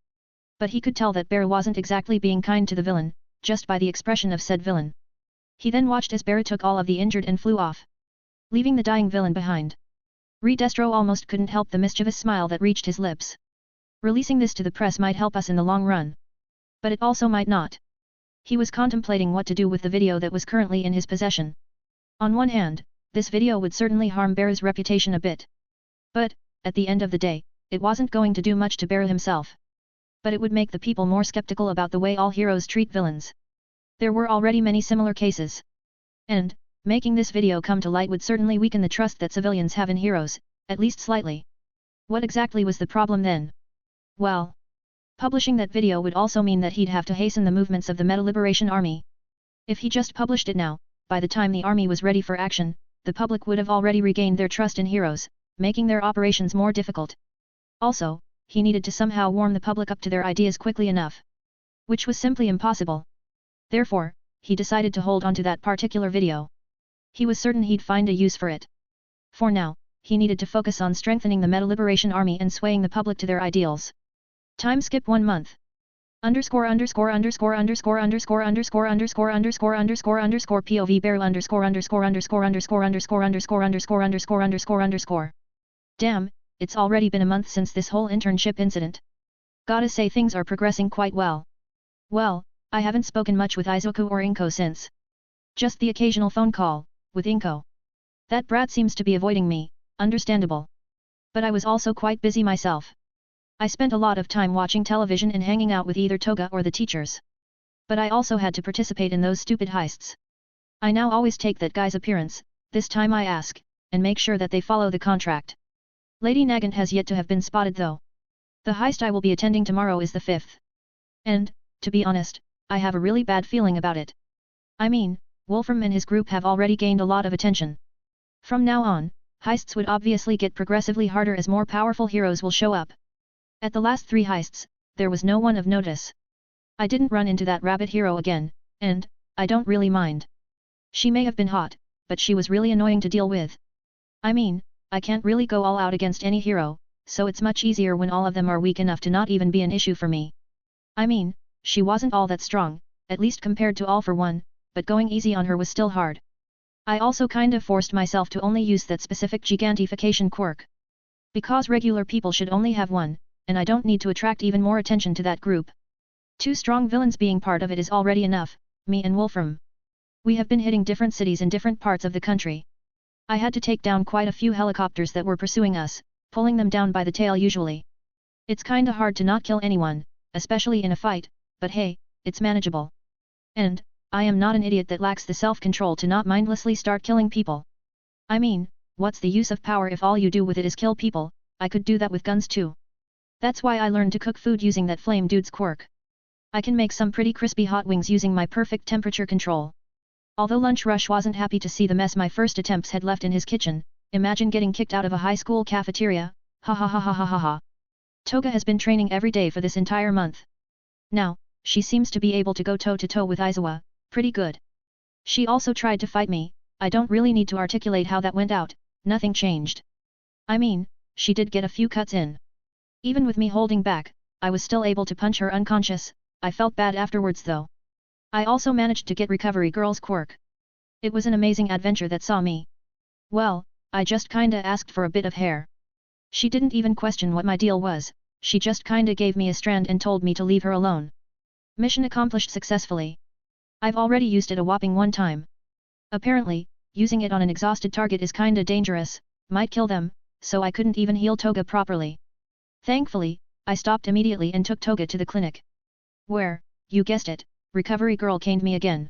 But he could tell that Bear wasn't exactly being kind to the villain, just by the expression of said villain. He then watched as Bear took all of the injured and flew off, leaving the dying villain behind. Destro almost couldn't help the mischievous smile that reached his lips. Releasing this to the press might help us in the long run. But it also might not. He was contemplating what to do with the video that was currently in his possession. On one hand, this video would certainly harm Bear's reputation a bit. But, at the end of the day, it wasn't going to do much to Bear himself. But it would make the people more skeptical about the way all heroes treat villains. There were already many similar cases. And, making this video come to light would certainly weaken the trust that civilians have in heroes, at least slightly. What exactly was the problem then? Well, publishing that video would also mean that he'd have to hasten the movements of the Meta Liberation Army. If he just published it now, by the time the army was ready for action, the public would have already regained their trust in heroes, making their operations more difficult. Also, he needed to somehow warm the public up to their ideas quickly enough. Which was simply impossible. Therefore, he decided to hold on to that particular video. He was certain he'd find a use for it. For now, he needed to focus on strengthening the Meta Liberation Army and swaying the public to their ideals. Time skip 1 month. Underscore underscore underscore underscore underscore underscore underscore underscore underscore underscore POV barrel underscore underscore underscore underscore underscore underscore underscore underscore underscore underscore. Damn, it's already been a month since this whole internship incident. Gotta say things are progressing quite well. Well, I haven't spoken much with Izuku or Inko since. Just the occasional phone call, with Inko. That brat seems to be avoiding me, understandable. But I was also quite busy myself. I spent a lot of time watching television and hanging out with either Toga or the teachers. But I also had to participate in those stupid heists. I now always take that guy's appearance, this time I ask, and make sure that they follow the contract. Lady Nagant has yet to have been spotted though. The heist I will be attending tomorrow is the 5th. And, to be honest, I have a really bad feeling about it. I mean, Wolfram and his group have already gained a lot of attention. From now on, heists would obviously get progressively harder as more powerful heroes will show up. At the last 3 heists, there was no one of notice. I didn't run into that rabbit hero again, and, I don't really mind. She may have been hot, but she was really annoying to deal with. I mean, I can't really go all out against any hero, so it's much easier when all of them are weak enough to not even be an issue for me. I mean, she wasn't all that strong, at least compared to All for One, but going easy on her was still hard. I also kinda forced myself to only use that specific gigantification quirk. Because regular people should only have one, and I don't need to attract even more attention to that group. 2 strong villains being part of it is already enough, me and Wolfram. We have been hitting different cities in different parts of the country. I had to take down quite a few helicopters that were pursuing us, pulling them down by the tail usually. It's kinda hard to not kill anyone, especially in a fight, but hey, it's manageable. And, I am not an idiot that lacks the self-control to not mindlessly start killing people. I mean, what's the use of power if all you do with it is kill people? I could do that with guns too. That's why I learned to cook food using that flame dude's quirk. I can make some pretty crispy hot wings using my perfect temperature control. Although Lunch Rush wasn't happy to see the mess my first attempts had left in his kitchen, imagine getting kicked out of a high school cafeteria, ha ha ha ha ha ha ha. Toga has been training every day for this entire month. Now, she seems to be able to go toe-to-toe with Aizawa, pretty good. She also tried to fight me, I don't really need to articulate how that went out, nothing changed. I mean, she did get a few cuts in. Even with me holding back, I was still able to punch her unconscious, I felt bad afterwards though. I also managed to get Recovery Girl's quirk. It was an amazing adventure that saw me. Well, I just kinda asked for a bit of hair. She didn't even question what my deal was, she just kinda gave me a strand and told me to leave her alone. Mission accomplished successfully. I've already used it a whopping 1 time. Apparently, using it on an exhausted target is kinda dangerous, might kill them, so I couldn't even heal Toga properly. Thankfully, I stopped immediately and took Toga to the clinic. Where, you guessed it, Recovery Girl caned me again.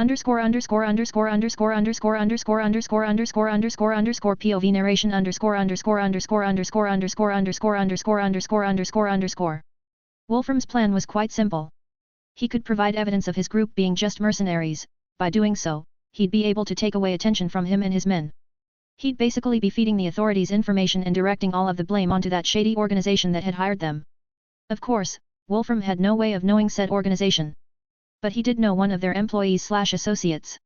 Underscore underscore underscore underscore underscore underscore underscore underscore underscore underscore POV narration underscore underscore underscore underscore underscore underscore underscore underscore underscore underscore. Wolfram's plan was quite simple. He could provide evidence of his group being just mercenaries. By doing so, he'd be able to take away attention from him and his men. He'd basically be feeding the authorities information and directing all of the blame onto that shady organization that had hired them. Of course, Wolfram had no way of knowing said organization. But he did know one of their employees/associates.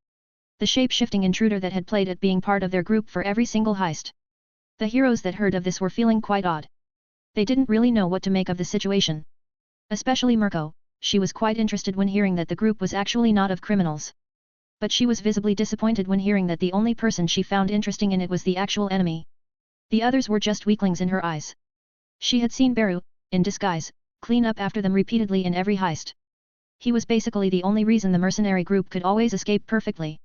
The shape-shifting intruder that had played at being part of their group for every single heist. The heroes that heard of this were feeling quite odd. They didn't really know what to make of the situation. Especially Mirko, she was quite interested when hearing that the group was actually not of criminals. But she was visibly disappointed when hearing that the only person she found interesting in it was the actual enemy. The others were just weaklings in her eyes. She had seen Beru, in disguise, clean up after them repeatedly in every heist. He was basically the only reason the mercenary group could always escape perfectly.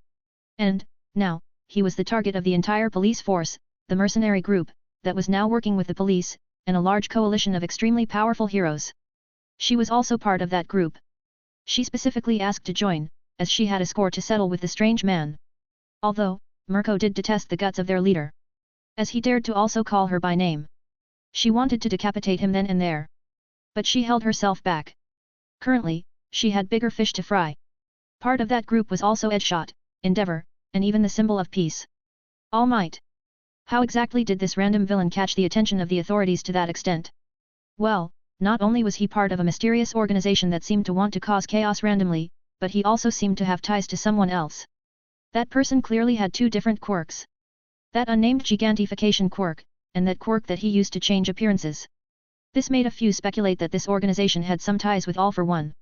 And, now, he was the target of the entire police force, the mercenary group, that was now working with the police, and a large coalition of extremely powerful heroes. She was also part of that group. She specifically asked to join, as she had a score to settle with the strange man. Although, Mirko did detest the guts of their leader. As he dared to also call her by name. She wanted to decapitate him then and there. But she held herself back. Currently, she had bigger fish to fry. Part of that group was also Edshot, Endeavor, and even the symbol of peace. All Might. How exactly did this random villain catch the attention of the authorities to that extent? Well, not only was he part of a mysterious organization that seemed to want to cause chaos randomly, but he also seemed to have ties to someone else. That person clearly had two different quirks. That unnamed gigantification quirk, and that quirk that he used to change appearances. This made a few speculate that this organization had some ties with All for One.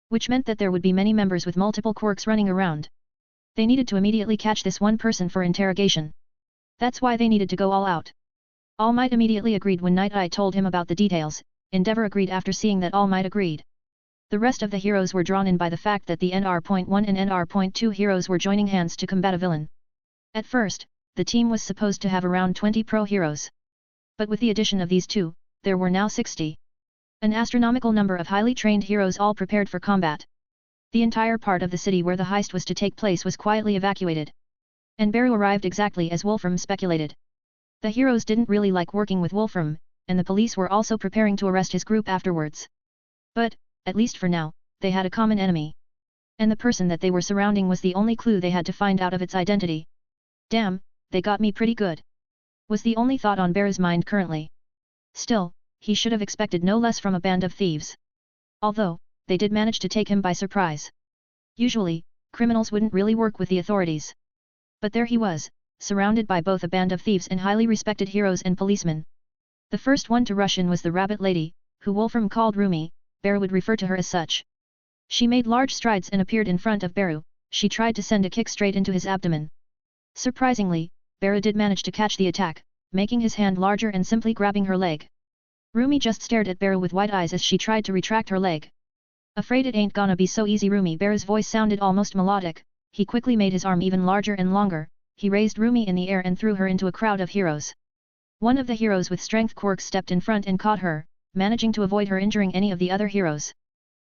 Which meant that there would be many members with multiple quirks running around. They needed to immediately catch this one person for interrogation. That's why they needed to go all out. All Might immediately agreed when Night Eye told him about the details. Endeavor agreed after seeing that All Might agreed. The rest of the heroes were drawn in by the fact that the NR.1 and NR.2 heroes were joining hands to combat a villain. At first, the team was supposed to have around 20 pro heroes. But with the addition of these two, there were now 60. An astronomical number of highly trained heroes all prepared for combat. The entire part of the city where the heist was to take place was quietly evacuated. And Beru arrived exactly as Wolfram speculated. The heroes didn't really like working with Wolfram, and the police were also preparing to arrest his group afterwards. But, at least for now, they had a common enemy. And the person that they were surrounding was the only clue they had to find out of its identity. Damn, they got me pretty good. Was the only thought on Beru's mind currently. Still, he should have expected no less from a band of thieves. Although, they did manage to take him by surprise. Usually, criminals wouldn't really work with the authorities. But there he was, surrounded by both a band of thieves and highly respected heroes and policemen. The first one to rush in was the rabbit lady, who Wolfram called Rumi. Beru would refer to her as such. She made large strides and appeared in front of Beru. She tried to send a kick straight into his abdomen. Surprisingly, Beru did manage to catch the attack, making his hand larger and simply grabbing her leg. Rumi just stared at Beru with wide eyes as she tried to retract her leg. Afraid it ain't gonna be so easy, Rumi. Beru's voice sounded almost melodic. He quickly made his arm even larger and longer. He raised Rumi in the air and threw her into a crowd of heroes. One of the heroes with strength quirks stepped in front and caught her, managing to avoid her injuring any of the other heroes.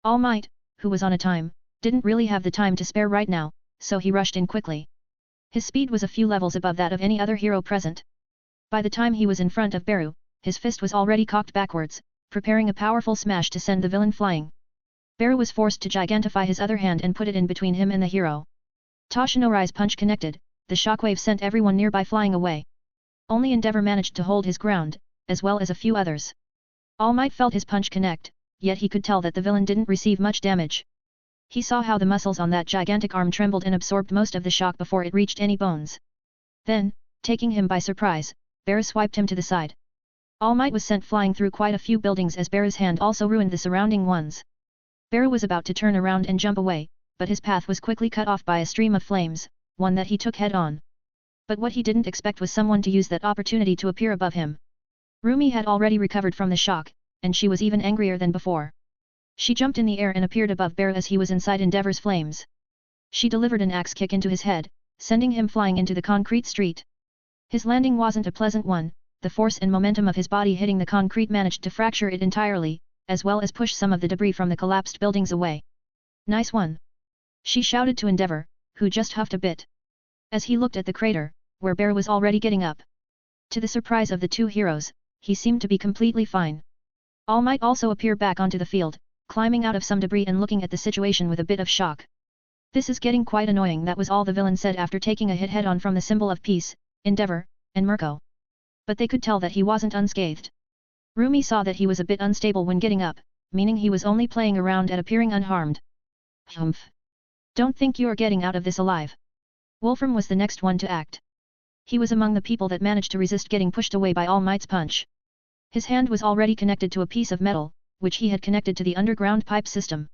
All Might, who was on a time, didn't really have the time to spare right now, so he rushed in quickly. His speed was a few levels above that of any other hero present. By the time he was in front of Beru, his fist was already cocked backwards, preparing a powerful smash to send the villain flying. Beru was forced to gigantify his other hand and put it in between him and the hero. Toshinori's punch connected, the shockwave sent everyone nearby flying away. Only Endeavor managed to hold his ground, as well as a few others. All Might felt his punch connect, yet he could tell that the villain didn't receive much damage. He saw how the muscles on that gigantic arm trembled and absorbed most of the shock before it reached any bones. Then, taking him by surprise, Beru swiped him to the side. All Might was sent flying through quite a few buildings as Beru's hand also ruined the surrounding ones. Beru was about to turn around and jump away, but his path was quickly cut off by a stream of flames, one that he took head-on. But what he didn't expect was someone to use that opportunity to appear above him. Rumi had already recovered from the shock, and she was even angrier than before. She jumped in the air and appeared above Beru as he was inside Endeavor's flames. She delivered an axe kick into his head, sending him flying into the concrete street. His landing wasn't a pleasant one. The force and momentum of his body hitting the concrete managed to fracture it entirely, as well as push some of the debris from the collapsed buildings away. Nice one! She shouted to Endeavor, who just huffed a bit. As he looked at the crater, where Bear was already getting up. To the surprise of the two heroes, he seemed to be completely fine. All Might also appear back onto the field, climbing out of some debris and looking at the situation with a bit of shock. This is getting quite annoying, that was all the villain said after taking a hit head-on from the symbol of peace, Endeavor, and Mirko. But they could tell that he wasn't unscathed. Rumi saw that he was a bit unstable when getting up, meaning he was only playing around at appearing unharmed. Humph. Don't think you're getting out of this alive. Wolfram was the next one to act. He was among the people that managed to resist getting pushed away by All Might's punch. His hand was already connected to a piece of metal, which he had connected to the underground pipe system.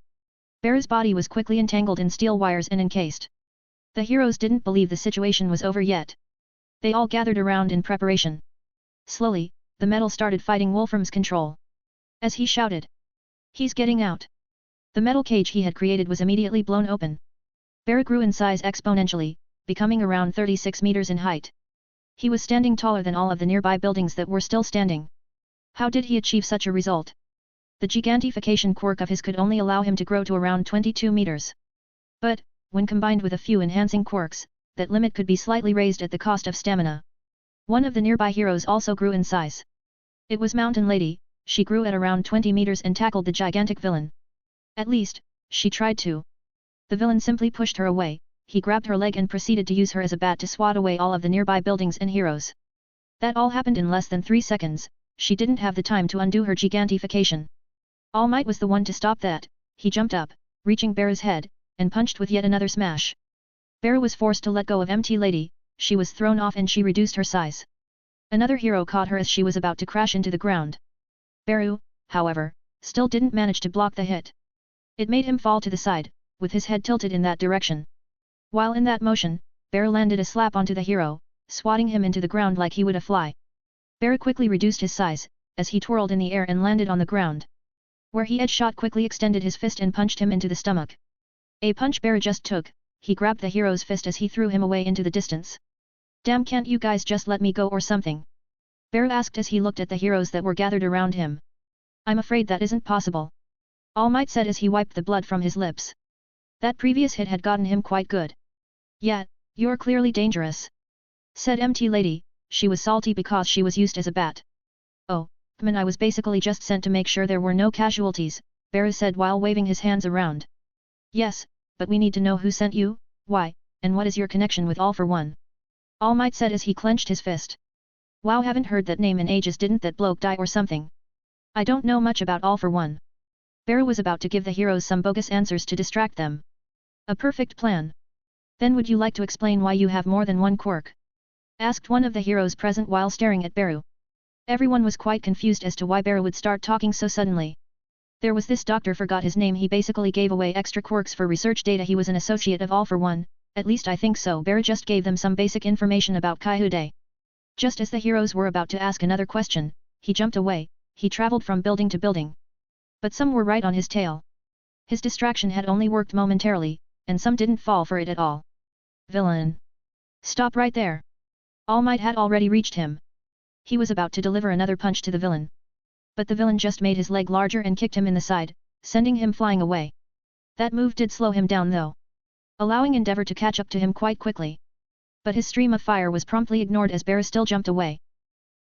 Bear's body was quickly entangled in steel wires and encased. The heroes didn't believe the situation was over yet. They all gathered around in preparation. Slowly, the metal started fighting Wolfram's control. As he shouted, "He's getting out!" The metal cage he had created was immediately blown open. Bear grew in size exponentially, becoming around 36 meters in height. He was standing taller than all of the nearby buildings that were still standing. How did he achieve such a result? The gigantification quirk of his could only allow him to grow to around 22 meters. But, when combined with a few enhancing quirks, that limit could be slightly raised at the cost of stamina. One of the nearby heroes also grew in size. It was Mountain Lady. She grew at around 20 meters and tackled the gigantic villain. At least, she tried to. The villain simply pushed her away. He grabbed her leg and proceeded to use her as a bat to swat away all of the nearby buildings and heroes. That all happened in less than 3 seconds. She didn't have the time to undo her gigantification. All Might was the one to stop that. He jumped up, reaching Bear's head, and punched with yet another smash. Bear was forced to let go of Mt. Lady. She was thrown off and she reduced her size. Another hero caught her as she was about to crash into the ground. Bear, however, still didn't manage to block the hit. It made him fall to the side, with his head tilted in that direction. While in that motion, Bear landed a slap onto the hero, swatting him into the ground like he would a fly. Bear quickly reduced his size, as he twirled in the air and landed on the ground. Where he had shot, quickly extended his fist and punched him into the stomach. A punch Bear just took, he grabbed the hero's fist as he threw him away into the distance. "Damn, can't you guys just let me go or something?" Bear asked as he looked at the heroes that were gathered around him. "I'm afraid that isn't possible," All Might said as he wiped the blood from his lips. That previous hit had gotten him quite good. "Yeah, you're clearly dangerous," said Mt. Lady. She was salty because she was used as a bat. "Oh, man, I was basically just sent to make sure there were no casualties," Bear said while waving his hands around. "Yes, but we need to know who sent you, why, and what is your connection with All for One," All Might said as he clenched his fist. "Wow, haven't heard that name in ages. Didn't that bloke die or something?" "I don't know much about All for One." Bear was about to give the heroes some bogus answers to distract them. "A perfect plan. Then would you like to explain why you have more than one quirk?" asked one of the heroes present while staring at Bear. Everyone was quite confused as to why Bear would start talking so suddenly. There was this doctor, forgot his name, he basically gave away extra quirks for research data. He was an associate of All for One, at least I think so. Bear just gave them some basic information about Kaihude. Just as the heroes were about to ask another question, he jumped away. He traveled from building to building. But some were right on his tail. His distraction had only worked momentarily, and some didn't fall for it at all. "Villain! Stop right there!" All Might had already reached him. He was about to deliver another punch to the villain. But the villain just made his leg larger and kicked him in the side, sending him flying away. That move did slow him down though, allowing Endeavor to catch up to him quite quickly. But his stream of fire was promptly ignored as Bear still jumped away.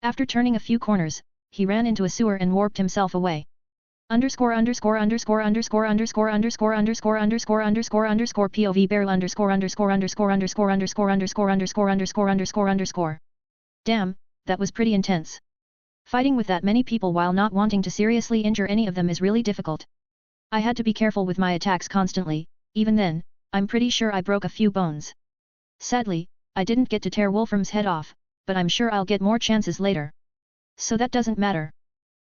After turning a few corners, he ran into a sewer and warped himself away. Underscore underscore underscore underscore underscore underscore underscore underscore underscore underscore POV Bear underscore underscore underscore underscore underscore underscore underscore underscore underscore underscore. Damn, that was pretty intense. Fighting with that many people while not wanting to seriously injure any of them is really difficult. I had to be careful with my attacks constantly. Even then, I'm pretty sure I broke a few bones. Sadly, I didn't get to tear Wolfram's head off, but I'm sure I'll get more chances later. So that doesn't matter.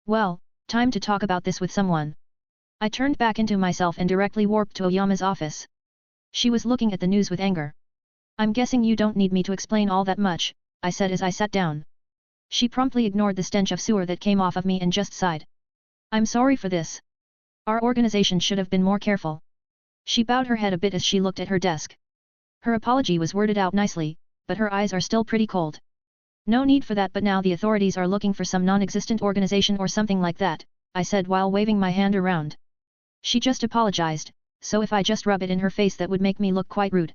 Well, time to talk about this with someone. I turned back into myself and directly warped to Oyama's office. She was looking at the news with anger. "I'm guessing you don't need me to explain all that much," I said as I sat down. She promptly ignored the stench of sewer that came off of me and just sighed. "I'm sorry for this. Our organization should have been more careful." She bowed her head a bit as she looked at her desk. Her apology was worded out nicely, but her eyes are still pretty cold. "No need for that, but now the authorities are looking for some non-existent organization or something like that," I said while waving my hand around. She just apologized, so if I just rub it in her face that would make me look quite rude.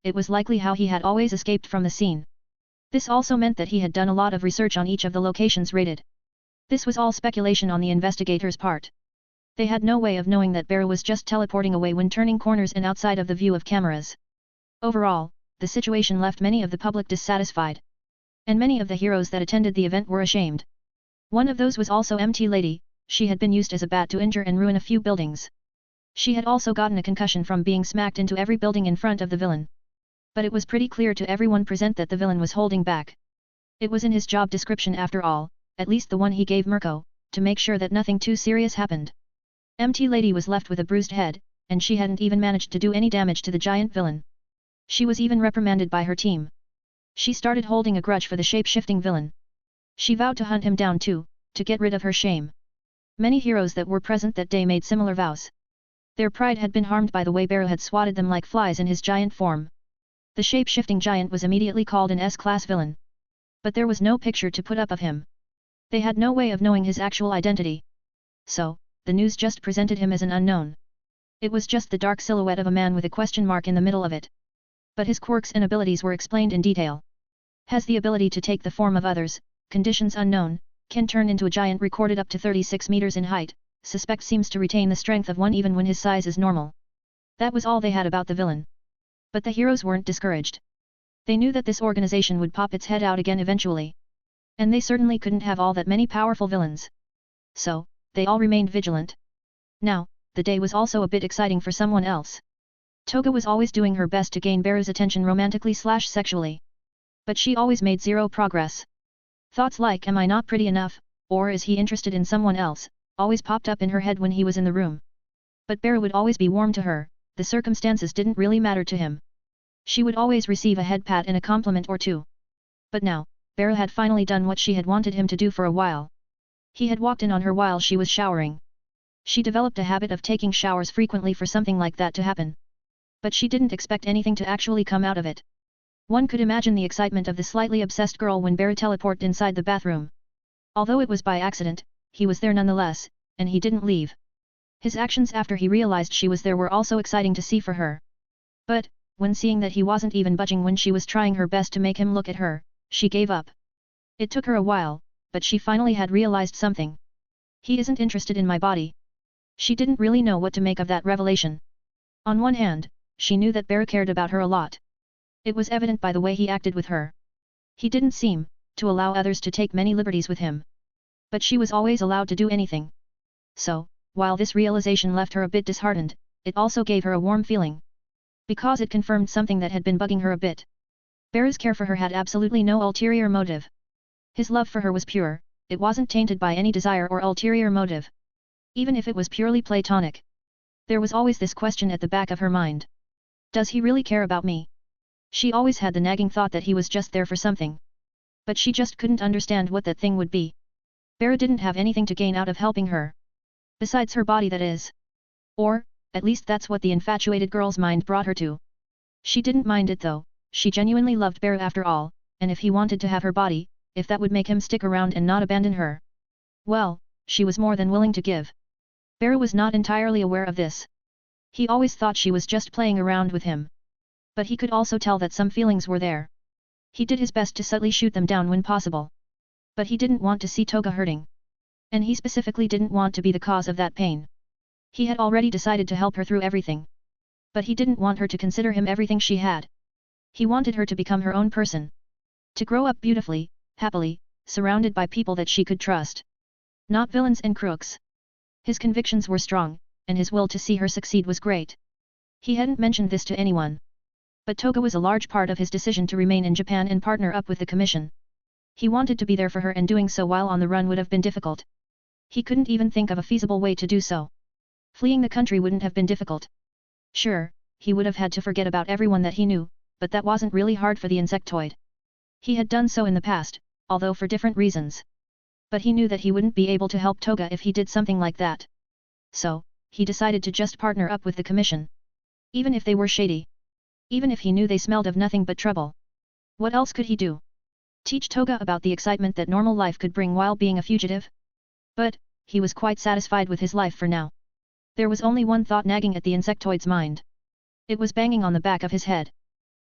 it was likely how he had always escaped from the scene. This also meant that he had done a lot of research on each of the locations raided. This was all speculation on the investigators' part. They had no way of knowing that Bear was just teleporting away when turning corners and outside of the view of cameras. Overall, the situation left many of the public dissatisfied. And many of the heroes that attended the event were ashamed. One of those was also MT Lady. She had been used as a bat to injure and ruin a few buildings. She had also gotten a concussion from being smacked into every building in front of the villain. But it was pretty clear to everyone present that the villain was holding back. It was in his job description after all, at least the one he gave Mirko, to make sure that nothing too serious happened. MT Lady was left with a bruised head, and she hadn't even managed to do any damage to the giant villain. She was even reprimanded by her team. She started holding a grudge for the shape-shifting villain. She vowed to hunt him down too, to get rid of her shame. Many heroes that were present that day made similar vows. Their pride had been harmed by the way Bear had swatted them like flies in his giant form. The shape-shifting giant was immediately called an S-class villain. But there was no picture to put up of him. They had no way of knowing his actual identity. So, the news just presented him as an unknown. It was just the dark silhouette of a man with a question mark in the middle of it. But his quirks and abilities were explained in detail. Has the ability to take the form of others, conditions unknown, can turn into a giant recorded up to 36 meters in height, suspect seems to retain the strength of one even when his size is normal. That was all they had about the villain. But the heroes weren't discouraged. They knew that this organization would pop its head out again eventually. And they certainly couldn't have all that many powerful villains. So, they all remained vigilant. Now, the day was also a bit exciting for someone else. Toga was always doing her best to gain Bear's attention romantically/sexually. But she always made zero progress. Thoughts like am I not pretty enough, or is he interested in someone else, always popped up in her head when he was in the room. But Bear would always be warm to her, the circumstances didn't really matter to him. She would always receive a head pat and a compliment or two. But now, Bear had finally done what she had wanted him to do for a while. He had walked in on her while she was showering. She developed a habit of taking showers frequently for something like that to happen. But she didn't expect anything to actually come out of it. One could imagine the excitement of the slightly obsessed girl when Bear teleported inside the bathroom. Although it was by accident, he was there nonetheless, and he didn't leave. His actions after he realized she was there were also exciting to see for her. But, when seeing that he wasn't even budging when she was trying her best to make him look at her, she gave up. It took her a while, but she finally had realized something. He isn't interested in my body. She didn't really know what to make of that revelation. On one hand, she knew that Bear cared about her a lot. It was evident by the way he acted with her. He didn't seem to allow others to take many liberties with him. But she was always allowed to do anything. So, while this realization left her a bit disheartened, it also gave her a warm feeling. Because it confirmed something that had been bugging her a bit. Bear's care for her had absolutely no ulterior motive. His love for her was pure, it wasn't tainted by any desire or ulterior motive. Even if it was purely platonic. There was always this question at the back of her mind. Does he really care about me? She always had the nagging thought that he was just there for something. But she just couldn't understand what that thing would be. Bear didn't have anything to gain out of helping her. Besides her body, that is. Or, at least that's what the infatuated girl's mind brought her to. She didn't mind it though, she genuinely loved Bear after all, and if he wanted to have her body, if that would make him stick around and not abandon her. Well, she was more than willing to give. Bear was not entirely aware of this. He always thought she was just playing around with him. But he could also tell that some feelings were there. He did his best to subtly shoot them down when possible. But he didn't want to see Toga hurting. And he specifically didn't want to be the cause of that pain. He had already decided to help her through everything. But he didn't want her to consider him everything she had. He wanted her to become her own person. To grow up beautifully, happily, surrounded by people that she could trust. Not villains and crooks. His convictions were strong, and his will to see her succeed was great. He hadn't mentioned this to anyone. But Toga was a large part of his decision to remain in Japan and partner up with the commission. He wanted to be there for her, and doing so while on the run would have been difficult. He couldn't even think of a feasible way to do so. Fleeing the country wouldn't have been difficult. Sure, he would have had to forget about everyone that he knew, but that wasn't really hard for the insectoid. He had done so in the past, although for different reasons. But he knew that he wouldn't be able to help Toga if he did something like that. So, he decided to just partner up with the commission. Even if they were shady. Even if he knew they smelled of nothing but trouble. What else could he do? Teach Toga about the excitement that normal life could bring while being a fugitive? But, he was quite satisfied with his life for now. There was only one thought nagging at the insectoid's mind. It was banging on the back of his head.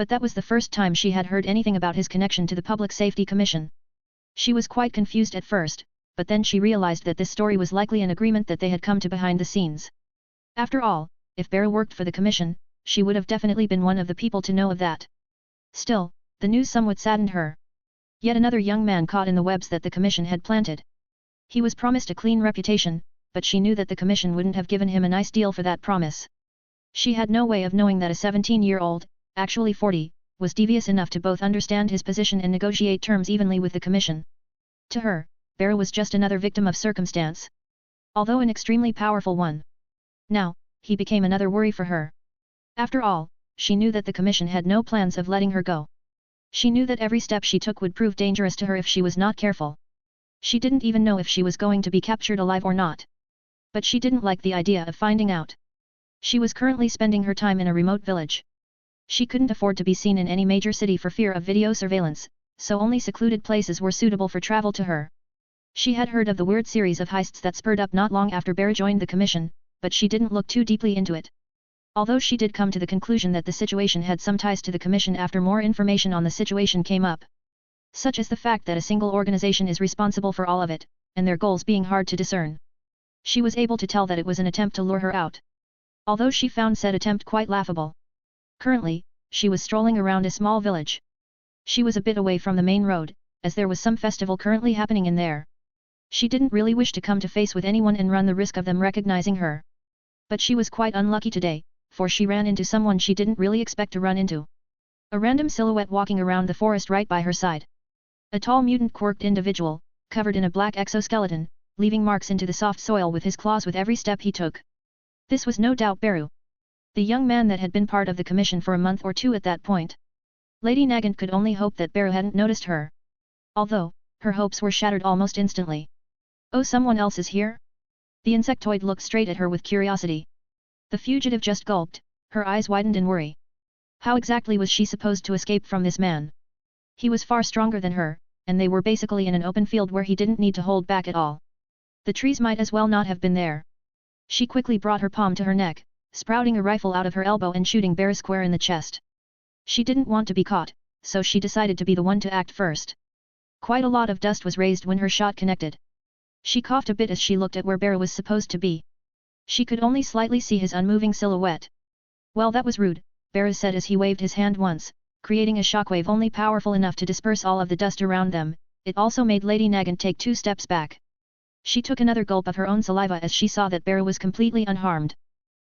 But that was the first time she had heard anything about his connection to the Public Safety Commission. She was quite confused at first, but then she realized that this story was likely an agreement that they had come to behind the scenes. After all, if Beru worked for the commission, she would have definitely been one of the people to know of that. Still, the news somewhat saddened her. Yet another young man caught in the webs that the commission had planted. He was promised a clean reputation, but she knew that the commission wouldn't have given him a nice deal for that promise. She had no way of knowing that a 17-year-old, actually 40, was devious enough to both understand his position and negotiate terms evenly with the commission. To her, Beru was just another victim of circumstance. Although an extremely powerful one. Now, he became another worry for her. After all, she knew that the commission had no plans of letting her go. She knew that every step she took would prove dangerous to her if she was not careful. She didn't even know if she was going to be captured alive or not. But she didn't like the idea of finding out. She was currently spending her time in a remote village. She couldn't afford to be seen in any major city for fear of video surveillance, so only secluded places were suitable for travel to her. She had heard of the weird series of heists that spurred up not long after Beru joined the commission, but she didn't look too deeply into it. Although she did come to the conclusion that the situation had some ties to the commission after more information on the situation came up. Such as the fact that a single organization is responsible for all of it, and their goals being hard to discern. She was able to tell that it was an attempt to lure her out. Although she found said attempt quite laughable. Currently, she was strolling around a small village. She was a bit away from the main road, as there was some festival currently happening in there. She didn't really wish to come to face with anyone and run the risk of them recognizing her. But she was quite unlucky today, for she ran into someone she didn't really expect to run into. A random silhouette walking around the forest right by her side. A tall mutant quirked individual, covered in a black exoskeleton, leaving marks into the soft soil with his claws with every step he took. This was no doubt Beru. The young man that had been part of the commission for a month or two at that point. Lady Nagant could only hope that Beru hadn't noticed her. Although, her hopes were shattered almost instantly. Oh, someone else is here? The insectoid looked straight at her with curiosity. The fugitive just gulped, her eyes widened in worry. How exactly was she supposed to escape from this man? He was far stronger than her, and they were basically in an open field where he didn't need to hold back at all. The trees might as well not have been there. She quickly brought her palm to her neck, sprouting a rifle out of her elbow and shooting Beru square in the chest. She didn't want to be caught, so she decided to be the one to act first. Quite a lot of dust was raised when her shot connected. She coughed a bit as she looked at where Beru was supposed to be. She could only slightly see his unmoving silhouette. Well, that was rude, Beru said as he waved his hand once, creating a shockwave only powerful enough to disperse all of the dust around them. It also made Lady Nagant take 2 steps back. She took another gulp of her own saliva as she saw that Beru was completely unharmed.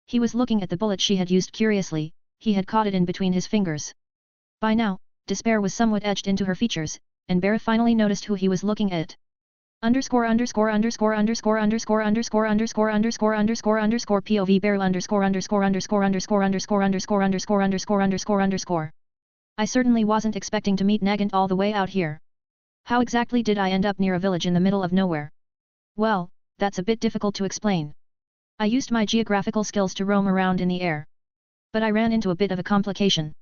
He was looking at the bullet she had used curiously, he had caught it in between his fingers. By now, despair was somewhat etched into her features, and Beru finally noticed who he was looking at. POV Beru ______________________________________________________________________________________________________________________How exactly did I end up near a village in the middle of nowhere? Well, that's a bit difficult to explain. I used my geographical skills to roam around in the air. But I ran into a bit of a complication.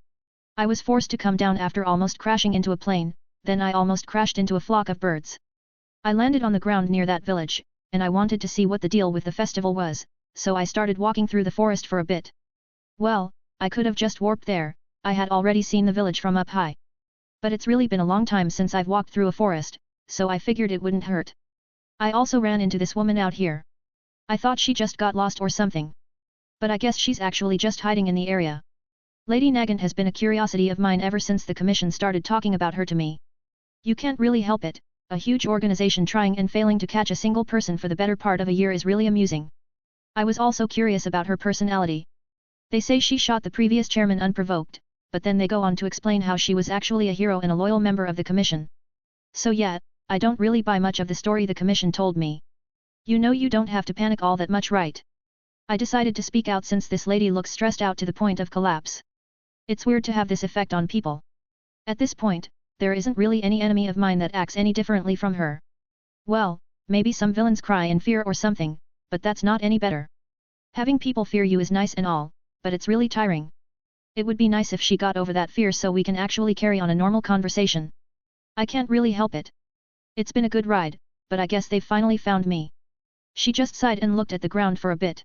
I was forced to come down after almost crashing into a plane, then I almost crashed into a flock of birds. I landed on the ground near that village, and I wanted to see what the deal with the festival was, so I started walking through the forest for a bit. Well, I could have just warped there, I had already seen the village from up high. But it's really been a long time since I've walked through a forest, so I figured it wouldn't hurt. I also ran into this woman out here. I thought she just got lost or something. But I guess she's actually just hiding in the area. Lady Nagant has been a curiosity of mine ever since the commission started talking about her to me. You can't really help it, a huge organization trying and failing to catch a single person for the better part of a year is really amusing. I was also curious about her personality. They say she shot the previous chairman unprovoked, but then they go on to explain how she was actually a hero and a loyal member of the commission. So yeah, I don't really buy much of the story the commission told me. You know, you don't have to panic all that much, right? I decided to speak out since this lady looks stressed out to the point of collapse. It's weird to have this effect on people. At this point, there isn't really any enemy of mine that acts any differently from her. Well, maybe some villains cry in fear or something, but that's not any better. Having people fear you is nice and all, but it's really tiring. It would be nice if she got over that fear so we can actually carry on a normal conversation. I can't really help it. It's been a good ride, but I guess they've finally found me. She just sighed and looked at the ground for a bit.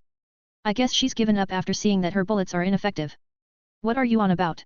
I guess she's given up after seeing that her bullets are ineffective. What are you on about?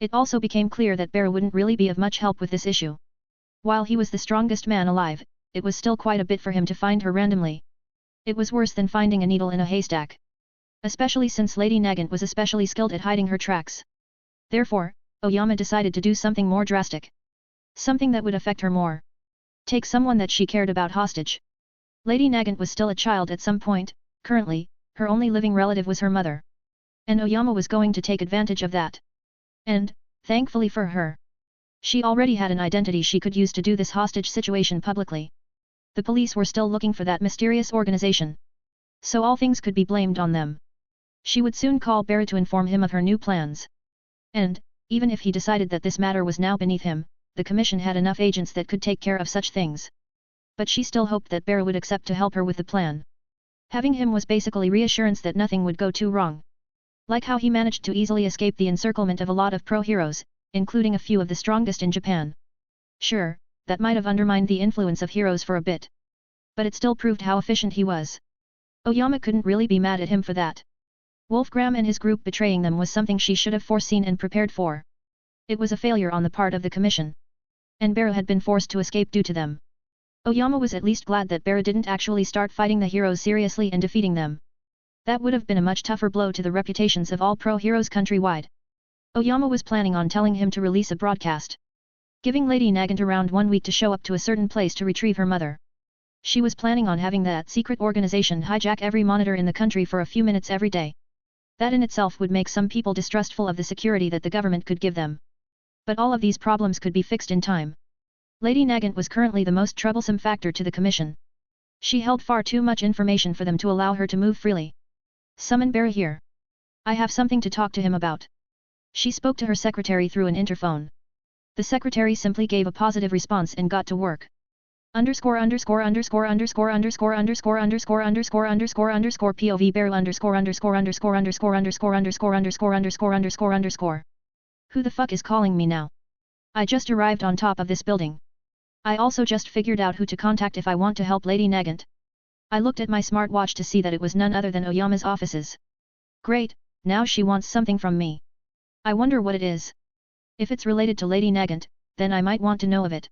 It also became clear that Bear wouldn't really be of much help with this issue. While he was the strongest man alive, it was still quite a bit for him to find her randomly. It was worse than finding a needle in a haystack. Especially since Lady Nagant was especially skilled at hiding her tracks. Therefore, Oyama decided to do something more drastic. Something that would affect her more. Take someone that she cared about hostage. Lady Nagant was still a child at some point. Currently, her only living relative was her mother. And Oyama was going to take advantage of that. And, thankfully for her, she already had an identity she could use to do this hostage situation publicly. The police were still looking for that mysterious organization. So all things could be blamed on them. She would soon call Bear to inform him of her new plans. And, even if he decided that this matter was now beneath him, the commission had enough agents that could take care of such things. But she still hoped that Bear would accept to help her with the plan. Having him was basically reassurance that nothing would go too wrong. Like how he managed to easily escape the encirclement of a lot of pro-heroes, including a few of the strongest in Japan. Sure, that might have undermined the influence of heroes for a bit. But it still proved how efficient he was. Oyama couldn't really be mad at him for that. Wolfgram and his group betraying them was something she should have foreseen and prepared for. It was a failure on the part of the commission. And Bear had been forced to escape due to them. Oyama was at least glad that Bear didn't actually start fighting the heroes seriously and defeating them. That would have been a much tougher blow to the reputations of all pro-heroes countrywide. Oyama was planning on telling him to release a broadcast. Giving Lady Nagant around 1 week to show up to a certain place to retrieve her mother. She was planning on having that secret organization hijack every monitor in the country for a few minutes every day. That in itself would make some people distrustful of the security that the government could give them. But all of these problems could be fixed in time. Lady Nagant was currently the most troublesome factor to the commission. She held far too much information for them to allow her to move freely. Summon Bear here. I have something to talk to him about. She spoke to her secretary through an interphone. The secretary simply gave a positive response and got to work. Underscore underscore underscore underscore underscore underscore underscore underscore underscore underscore POV Bear underscore underscore underscore underscore underscore underscore underscore underscore underscore underscore. Who the fuck is calling me now? I just arrived on top of this building. I also just figured out who to contact if I want to help Lady Nagant. I looked at my smartwatch to see that it was none other than Oyama's offices. Great, now she wants something from me. I wonder what it is. If it's related to Lady Nagant, then I might want to know of it.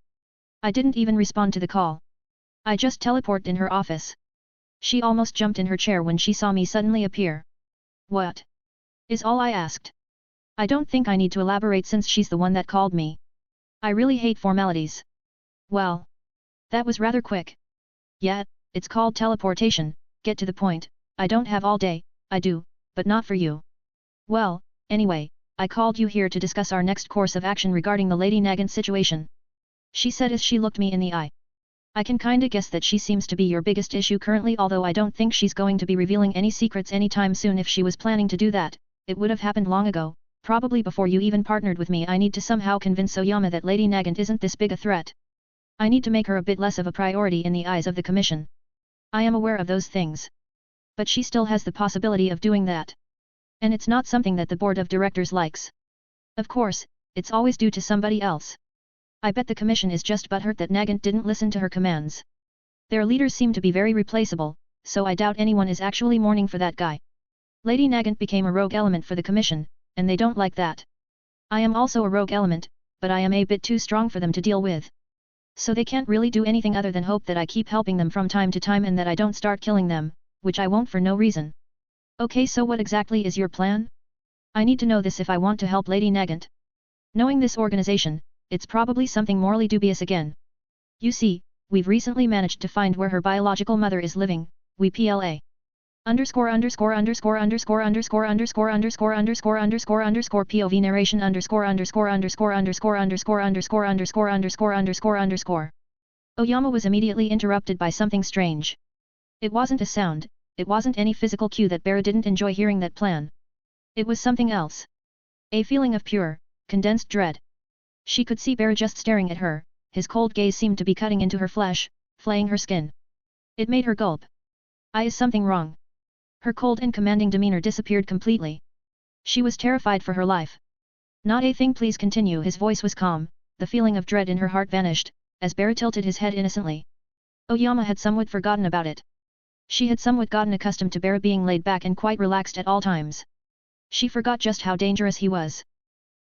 I didn't even respond to the call. I just teleported in her office. She almost jumped in her chair when she saw me suddenly appear. What? Is all I asked. I don't think I need to elaborate since she's the one that called me. I really hate formalities. Well. That was rather quick. Yeah, it's called teleportation, get to the point. I don't have all day, I do, but not for you. Well, anyway, I called you here to discuss our next course of action regarding the Lady Nagant situation. She said as she looked me in the eye. I can kinda guess that she seems to be your biggest issue currently, although I don't think she's going to be revealing any secrets anytime soon. If she was planning to do that, it would have happened long ago, probably before you even partnered with me. I need to somehow convince Oyama that Lady Nagant isn't this big a threat. I need to make her a bit less of a priority in the eyes of the commission. I am aware of those things. But she still has the possibility of doing that. And it's not something that the board of directors likes. Of course, it's always due to somebody else. I bet the commission is just butthurt that Nagant didn't listen to her commands. Their leaders seem to be very replaceable, so I doubt anyone is actually mourning for that guy. Lady Nagant became a rogue element for the commission, and they don't like that. I am also a rogue element, but I am a bit too strong for them to deal with. So they can't really do anything other than hope that I keep helping them from time to time and that I don't start killing them, which I won't for no reason. Okay, so what exactly is your plan? I need to know this if I want to help Lady Nagant. Knowing this organization, it's probably something morally dubious again. You see, we've recently managed to find where her biological mother is living, we PLA. Underscore underscore underscore underscore underscore underscore underscore underscore underscore underscore POV narration underscore underscore underscore underscore underscore underscore underscore underscore underscore underscore. Oyama was immediately interrupted by something strange. It wasn't a sound, it wasn't any physical cue that Bear didn't enjoy hearing that plan. It was something else. A feeling of pure, condensed dread. She could see Bear just staring at her, his cold gaze seemed to be cutting into her flesh, flaying her skin. It made her gulp. Is something wrong? Her cold and commanding demeanor disappeared completely. She was terrified for her life. Not a thing, please continue. His voice was calm, the feeling of dread in her heart vanished, as Bear tilted his head innocently. Oyama had somewhat forgotten about it. She had somewhat gotten accustomed to Bear being laid back and quite relaxed at all times. She forgot just how dangerous he was.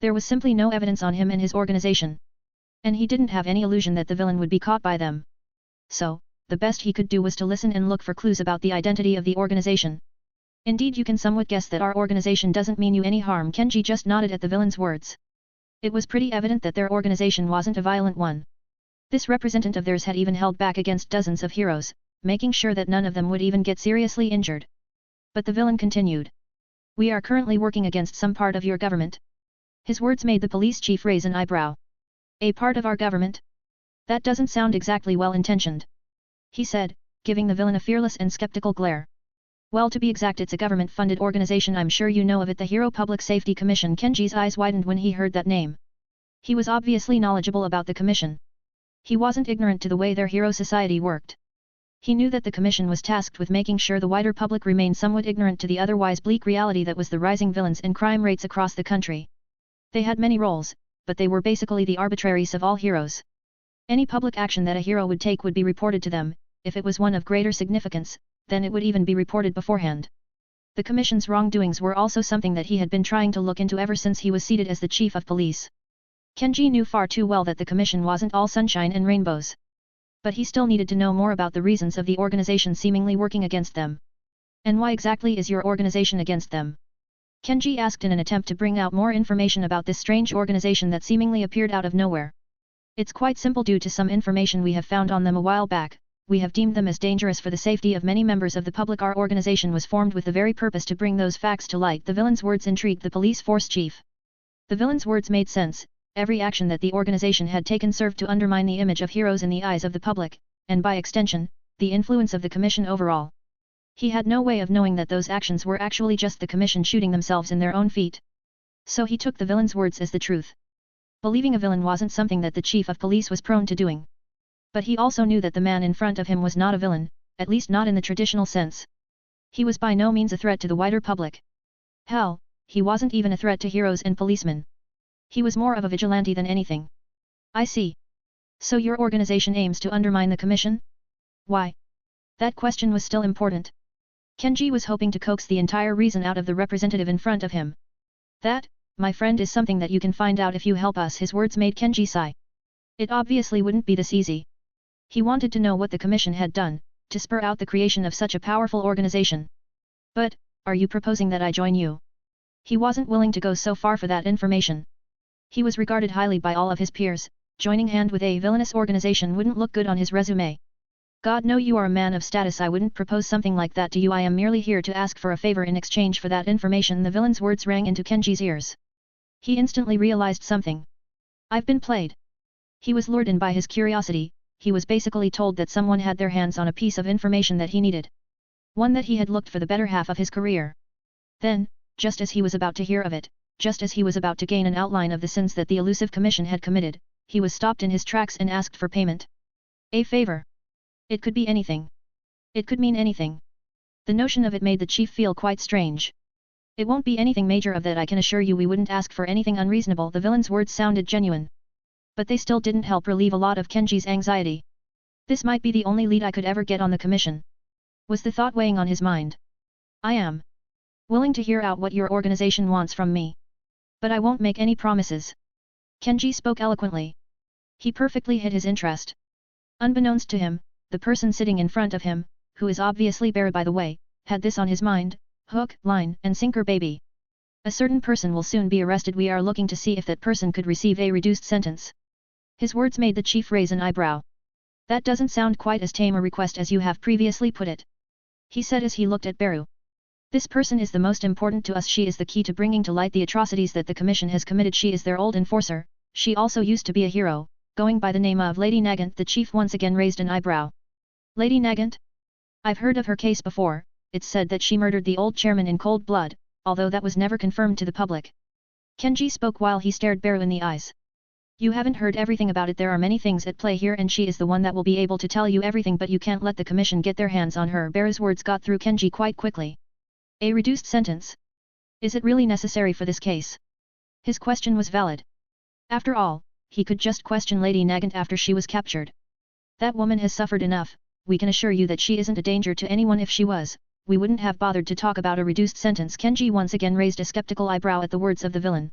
There was simply no evidence on him and his organization. And he didn't have any illusion that the villain would be caught by them. So, the best he could do was to listen and look for clues about the identity of the organization. Indeed, you can somewhat guess that our organization doesn't mean you any harm. Kenji just nodded at the villain's words. It was pretty evident that their organization wasn't a violent one. This representative of theirs had even held back against dozens of heroes, making sure that none of them would even get seriously injured. But the villain continued. We are currently working against some part of your government. His words made the police chief raise an eyebrow. A part of our government? That doesn't sound exactly well-intentioned. He said, giving the villain a fearless and skeptical glare. Well, to be exact, it's a government-funded organization. I'm sure you know of it, the Hero Public Safety Commission. Kenji's eyes widened when he heard that name. He was obviously knowledgeable about the commission. He wasn't ignorant to the way their hero society worked. He knew that the commission was tasked with making sure the wider public remained somewhat ignorant to the otherwise bleak reality that was the rising violence and crime rates across the country. They had many roles, but they were basically the arbitraries of all heroes. Any public action that a hero would take would be reported to them. If it was one of greater significance, then it would even be reported beforehand. The commission's wrongdoings were also something that he had been trying to look into ever since he was seated as the chief of police. Kenji knew far too well that the commission wasn't all sunshine and rainbows. But he still needed to know more about the reasons of the organization seemingly working against them. And why exactly is your organization against them? Kenji asked in an attempt to bring out more information about this strange organization that seemingly appeared out of nowhere. It's quite simple. Due to some information we have found on them a while back, we have deemed them as dangerous for the safety of many members of the public. Our organization was formed with the very purpose to bring those facts to light. The villain's words intrigued the police force chief. The villain's words made sense. Every action that the organization had taken served to undermine the image of heroes in the eyes of the public, and by extension, the influence of the commission overall. He had no way of knowing that those actions were actually just the commission shooting themselves in their own feet. So he took the villain's words as the truth. Believing a villain wasn't something that the chief of police was prone to doing. But he also knew that the man in front of him was not a villain, at least not in the traditional sense. He was by no means a threat to the wider public. Hell, he wasn't even a threat to heroes and policemen. He was more of a vigilante than anything. I see. So your organization aims to undermine the commission? Why? That question was still important. Kenji was hoping to coax the entire reason out of the representative in front of him. That, my friend, is something that you can find out if you help us. His words made Kenji sigh. It obviously wouldn't be this easy. He wanted to know what the commission had done, to spur out the creation of such a powerful organization. But, are you proposing that I join you? He wasn't willing to go so far for that information. He was regarded highly by all of his peers. Joining hand with a villainous organization wouldn't look good on his resume. God, no, you are a man of status. I wouldn't propose something like that to you. I am merely here to ask for a favor in exchange for that information. The villain's words rang into Kenji's ears. He instantly realized something. I've been played. He was lured in by his curiosity. He was basically told that someone had their hands on a piece of information that he needed. One that he had looked for the better half of his career. Then, just as he was about to hear of it, just as he was about to gain an outline of the sins that the elusive commission had committed, he was stopped in his tracks and asked for payment. A favor. It could be anything. It could mean anything. The notion of it made the chief feel quite strange. It won't be anything major, of that I can assure you. We wouldn't ask for anything unreasonable. The villain's words sounded genuine. But they still didn't help relieve a lot of Kenji's anxiety. This might be the only lead I could ever get on the commission, was the thought weighing on his mind. I am willing to hear out what your organization wants from me. But I won't make any promises. Kenji spoke eloquently. He perfectly hit his interest. Unbeknownst to him, the person sitting in front of him, who is obviously Bear by the way, had this on his mind: hook, line, and sinker, baby. A certain person will soon be arrested. We are looking to see if that person could receive a reduced sentence. His words made the chief raise an eyebrow. That doesn't sound quite as tame a request as you have previously put it, he said as he looked at Beru. This person is the most important to us. She is the key to bringing to light the atrocities that the commission has committed. She is their old enforcer. She also used to be a hero, going by the name of Lady Nagant. The chief once again raised an eyebrow. Lady Nagant? I've heard of her case before. It's said that she murdered the old chairman in cold blood, although that was never confirmed to the public. Kenji spoke while he stared Beru in the eyes. You haven't heard everything about it. There are many things at play here, and she is the one that will be able to tell you everything, but you can't let the commission get their hands on her. Beru's words got through Kenji quite quickly. A reduced sentence? Is it really necessary for this case? His question was valid. After all, he could just question Lady Nagant after she was captured. That woman has suffered enough. We can assure you that she isn't a danger to anyone. If she was, we wouldn't have bothered to talk about a reduced sentence. Kenji once again raised a skeptical eyebrow at the words of the villain.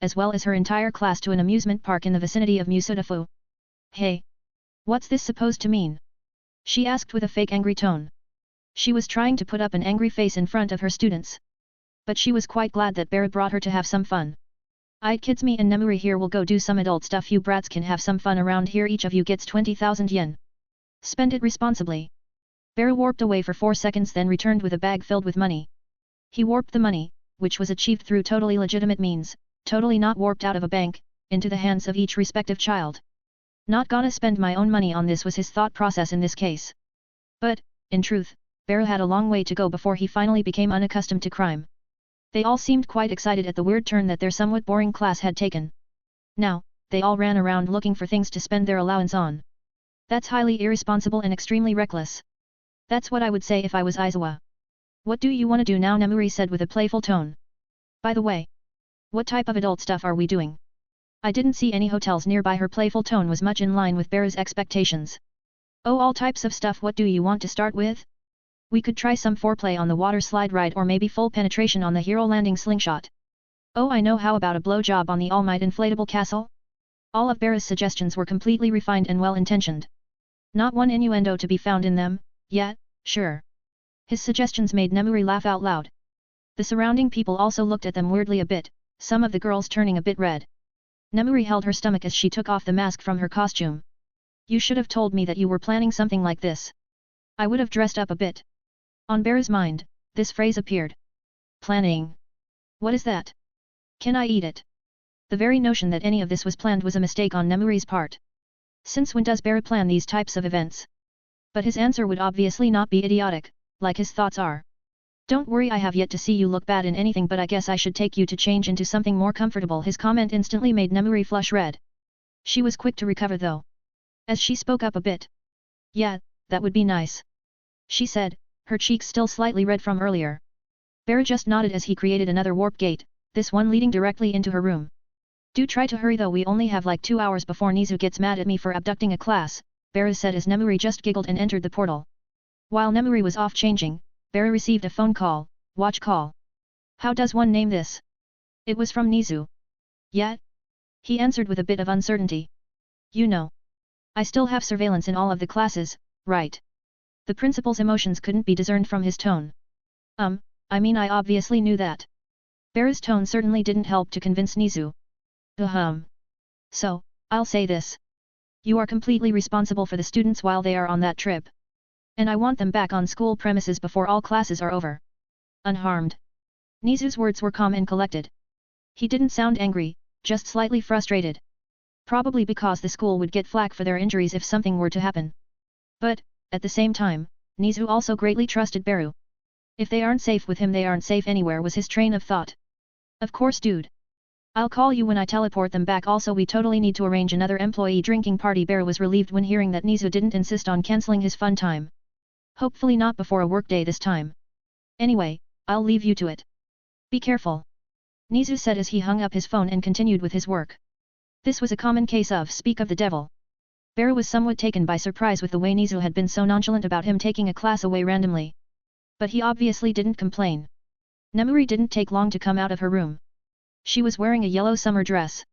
as well as her entire class to an amusement park in the vicinity of Musudafu. Hey! What's this supposed to mean? She asked with a fake angry tone. She was trying to put up an angry face in front of her students. But she was quite glad that Beru brought her to have some fun. Aight kids, me and Nemuri here will go do some adult stuff. You brats can have some fun around here. Each of you gets 20,000 yen. Spend it responsibly. Beru warped away for 4 seconds, then returned with a bag filled with money. He warped the money, which was achieved through totally legitimate means, totally not warped out of a bank, into the hands of each respective child. Not gonna spend my own money on this was his thought process in this case. But, in truth, Beru had a long way to go before he finally became unaccustomed to crime. They all seemed quite excited at the weird turn that their somewhat boring class had taken. Now, they all ran around looking for things to spend their allowance on. That's highly irresponsible and extremely reckless. That's what I would say if I was Aizawa. What do you want to do now? Nemuri said with a playful tone. By the way, what type of adult stuff are we doing? I didn't see any hotels nearby. Her playful tone was much in line with Beru's expectations. Oh, all types of stuff. What do you want to start with? We could try some foreplay on the water slide ride, or maybe full penetration on the hero landing slingshot. Oh, I know. How about a blowjob on the All Might inflatable castle? All of Beru's suggestions were completely refined and well-intentioned. Not one innuendo to be found in them, yet, sure. His suggestions made Nemuri laugh out loud. The surrounding people also looked at them weirdly a bit, some of the girls turning a bit red. Nemuri held her stomach as she took off the mask from her costume. You should have told me that you were planning something like this. I would have dressed up a bit. On Beru's mind, this phrase appeared. Planning. What is that? Can I eat it? The very notion that any of this was planned was a mistake on Nemuri's part. Since when does Beru plan these types of events? But his answer would obviously not be idiotic, like his thoughts are. Don't worry, I have yet to see you look bad in anything, but I guess I should take you to change into something more comfortable. His comment instantly made Nemuri flush red. She was quick to recover though. As she spoke up a bit. Yeah, that would be nice. She said, her cheeks still slightly red from earlier. Beru just nodded as he created another warp gate, this one leading directly into her room. Do try to hurry though, we only have like 2 hours before Nizu gets mad at me for abducting a class, Beru said as Nemuri just giggled and entered the portal. While Nemuri was off changing, Beru received a phone call, watch call. How does one name this? It was from Nizu. Yeah? He answered with a bit of uncertainty. You know. I still have surveillance in all of the classes, right? The principal's emotions couldn't be discerned from his tone. I mean I obviously knew that. Beru's tone certainly didn't help to convince Nizu. So, I'll say this. You are completely responsible for the students while they are on that trip. And I want them back on school premises before all classes are over. Unharmed. Nizu's words were calm and collected. He didn't sound angry, just slightly frustrated. Probably because the school would get flack for their injuries if something were to happen. But, at the same time, Nizu also greatly trusted Beru. If they aren't safe with him, they aren't safe anywhere, was his train of thought. Of course, dude. I'll call you when I teleport them back. Also, we totally need to arrange another employee drinking party. Beru was relieved when hearing that Nizu didn't insist on cancelling his fun time. Hopefully not before a workday this time. Anyway, I'll leave you to it. Be careful. Nizu said as he hung up his phone and continued with his work. This was a common case of speak of the devil. Beru was somewhat taken by surprise with the way Nizu had been so nonchalant about him taking a class away randomly. But he obviously didn't complain. Nemuri didn't take long to come out of her room. She was wearing a yellow summer dress.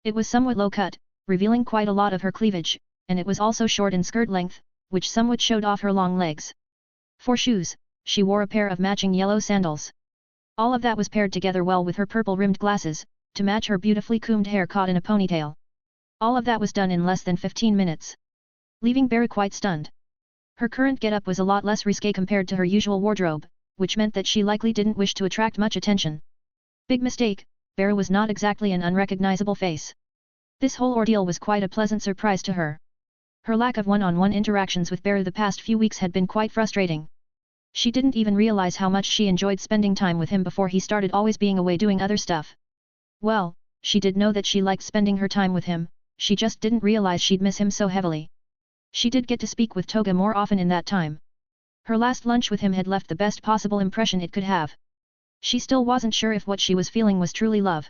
It was somewhat low-cut, revealing quite a lot of her cleavage, and it was also short in skirt length, which somewhat showed off her long legs. For shoes, she wore a pair of matching yellow sandals. All of that was paired together well with her purple-rimmed glasses, to match her beautifully combed hair caught in a ponytail. All of that was done in less than 15 minutes. Leaving Beru quite stunned. Her current getup was a lot less risque compared to her usual wardrobe, which meant that she likely didn't wish to attract much attention. Big mistake, Beru was not exactly an unrecognizable face. This whole ordeal was quite a pleasant surprise to her. Her lack of one-on-one interactions with Beru the past few weeks had been quite frustrating. She didn't even realize how much she enjoyed spending time with him before he started always being away doing other stuff. Well, she did know that she liked spending her time with him, she just didn't realize she'd miss him so heavily. She did get to speak with Toga more often in that time. Her last lunch with him had left the best possible impression it could have. She still wasn't sure if what she was feeling was truly love.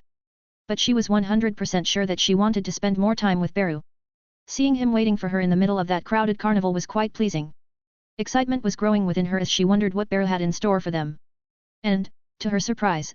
But she was 100% sure that she wanted to spend more time with Beru. Seeing him waiting for her in the middle of that crowded carnival was quite pleasing. Excitement was growing within her as she wondered what Beru had in store for them. And, to her surprise,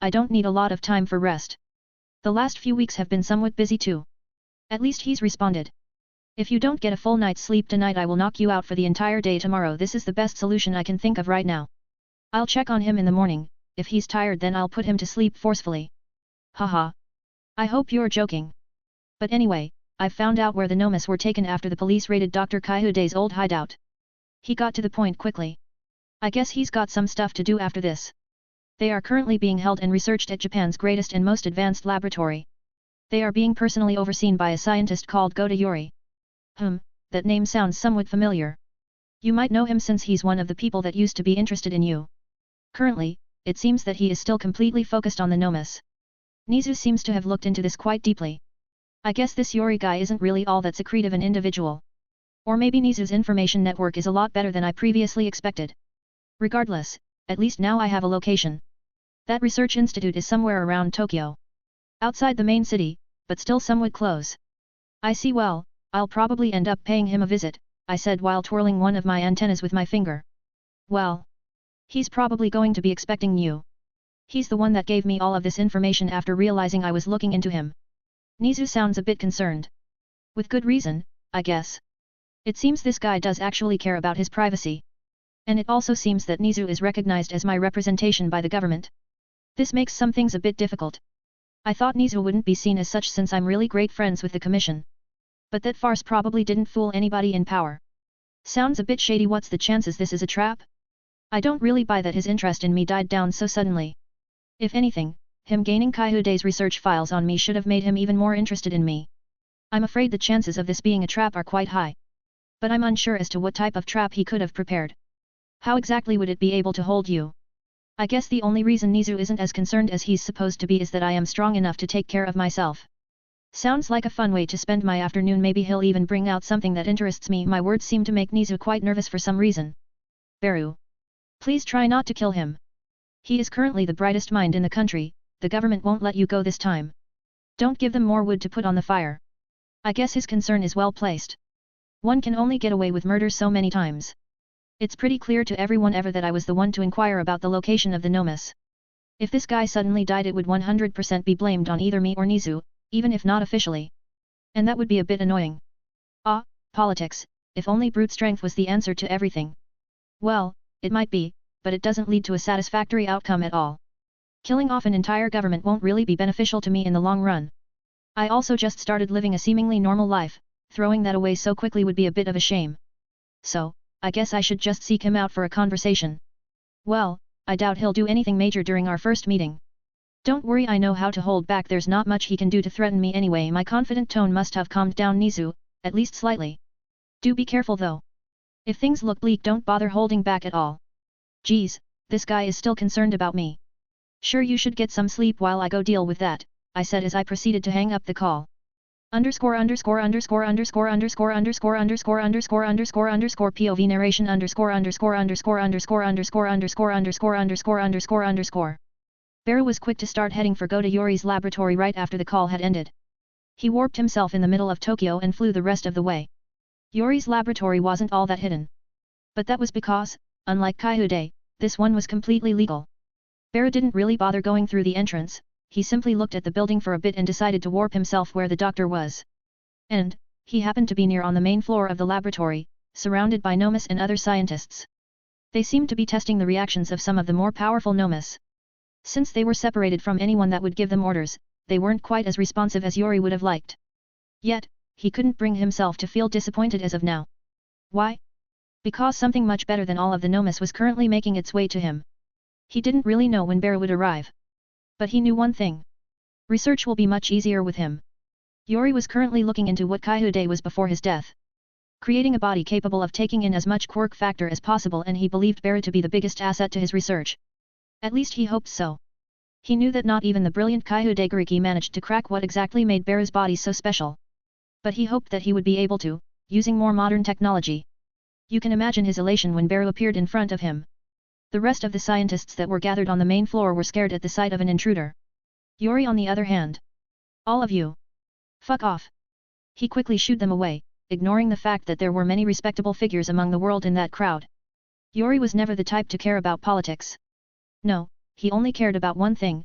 I don't need a lot of time for rest. The last few weeks have been somewhat busy too. At least he's responded. If you don't get a full night's sleep tonight I will knock you out for the entire day tomorrow. This is the best solution I can think of right now. I'll check on him in the morning, if he's tired then I'll put him to sleep forcefully. Haha. I hope you're joking. But anyway, I've found out where the Nomas were taken after the police raided Dr. Kaihude's old hideout. He got to the point quickly. I guess he's got some stuff to do after this. They are currently being held and researched at Japan's greatest and most advanced laboratory. They are being personally overseen by a scientist called Goda Yuri. That name sounds somewhat familiar. You might know him since he's one of the people that used to be interested in you. Currently, it seems that he is still completely focused on the Nomas. Nizu seems to have looked into this quite deeply. I guess this Yuri guy isn't really all that secretive an individual. Or maybe Nizu's information network is a lot better than I previously expected. Regardless, at least now I have a location. That research institute is somewhere around Tokyo. Outside the main city, but still somewhat close. I see. Well, I'll probably end up paying him a visit, I said while twirling one of my antennas with my finger. Well, he's probably going to be expecting you. He's the one that gave me all of this information after realizing I was looking into him. Nizu sounds a bit concerned. With good reason, I guess. It seems this guy does actually care about his privacy. And it also seems that Nizu is recognized as my representation by the government. This makes some things a bit difficult. I thought Nizu wouldn't be seen as such since I'm really great friends with the commission. But that farce probably didn't fool anybody in power. Sounds a bit shady. What's the chances this is a trap? I don't really buy that his interest in me died down so suddenly. If anything, him gaining Kaihude's research files on me should have made him even more interested in me. I'm afraid the chances of this being a trap are quite high. But I'm unsure as to what type of trap he could have prepared. How exactly would it be able to hold you? I guess the only reason Nizu isn't as concerned as he's supposed to be is that I am strong enough to take care of myself. Sounds like a fun way to spend my afternoon. Maybe he'll even bring out something that interests me. My words seem to make Nizu quite nervous for some reason. Beru. Please try not to kill him. He is currently the brightest mind in the country, the government won't let you go this time. Don't give them more wood to put on the fire. I guess his concern is well placed. One can only get away with murder so many times. It's pretty clear to everyone ever that I was the one to inquire about the location of the Nomas. If this guy suddenly died it would 100% be blamed on either me or Nizu, even if not officially. And that would be a bit annoying. Politics, if only brute strength was the answer to everything. Well, it might be, but it doesn't lead to a satisfactory outcome at all. Killing off an entire government won't really be beneficial to me in the long run. I also just started living a seemingly normal life, throwing that away so quickly would be a bit of a shame. So, I guess I should just seek him out for a conversation. Well, I doubt he'll do anything major during our first meeting. Don't worry, I know how to hold back. There's not much he can do to threaten me anyway. My confident tone must have calmed down Nizu, at least slightly. Do be careful though. If things look bleak don't bother holding back at all. Geez, this guy is still concerned about me. Sure, you should get some sleep while I go deal with that, I said as I proceeded to hang up the call. POV narration Beru was quick to start heading for Goda Yuri's laboratory right after the call had ended. He warped himself in the middle of Tokyo and flew the rest of the way. Yuri's laboratory wasn't all that hidden. But that was because, unlike Kaihude, this one was completely legal. Beru didn't really bother going through the entrance, he simply looked at the building for a bit and decided to warp himself where the doctor was. And, he happened to be near on the main floor of the laboratory, surrounded by Nomas and other scientists. They seemed to be testing the reactions of some of the more powerful Nomas. Since they were separated from anyone that would give them orders, they weren't quite as responsive as Yuri would have liked. Yet, he couldn't bring himself to feel disappointed as of now. Why? Because something much better than all of the Nomas was currently making its way to him. He didn't really know when Beru would arrive. But he knew one thing. Research will be much easier with him. Yuri was currently looking into what Kaihude was before his death. Creating a body capable of taking in as much quirk factor as possible, and he believed Beru to be the biggest asset to his research. At least he hoped so. He knew that not even the brilliant Kaihude Gariki managed to crack what exactly made Beru's body so special. But he hoped that he would be able to, using more modern technology. You can imagine his elation when Beru appeared in front of him. The rest of the scientists that were gathered on the main floor were scared at the sight of an intruder. Yuri on the other hand. All of you. Fuck off. He quickly shooed them away, ignoring the fact that there were many respectable figures among the world in that crowd. Yuri was never the type to care about politics. No, he only cared about one thing,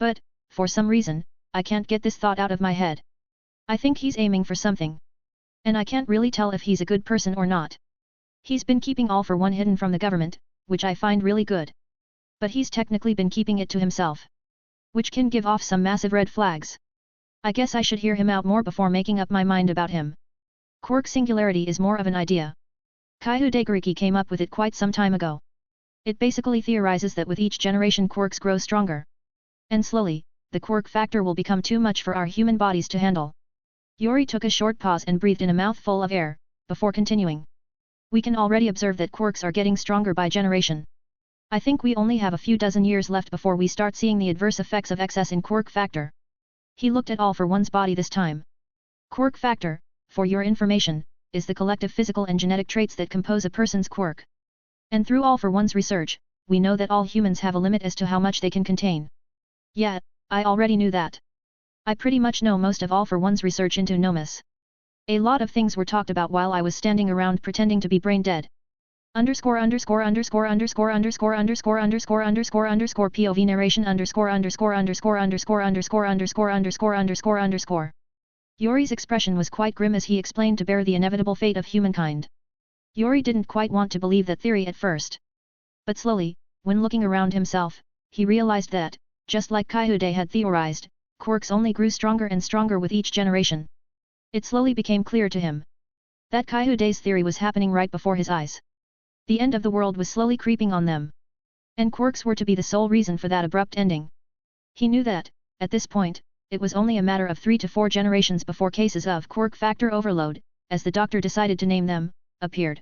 But, for some reason, I can't get this thought out of my head. I think he's aiming for something. And I can't really tell if he's a good person or not. He's been keeping All for One hidden from the government, which I find really good. But he's technically been keeping it to himself. Which can give off some massive red flags. I guess I should hear him out more before making up my mind about him. Quark singularity is more of an idea. Kaihu Daigoriki came up with it quite some time ago. It basically theorizes that with each generation quarks grow stronger. And slowly, the quark factor will become too much for our human bodies to handle. Yori took a short pause and breathed in a mouthful of air, before continuing. We can already observe that quarks are getting stronger by generation. I think we only have a few dozen years left before we start seeing the adverse effects of excess in quark factor. He looked at All for One's body this time. Quark factor, for your information, is the collective physical and genetic traits that compose a person's quirk. And through All for One's research, we know that all humans have a limit as to how much they can contain. Yeah, I already knew that. I pretty much know most of All for One's research into Nomus. A lot of things were talked about while I was standing around pretending to be brain dead. Underscore underscore underscore underscore underscore underscore underscore underscore underscore POV narration underscore underscore underscore underscore underscore underscore underscore underscore underscore. Yori's expression was quite grim as he explained to Bear the inevitable fate of humankind. Yori didn't quite want to believe that theory at first. But slowly, when looking around himself, he realized that, just like Kaihude had theorized, quarks only grew stronger and stronger with each generation. It slowly became clear to him that Kaihude's theory was happening right before his eyes. The end of the world was slowly creeping on them. And quarks were to be the sole reason for that abrupt ending. He knew that, at this point, it was only a matter of 3 to 4 generations before cases of quark factor overload, as the doctor decided to name them, appeared.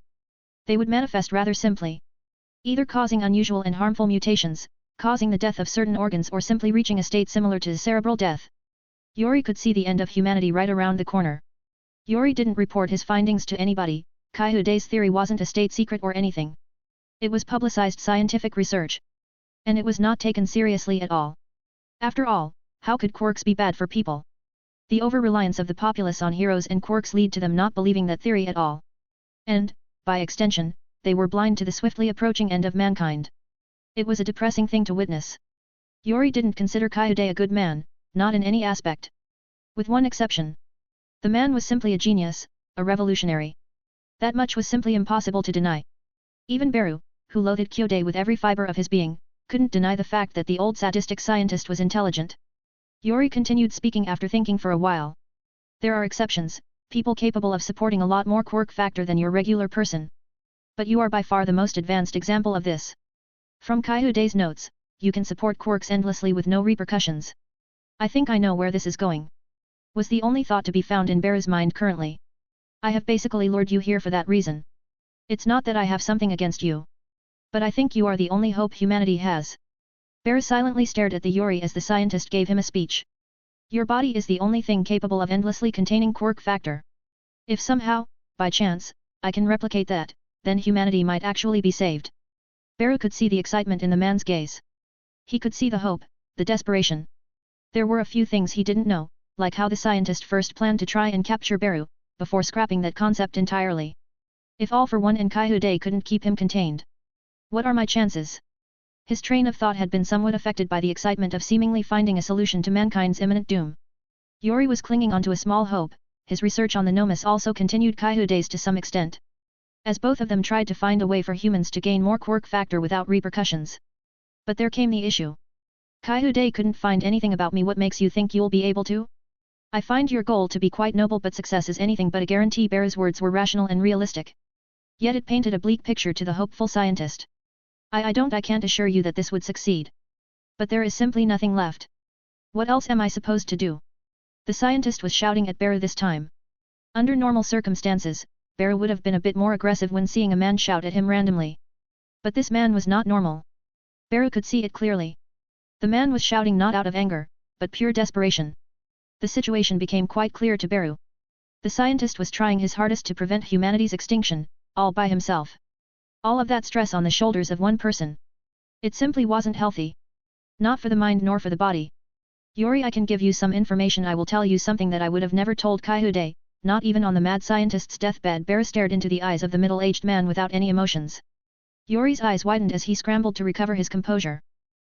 They would manifest rather simply. Either causing unusual and harmful mutations, causing the death of certain organs or simply reaching a state similar to cerebral death. Yori could see the end of humanity right around the corner. Yori didn't report his findings to anybody. Kaihude's theory wasn't a state secret or anything. It was publicized scientific research. And it was not taken seriously at all. After all, how could quarks be bad for people? The over-reliance of the populace on heroes and quarks lead to them not believing that theory at all. And, by extension, they were blind to the swiftly approaching end of mankind. It was a depressing thing to witness. Yori didn't consider Kaihude a good man, not in any aspect. With one exception. The man was simply a genius, a revolutionary. That much was simply impossible to deny. Even Beru, who loathed Kyode with every fiber of his being, couldn't deny the fact that the old sadistic scientist was intelligent. Yori continued speaking after thinking for a while. There are exceptions, people capable of supporting a lot more quirk factor than your regular person. But you are by far the most advanced example of this. From Kaihude's notes, you can support quirks endlessly with no repercussions. I think I know where this is going. Was the only thought to be found in Beru's mind currently. I have basically lured you here for that reason. It's not that I have something against you. But I think you are the only hope humanity has. Beru silently stared at the Yori as the scientist gave him a speech. Your body is the only thing capable of endlessly containing quirk factor. If somehow, by chance, I can replicate that, then humanity might actually be saved. Beru could see the excitement in the man's gaze. He could see the hope, the desperation. There were a few things he didn't know, like how the scientist first planned to try and capture Beru, before scrapping that concept entirely. If All for One and Kaihude couldn't keep him contained. What are my chances? His train of thought had been somewhat affected by the excitement of seemingly finding a solution to mankind's imminent doom. Yori was clinging onto a small hope, his research on the Nomus also continued Kaihude's to some extent. As both of them tried to find a way for humans to gain more quirk factor without repercussions. But there came the issue. Kaihude couldn't find anything about me. What makes you think you'll be able to? I find your goal to be quite noble, but success is anything but a guarantee. Beru's words were rational and realistic. Yet it painted a bleak picture to the hopeful scientist. I can't assure you that this would succeed. But there is simply nothing left. What else am I supposed to do? The scientist was shouting at Beru this time. Under normal circumstances, Beru would have been a bit more aggressive when seeing a man shout at him randomly. But this man was not normal. Beru could see it clearly. The man was shouting not out of anger, but pure desperation. The situation became quite clear to Beru. The scientist was trying his hardest to prevent humanity's extinction, all by himself. All of that stress on the shoulders of one person. It simply wasn't healthy. Not for the mind nor for the body. Yori, I can give you some information. I will tell you something that I would have never told Kaihude, not even on the mad scientist's deathbed. Beru stared into the eyes of the middle-aged man without any emotions. Yori's eyes widened as he scrambled to recover his composure.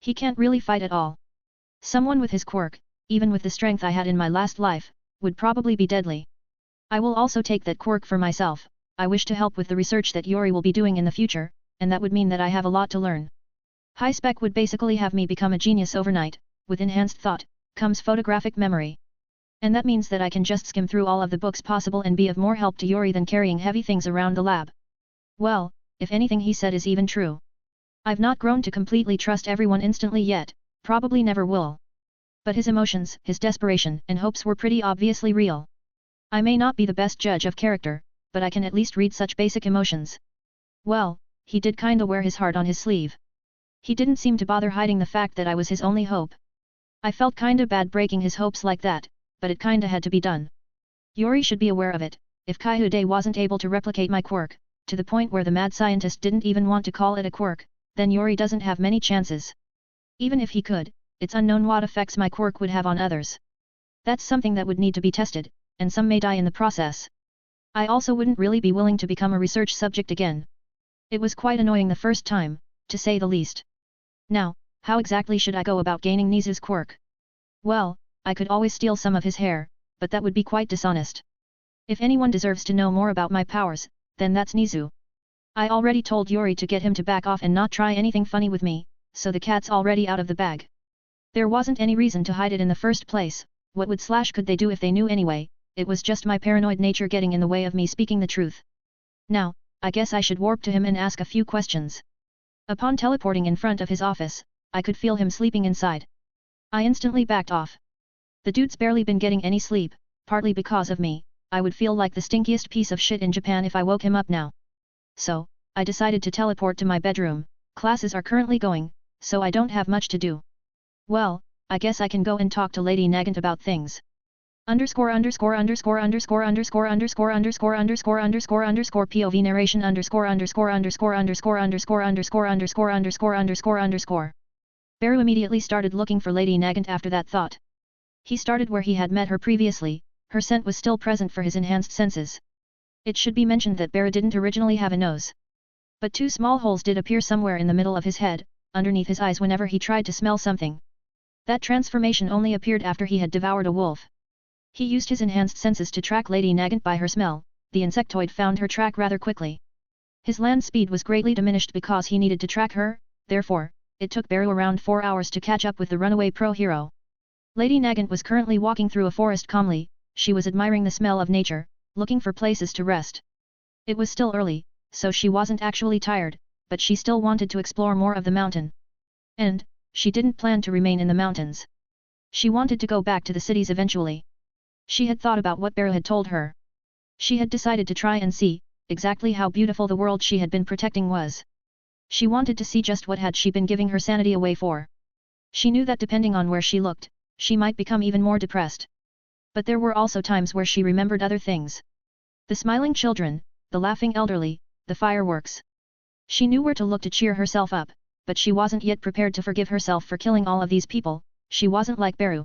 He can't really fight at all. Someone with his quirk, even with the strength I had in my last life, would probably be deadly. I will also take that quirk for myself. I wish to help with the research that Yuri will be doing in the future, and that would mean that I have a lot to learn. High spec would basically have me become a genius overnight. With enhanced thought, comes photographic memory. And that means that I can just skim through all of the books possible and be of more help to Yuri than carrying heavy things around the lab. Well, if anything he said is even true. I've not grown to completely trust everyone instantly yet, probably never will. But his emotions, his desperation and hopes were pretty obviously real. I may not be the best judge of character, but I can at least read such basic emotions. Well, he did kinda wear his heart on his sleeve. He didn't seem to bother hiding the fact that I was his only hope. I felt kinda bad breaking his hopes like that, but it kinda had to be done. Yuri should be aware of it. If Kaihude wasn't able to replicate my quirk, to the point where the mad scientist didn't even want to call it a quirk, then Yuri doesn't have many chances. Even if he could, it's unknown what effects my quirk would have on others. That's something that would need to be tested, and some may die in the process. I also wouldn't really be willing to become a research subject again. It was quite annoying the first time, to say the least. Now, how exactly should I go about gaining Nizu's quirk? Well, I could always steal some of his hair, but that would be quite dishonest. If anyone deserves to know more about my powers, then that's Nizu. I already told Yuri to get him to back off and not try anything funny with me, so the cat's already out of the bag. There wasn't any reason to hide it in the first place. What could they do if they knew anyway? It was just my paranoid nature getting in the way of me speaking the truth. Now, I guess I should warp to him and ask a few questions. Upon teleporting in front of his office, I could feel him sleeping inside. I instantly backed off. The dude's barely been getting any sleep, partly because of me. I would feel like the stinkiest piece of shit in Japan if I woke him up now. So, I decided to teleport to my bedroom. Classes are currently going, so I don't have much to do. Well, I guess I can go and talk to Lady Nagant about things. POV narration Beru immediately started looking for Lady Nagant after that thought. He started where he had met her previously. Her scent was still present for his enhanced senses. It should be mentioned that Beru didn't originally have a nose. But two small holes did appear somewhere in the middle of his head, underneath his eyes whenever he tried to smell something. That transformation only appeared after he had devoured a wolf. He used his enhanced senses to track Lady Nagant by her smell. The insectoid found her track rather quickly. His land speed was greatly diminished because he needed to track her, therefore, it took Beru around 4 hours to catch up with the runaway pro-hero. Lady Nagant was currently walking through a forest calmly. She was admiring the smell of nature, looking for places to rest. It was still early, so she wasn't actually tired, but she still wanted to explore more of the mountain. And, she didn't plan to remain in the mountains. She wanted to go back to the cities eventually. She had thought about what Beru had told her. She had decided to try and see, exactly how beautiful the world she had been protecting was. She wanted to see just what had she been giving her sanity away for. She knew that depending on where she looked, she might become even more depressed. But there were also times where she remembered other things. The smiling children, the laughing elderly, the fireworks. She knew where to look to cheer herself up, but she wasn't yet prepared to forgive herself for killing all of these people. She wasn't like Beru.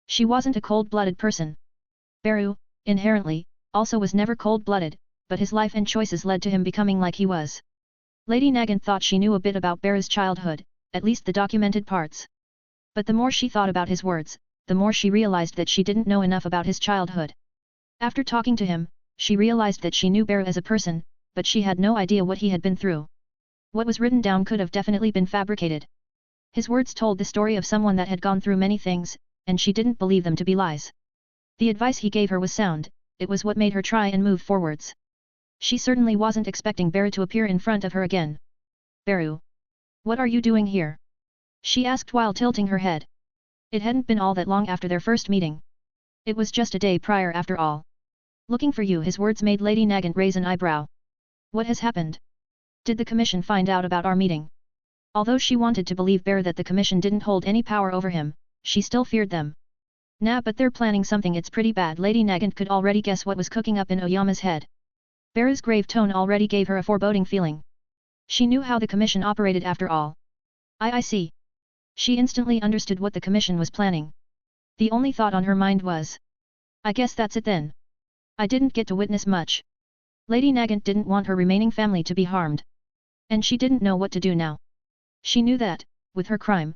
She wasn't a cold-blooded person. Beru, inherently, also was never cold-blooded, but his life and choices led to him becoming like he was. Lady Nagant thought she knew a bit about Beru's childhood, at least the documented parts. But the more she thought about his words, the more she realized that she didn't know enough about his childhood. After talking to him, she realized that she knew Beru as a person, but she had no idea what he had been through. What was written down could have definitely been fabricated. His words told the story of someone that had gone through many things, and she didn't believe them to be lies. The advice he gave her was sound. It was what made her try and move forwards. She certainly wasn't expecting Beru to appear in front of her again. Beru. What are you doing here? She asked while tilting her head. It hadn't been all that long after their first meeting. It was just a day prior after all. Looking for you. His words made Lady Nagant raise an eyebrow. What has happened? Did the commission find out about our meeting? Although she wanted to believe Beru that the commission didn't hold any power over him, she still feared them. Nah, but they're planning something. It's pretty bad. Lady Nagant could already guess what was cooking up in Oyama's head. Beru's grave tone already gave her a foreboding feeling. She knew how the commission operated after all. I see. She instantly understood what the commission was planning. The only thought on her mind was, I guess that's it then. I didn't get to witness much. Lady Nagant didn't want her remaining family to be harmed. And she didn't know what to do now. She knew that, with her crime,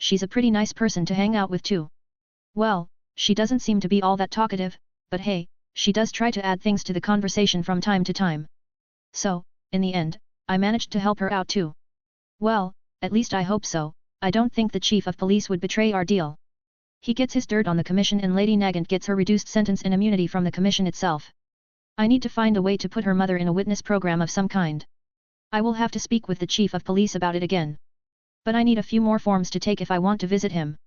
she's a pretty nice person to hang out with too. Well, she doesn't seem to be all that talkative, but hey, she does try to add things to the conversation from time to time. So, in the end, I managed to help her out too. Well, at least I hope so. I don't think the chief of police would betray our deal. He gets his dirt on the commission and Lady Nagant gets her reduced sentence and immunity from the commission itself. I need to find a way to put her mother in a witness program of some kind. I will have to speak with the chief of police about it again. But I need a few more forms to take if I want to visit him.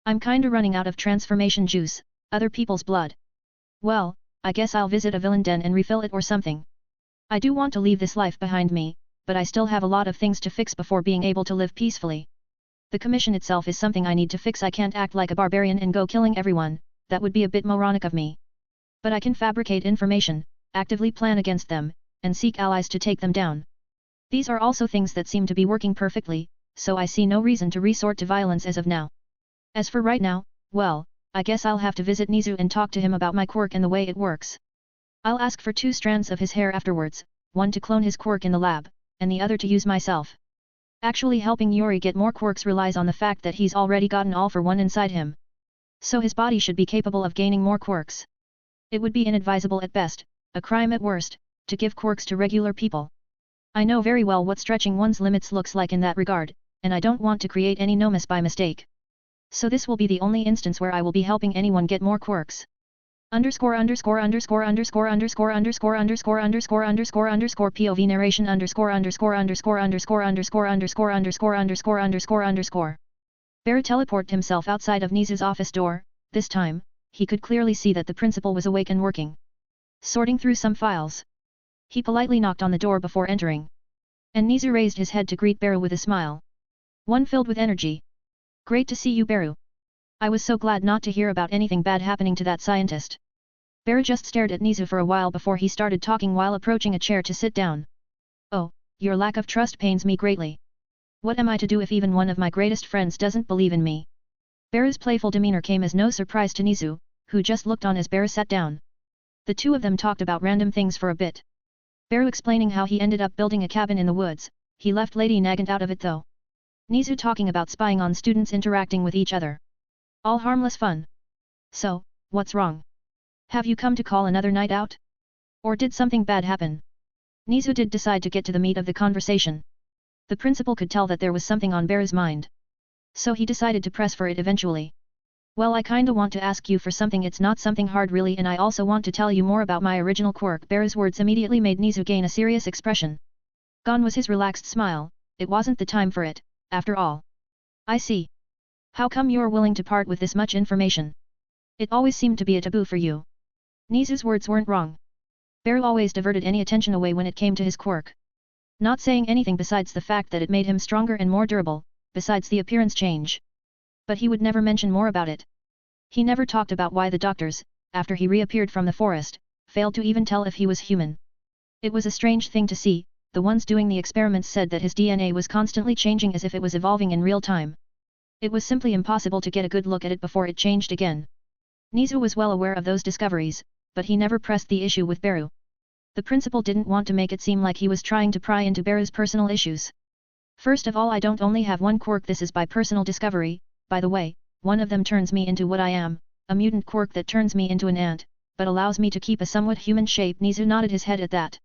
I'm kinda running out of transformation juice, other people's blood. Well, I guess I'll visit a villain den and refill it or something. I do want to leave this life behind me, but I still have a lot of things to fix before being able to live peacefully. The commission itself is something I need to fix. I can't act like a barbarian and go killing everyone, that would be a bit moronic of me. But I can fabricate information, actively plan against them, and seek allies to take them down. These are also things that seem to be working perfectly, so I see no reason to resort to violence as of now. As for right now, well, I guess I'll have to visit Nizu and talk to him about my quirk and the way it works. I'll ask for 2 strands of his hair afterwards, one to clone his quirk in the lab, and the other to use myself. Actually helping Yuri get more quirks relies on the fact that he's already gotten all for one inside him. So his body should be capable of gaining more quirks. It would be inadvisable at best, a crime at worst, to give quirks to regular people. I know very well what stretching one's limits looks like in that regard, and I don't want to create any nomus by mistake. So this will be the only instance where I will be helping anyone get more quirks. Underscore underscore underscore underscore underscore underscore underscore underscore underscore underscore POV narration underscore underscore underscore underscore underscore underscore underscore underscore underscore underscore. Bear teleported himself outside of Nizu's office door. This time, he could clearly see that the principal was awake and working. Sorting through some files. He politely knocked on the door before entering. And Nizu raised his head to greet Beru with a smile. One filled with energy. Great to see you, Beru. I was so glad not to hear about anything bad happening to that scientist. Beru just stared at Nizu for a while before he started talking while approaching a chair to sit down. Oh, your lack of trust pains me greatly. What am I to do if even one of my greatest friends doesn't believe in me? Beru's playful demeanor came as no surprise to Nizu, who just looked on as Beru sat down. The two of them talked about random things for a bit. Beru explaining how he ended up building a cabin in the woods. He left Lady Nagant out of it though. Nizu talking about spying on students interacting with each other. All harmless fun. So, what's wrong? Have you come to call another night out? Or did something bad happen? Nizu did decide to get to the meat of the conversation. The principal could tell that there was something on Beru's mind. So he decided to press for it eventually. Well, I kinda want to ask you for something. It's not something hard really, and I also want to tell you more about my original quirk. Beru's words immediately made Nizu gain a serious expression. Gone was his relaxed smile. It wasn't the time for it, after all. I see. How come you're willing to part with this much information? It always seemed to be a taboo for you. Nizu's words weren't wrong. Beru always diverted any attention away when it came to his quirk. Not saying anything besides the fact that it made him stronger and more durable, besides the appearance change. But he would never mention more about it. He never talked about why the doctors, after he reappeared from the forest, failed to even tell if he was human. It was a strange thing to see. The ones doing the experiments said that his DNA was constantly changing as if it was evolving in real time. It was simply impossible to get a good look at it before it changed again. Nizu was well aware of those discoveries, but he never pressed the issue with Beru. The principal didn't want to make it seem like he was trying to pry into Beru's personal issues. First of all, I don't only have one quirk. This is by personal discovery. By the way, one of them turns me into what I am, a mutant quirk that turns me into an ant, but allows me to keep a somewhat human shape. Nizu nodded his head at that.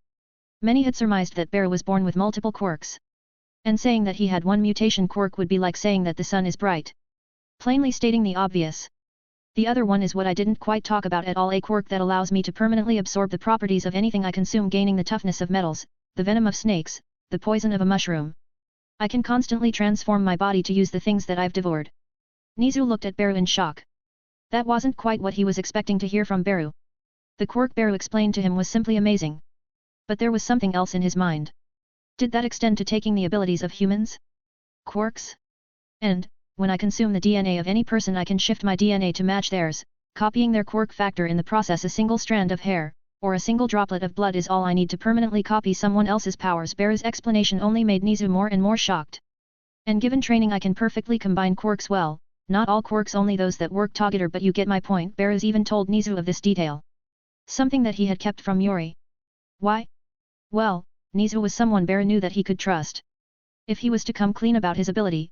Many had surmised that Beru was born with multiple quirks. And saying that he had one mutation quirk would be like saying that the sun is bright. Plainly stating the obvious. The other one is what I didn't quite talk about at all, a quirk that allows me to permanently absorb the properties of anything I consume, gaining the toughness of metals, the venom of snakes, the poison of a mushroom. I can constantly transform my body to use the things that I've devoured. Nizu looked at Beru in shock. That wasn't quite what he was expecting to hear from Beru. The quirk Beru explained to him was simply amazing. But there was something else in his mind. Did that extend to taking the abilities of humans? Quirks? And, when I consume the DNA of any person, I can shift my DNA to match theirs, copying their quirk factor in the process. A single strand of hair, or a single droplet of blood is all I need to permanently copy someone else's powers. Beru's explanation only made Nizu more and more shocked. And given training, I can perfectly combine quirks well, not all quirks, only those that work together, but you get my point. Beru's even told Nizu of this detail. Something that he had kept from Yuri. Why? Well, Nizu was someone Beru knew that he could trust. If he was to come clean about his ability,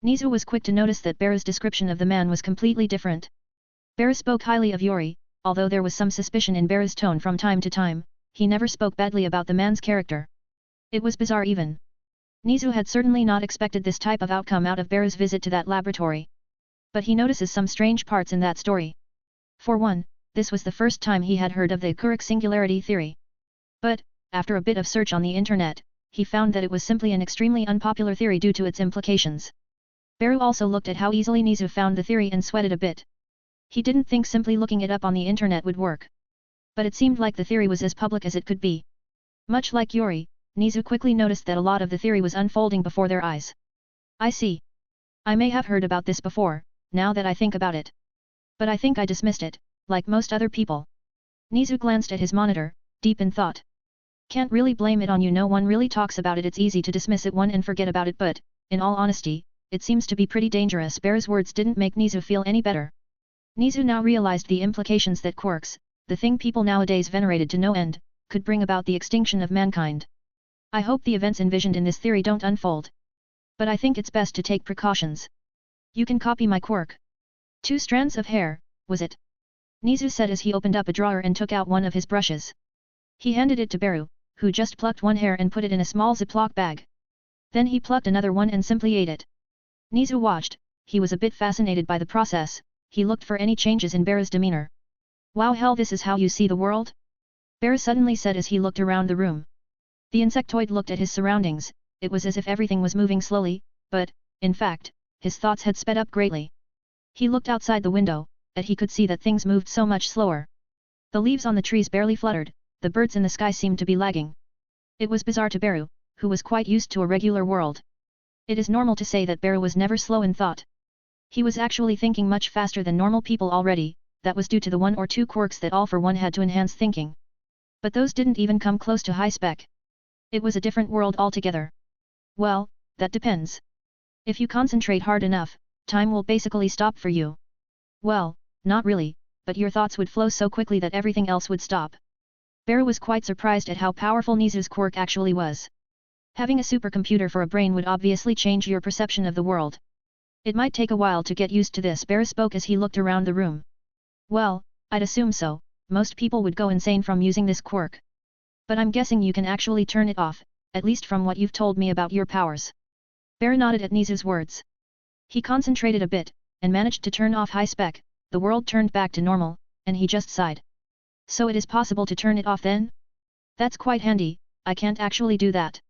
Nizu was quick to notice that Bear's description of the man was completely different. Bear spoke highly of Yori, although there was some suspicion in Bear's tone from time to time, he never spoke badly about the man's character. It was bizarre even. Nizu had certainly not expected this type of outcome out of Bear's visit to that laboratory. But he notices some strange parts in that story. For one, this was the first time he had heard of the Kuruk singularity theory. But, after a bit of search on the internet, he found that it was simply an extremely unpopular theory due to its implications. Beru also looked at how easily Nizu found the theory and sweated a bit. He didn't think simply looking it up on the internet would work. But it seemed like the theory was as public as it could be. Much like Yori, Nizu quickly noticed that a lot of the theory was unfolding before their eyes. I see. I may have heard about this before, now that I think about it. But I think I dismissed it, like most other people. Nizu glanced at his monitor, deep in thought. Can't really blame it on you, no one really talks about it, it's easy to dismiss it one and forget about it, but, in all honesty, it seems to be pretty dangerous. Bear's words didn't make Nizu feel any better. Nizu now realized the implications that quirks, the thing people nowadays venerated to no end, could bring about the extinction of mankind. I hope the events envisioned in this theory don't unfold. But I think it's best to take precautions. You can copy my quirk. 2 strands of hair, was it? Nizu said as he opened up a drawer and took out one of his brushes. He handed it to Beru, who just plucked one hair and put it in a small Ziploc bag. Then he plucked another one and simply ate it. Nizu watched, he was a bit fascinated by the process, he looked for any changes in Beru's demeanor. Wow, hell, this is how you see the world? Beru suddenly said as he looked around the room. The insectoid looked at his surroundings, it was as if everything was moving slowly, but, in fact, his thoughts had sped up greatly. He looked outside the window, and he could see that things moved so much slower. The leaves on the trees barely fluttered, the birds in the sky seemed to be lagging. It was bizarre to Beru, who was quite used to a regular world. It is normal to say that Beru was never slow in thought. He was actually thinking much faster than normal people already, that was due to the 1 or 2 quirks that all for one had to enhance thinking. But those didn't even come close to high spec. It was a different world altogether. Well, that depends. If you concentrate hard enough, time will basically stop for you. Well, not really, but your thoughts would flow so quickly that everything else would stop. Beru was quite surprised at how powerful Nizu's quirk actually was. Having a supercomputer for a brain would obviously change your perception of the world. It might take a while to get used to this, Beru spoke as he looked around the room. Well, I'd assume so, most people would go insane from using this quirk. But I'm guessing you can actually turn it off, at least from what you've told me about your powers. Beru nodded at Nizu's words. He concentrated a bit, and managed to turn off high spec, the world turned back to normal, and he just sighed. So it is possible to turn it off then? That's quite handy, I can't actually do that.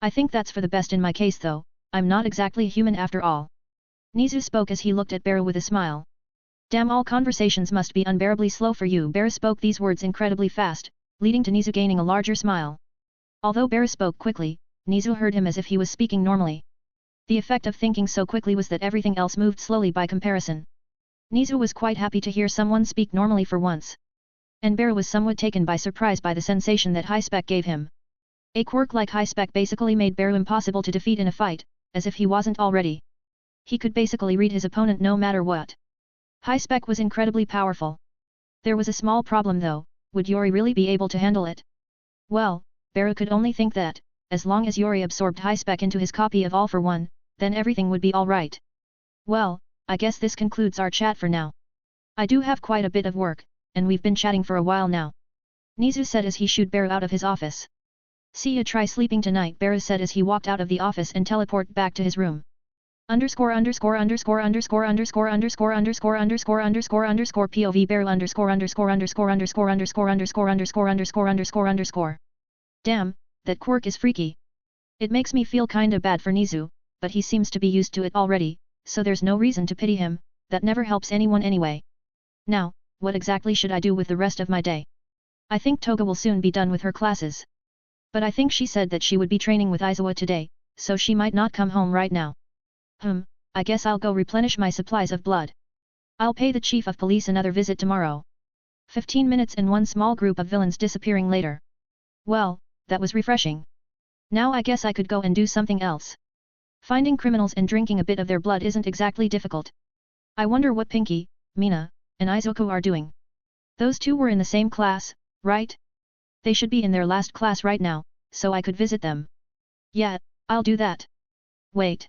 I think that's for the best in my case though, I'm not exactly human after all. Nizu spoke as he looked at Beru with a smile. Damn, all conversations must be unbearably slow for you. Beru spoke these words incredibly fast, leading to Nizu gaining a larger smile. Although Beru spoke quickly, Nizu heard him as if he was speaking normally. The effect of thinking so quickly was that everything else moved slowly by comparison. Nizu was quite happy to hear someone speak normally for once. And Beru was somewhat taken by surprise by the sensation that high spec gave him. A quirk like high spec basically made Beru impossible to defeat in a fight, as if he wasn't already. He could basically read his opponent no matter what. High spec was incredibly powerful. There was a small problem though, would Yori really be able to handle it? Well, Beru could only think that, as long as Yori absorbed high spec into his copy of All for One, then everything would be alright. Well, I guess this concludes our chat for now. I do have quite a bit of work, and we've been chatting for a while now. Nizu said as he shooed Beru out of his office. See ya, try sleeping tonight, Beru said as he walked out of the office and teleported back to his room. Underscore underscore underscore underscore underscore underscore underscore underscore underscore underscore POV Beru underscore underscore underscore underscore underscore underscore underscore underscore underscore underscore. Damn, that quirk is freaky. It makes me feel kinda bad for Nizu, but he seems to be used to it already, so there's no reason to pity him, that never helps anyone anyway. Now, what exactly should I do with the rest of my day? I think Toga will soon be done with her classes. But I think she said that she would be training with Aizawa today, so she might not come home right now. I guess I'll go replenish my supplies of blood. I'll pay the chief of police another visit tomorrow. 15 minutes and one small group of villains disappearing later. Well, that was refreshing. Now I guess I could go and do something else. Finding criminals and drinking a bit of their blood isn't exactly difficult. I wonder what Pinky, Mina, and Izuku are doing. Those two were in the same class, right? They should be in their last class right now, so I could visit them. Yeah, I'll do that. Wait.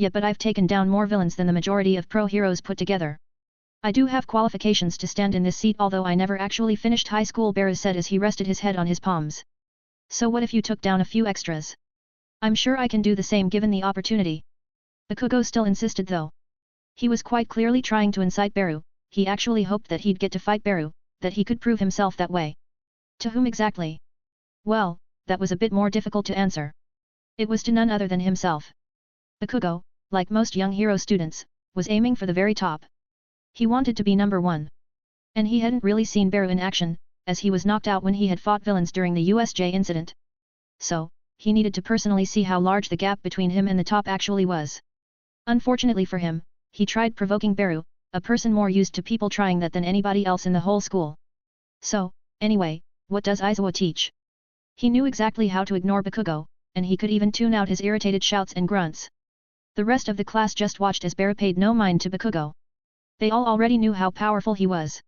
Yeah, but I've taken down more villains than the majority of pro heroes put together. I do have qualifications to stand in this seat, although I never actually finished high school, Beerus said as he rested his head on his palms. So what if you took down a few extras? I'm sure I can do the same given the opportunity. Bakugo still insisted though. He was quite clearly trying to incite Beru. He actually hoped that he'd get to fight Beru, that he could prove himself that way. To whom exactly? Well, that was a bit more difficult to answer. It was to none other than himself. Bakugo, like most young hero students, was aiming for the very top. He wanted to be number one. And he hadn't really seen Beru in action, as he was knocked out when he had fought villains during the USJ incident. So, he needed to personally see how large the gap between him and the top actually was. Unfortunately for him, he tried provoking Beru, a person more used to people trying that than anybody else in the whole school. So, anyway, what does Aizawa teach? He knew exactly how to ignore Bakugo, and he could even tune out his irritated shouts and grunts. The rest of the class just watched as Beru paid no mind to Bakugo. They all already knew how powerful he was.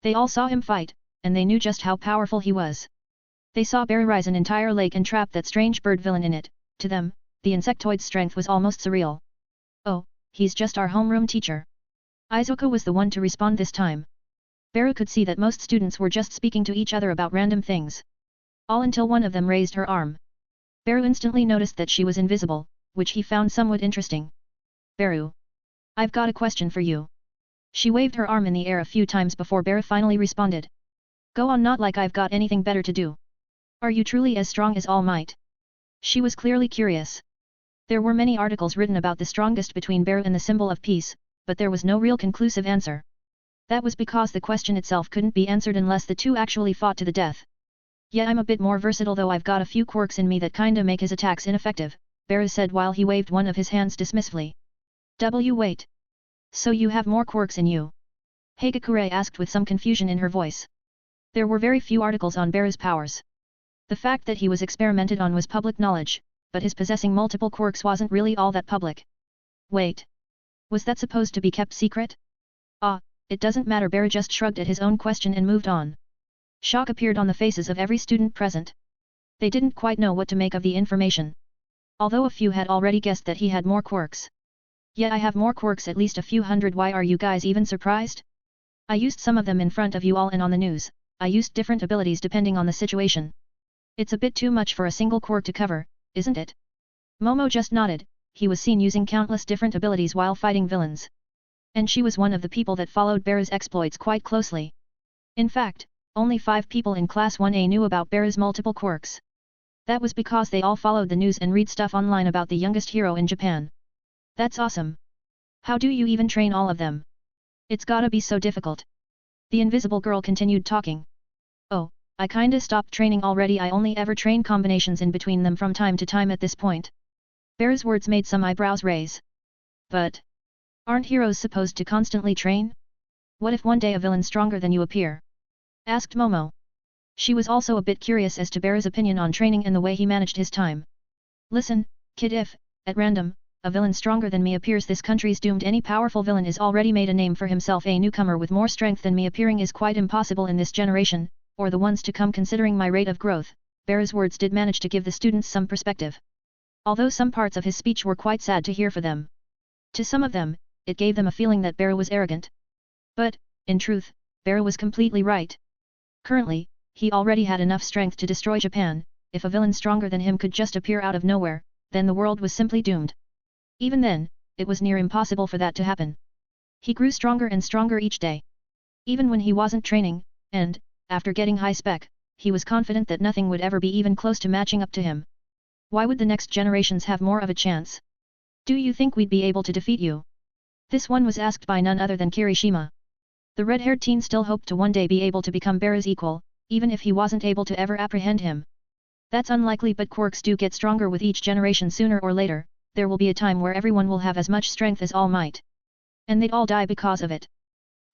They all saw him fight, and they knew just how powerful he was. They saw Beru rise an entire lake and trap that strange bird villain in it. To them, the insectoid's strength was almost surreal. Oh, he's just our homeroom teacher. Aizoku was the one to respond this time. Beru could see that most students were just speaking to each other about random things. All until one of them raised her arm. Beru instantly noticed that she was invisible, which he found somewhat interesting. Beru. I've got a question for you. She waved her arm in the air a few times before Beru finally responded. Go on, not like I've got anything better to do. Are you truly as strong as All Might? She was clearly curious. There were many articles written about the strongest between Beru and the symbol of peace, but there was no real conclusive answer. That was because the question itself couldn't be answered unless the two actually fought to the death. Yeah, I'm a bit more versatile, though I've got a few quirks in me that kinda make his attacks ineffective, Beru said while he waved one of his hands dismissively. Wait. So you have more quirks in you? Hagakure asked with some confusion in her voice. There were very few articles on Beru's powers. The fact that he was experimented on was public knowledge, but his possessing multiple quirks wasn't really all that public. Wait. Was that supposed to be kept secret? Ah, it doesn't matter, Beru just shrugged at his own question and moved on. Shock appeared on the faces of every student present. They didn't quite know what to make of the information. Although a few had already guessed that he had more quirks. Yeah, I have more quirks, at least a few hundred. Why are you guys even surprised? I used some of them in front of you all and on the news. I used different abilities depending on the situation. It's a bit too much for a single quirk to cover, isn't it? Momo just nodded. He was seen using countless different abilities while fighting villains. And she was one of the people that followed Beru's exploits quite closely. In fact, only 5 people in Class 1A knew about Beru's multiple quirks. That was because they all followed the news and read stuff online about the youngest hero in Japan. That's awesome. How do you even train all of them? It's gotta be so difficult. The invisible girl continued talking. Oh, I kinda stopped training already. I only ever train combinations in between them from time to time at this point. Beru's words made some eyebrows raise. But aren't heroes supposed to constantly train? What if one day a villain stronger than you appear? Asked Momo. She was also a bit curious as to Beru's opinion on training and the way he managed his time. Listen, kid, if, at random, a villain stronger than me appears, this country's doomed. Any powerful villain is already made a name for himself. A newcomer with more strength than me appearing is quite impossible in this generation, or the ones to come, considering my rate of growth. Beru's words did manage to give the students some perspective. Although some parts of his speech were quite sad to hear for them. To some of them, it gave them a feeling that Beru was arrogant. But, in truth, Beru was completely right. Currently, he already had enough strength to destroy Japan. If a villain stronger than him could just appear out of nowhere, then the world was simply doomed. Even then, it was near impossible for that to happen. He grew stronger and stronger each day. Even when he wasn't training, and, after getting high spec, he was confident that nothing would ever be even close to matching up to him. Why would the next generations have more of a chance? Do you think we'd be able to defeat you? This one was asked by none other than Kirishima. The red-haired teen still hoped to one day be able to become Beru's equal, even if he wasn't able to ever apprehend him. That's unlikely, but quirks do get stronger with each generation. Sooner or later, there will be a time where everyone will have as much strength as All Might. And they'd all die because of it.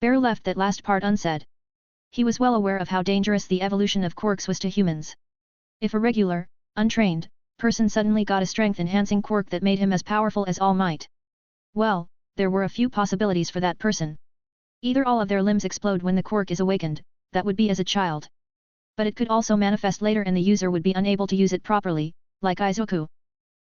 Beru left that last part unsaid. He was well aware of how dangerous the evolution of quirks was to humans. If a regular, untrained, person suddenly got a strength-enhancing quirk that made him as powerful as All Might, well, there were a few possibilities for that person. Either all of their limbs explode when the quirk is awakened, that would be as a child. But it could also manifest later and the user would be unable to use it properly, like Izuku.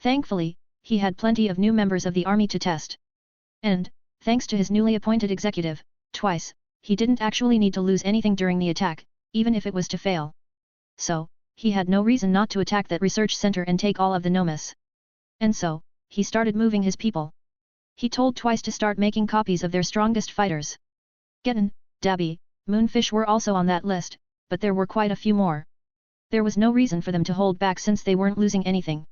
Thankfully, he had plenty of new members of the army to test. And, thanks to his newly appointed executive, twice, he didn't actually need to lose anything during the attack, even if it was to fail. So, he had no reason not to attack that research center and take all of the nomas. And so, he started moving his people. He told Twice to start making copies of their strongest fighters. Getten, Dabi, Moonfish were also on that list, but there were quite a few more. There was no reason for them to hold back since they weren't losing anything.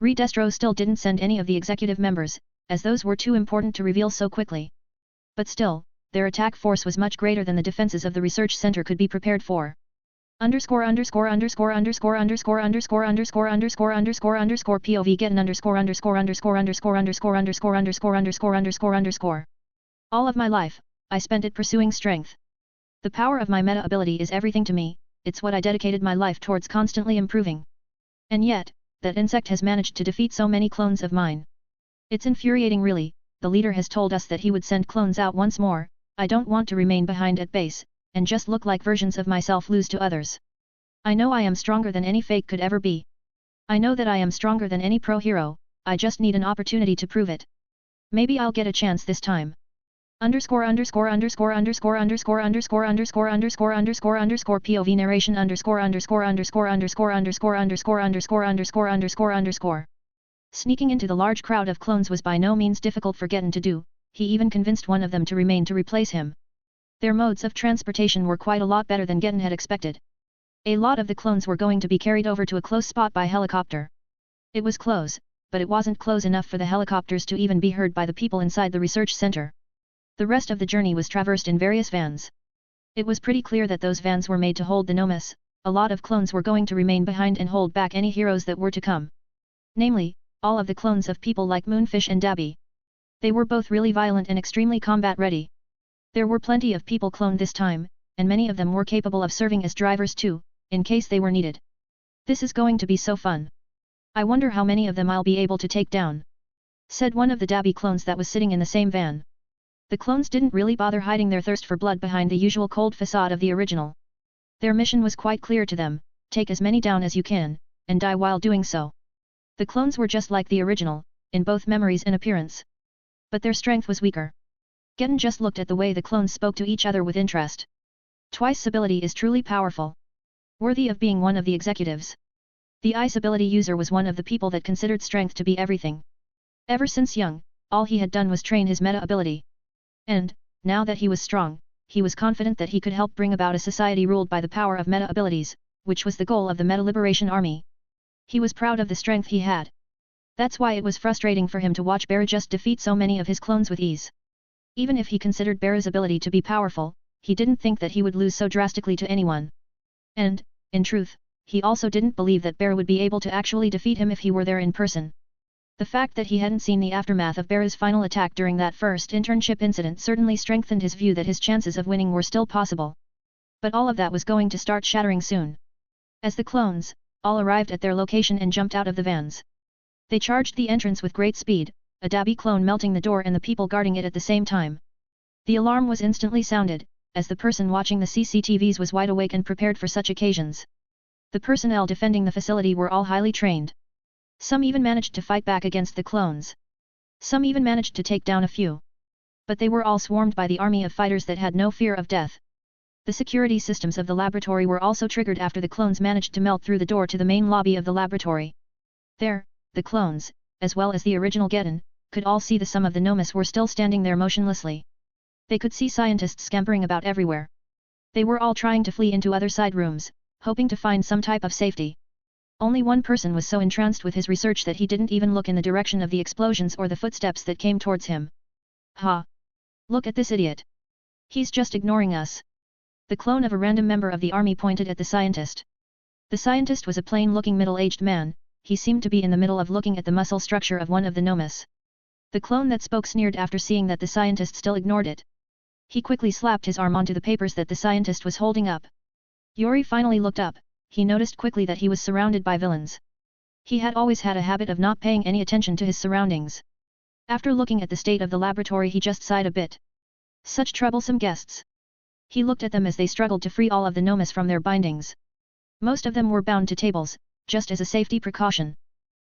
Redestro still didn't send any of the executive members, as those were too important to reveal so quickly. But still, their attack force was much greater than the defenses of the research center could be prepared for. Underscore underscore underscore underscore underscore underscore underscore underscore underscore underscore POV Getten underscore underscore underscore underscore underscore underscore underscore underscore underscore underscore. All of my life, I spent it pursuing strength. The power of my meta ability is everything to me, it's what I dedicated my life towards constantly improving. And yet, that insect has managed to defeat so many clones of mine. It's infuriating really. The leader has told us that he would send clones out once more. I don't want to remain behind at base, and just look like versions of myself lose to others. I know I am stronger than any fake could ever be. I know that I am stronger than any pro hero, I just need an opportunity to prove it. Maybe I'll get a chance this time. Underscore underscore underscore underscore underscore underscore underscore underscore underscore underscore POV narration underscore underscore underscore underscore underscore underscore underscore underscore underscore underscore. Sneaking into the large crowd of clones was by no means difficult for Getten to do, he even convinced one of them to remain to replace him. Their modes of transportation were quite a lot better than Getten had expected. A lot of the clones were going to be carried over to a close spot by helicopter. It was close, but it wasn't close enough for the helicopters to even be heard by the people inside the research center. The rest of the journey was traversed in various vans. It was pretty clear that those vans were made to hold the nomas. A lot of clones were going to remain behind and hold back any heroes that were to come. Namely, all of the clones of people like Moonfish and Dabi. They were both really violent and extremely combat ready. There were plenty of people cloned this time, and many of them were capable of serving as drivers too, in case they were needed. This is going to be so fun. I wonder how many of them I'll be able to take down, said one of the Dabi clones that was sitting in the same van. The clones didn't really bother hiding their thirst for blood behind the usual cold facade of the original. Their mission was quite clear to them, take as many down as you can, and die while doing so. The clones were just like the original, in both memories and appearance. But their strength was weaker. Getten just looked at the way the clones spoke to each other with interest. Twice's ability is truly powerful. Worthy of being one of the executives. The Ice ability user was one of the people that considered strength to be everything. Ever since young, all he had done was train his meta ability. And, now that he was strong, he was confident that he could help bring about a society ruled by the power of meta abilities, which was the goal of the Meta Liberation Army. He was proud of the strength he had. That's why it was frustrating for him to watch Bara just defeat so many of his clones with ease. Even if he considered Bara's ability to be powerful, he didn't think that he would lose so drastically to anyone. And, in truth, he also didn't believe that Bara would be able to actually defeat him if he were there in person. The fact that he hadn't seen the aftermath of Bara's final attack during that first internship incident certainly strengthened his view that his chances of winning were still possible. But all of that was going to start shattering soon. As the clones, all arrived at their location and jumped out of the vans. They charged the entrance with great speed, a Dabi clone melting the door and the people guarding it at the same time. The alarm was instantly sounded, as the person watching the CCTVs was wide awake and prepared for such occasions. The personnel defending the facility were all highly trained. Some even managed to fight back against the clones. Some even managed to take down a few. But they were all swarmed by the army of fighters that had no fear of death. The security systems of the laboratory were also triggered after the clones managed to melt through the door to the main lobby of the laboratory. There, the clones, as well as the original Getten, could all see some of the nomas were still standing there motionlessly. They could see scientists scampering about everywhere. They were all trying to flee into other side rooms, hoping to find some type of safety. Only one person was so entranced with his research that he didn't even look in the direction of the explosions or the footsteps that came towards him. Ha! Look at this idiot! He's just ignoring us. The clone of a random member of the army pointed at the scientist. The scientist was a plain-looking middle-aged man, he seemed to be in the middle of looking at the muscle structure of one of the nomas. The clone that spoke sneered after seeing that the scientist still ignored it. He quickly slapped his arm onto the papers that the scientist was holding up. Yori finally looked up. He noticed quickly that he was surrounded by villains. He had always had a habit of not paying any attention to his surroundings. After looking at the state of the laboratory he just sighed a bit. Such troublesome guests. He looked at them as they struggled to free all of the nomas from their bindings. Most of them were bound to tables, just as a safety precaution.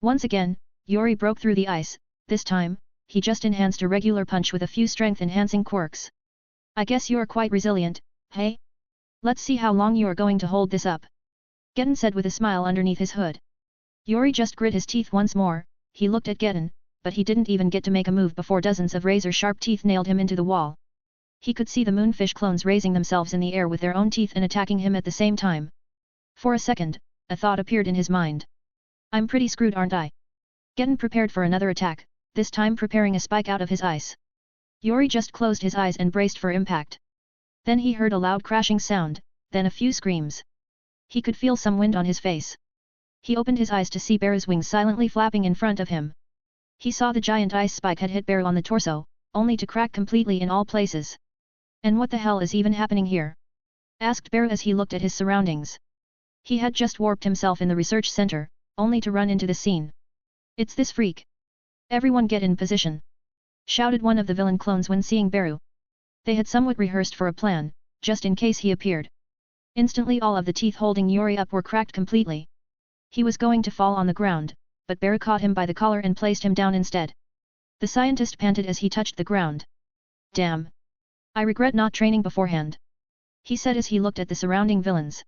Once again, Yori broke through the ice. This time, he just enhanced a regular punch with a few strength-enhancing quirks. I guess you're quite resilient, hey? Let's see how long you are going to hold this up. Getten said with a smile underneath his hood. Yori just grit his teeth once more. He looked at Getten, but he didn't even get to make a move before dozens of razor-sharp teeth nailed him into the wall. He could see the moonfish clones raising themselves in the air with their own teeth and attacking him at the same time. For a second, a thought appeared in his mind. I'm pretty screwed, aren't I? Getten prepared for another attack, this time preparing a spike out of his ice. Yori just closed his eyes and braced for impact. Then he heard a loud crashing sound, then a few screams. He could feel some wind on his face. He opened his eyes to see Bear's wings silently flapping in front of him. He saw the giant ice spike had hit Bear on the torso, only to crack completely in all places. And what the hell is even happening here? Asked Bear as he looked at his surroundings. He had just warped himself in the research center, only to run into the scene. It's this freak. Everyone get in position! Shouted one of the villain clones when seeing Beru. They had somewhat rehearsed for a plan, just in case he appeared. Instantly all of the teeth holding Yori up were cracked completely. He was going to fall on the ground, but Beru caught him by the collar and placed him down instead. The scientist panted as he touched the ground. Damn! I regret not training beforehand. He said as he looked at the surrounding villains.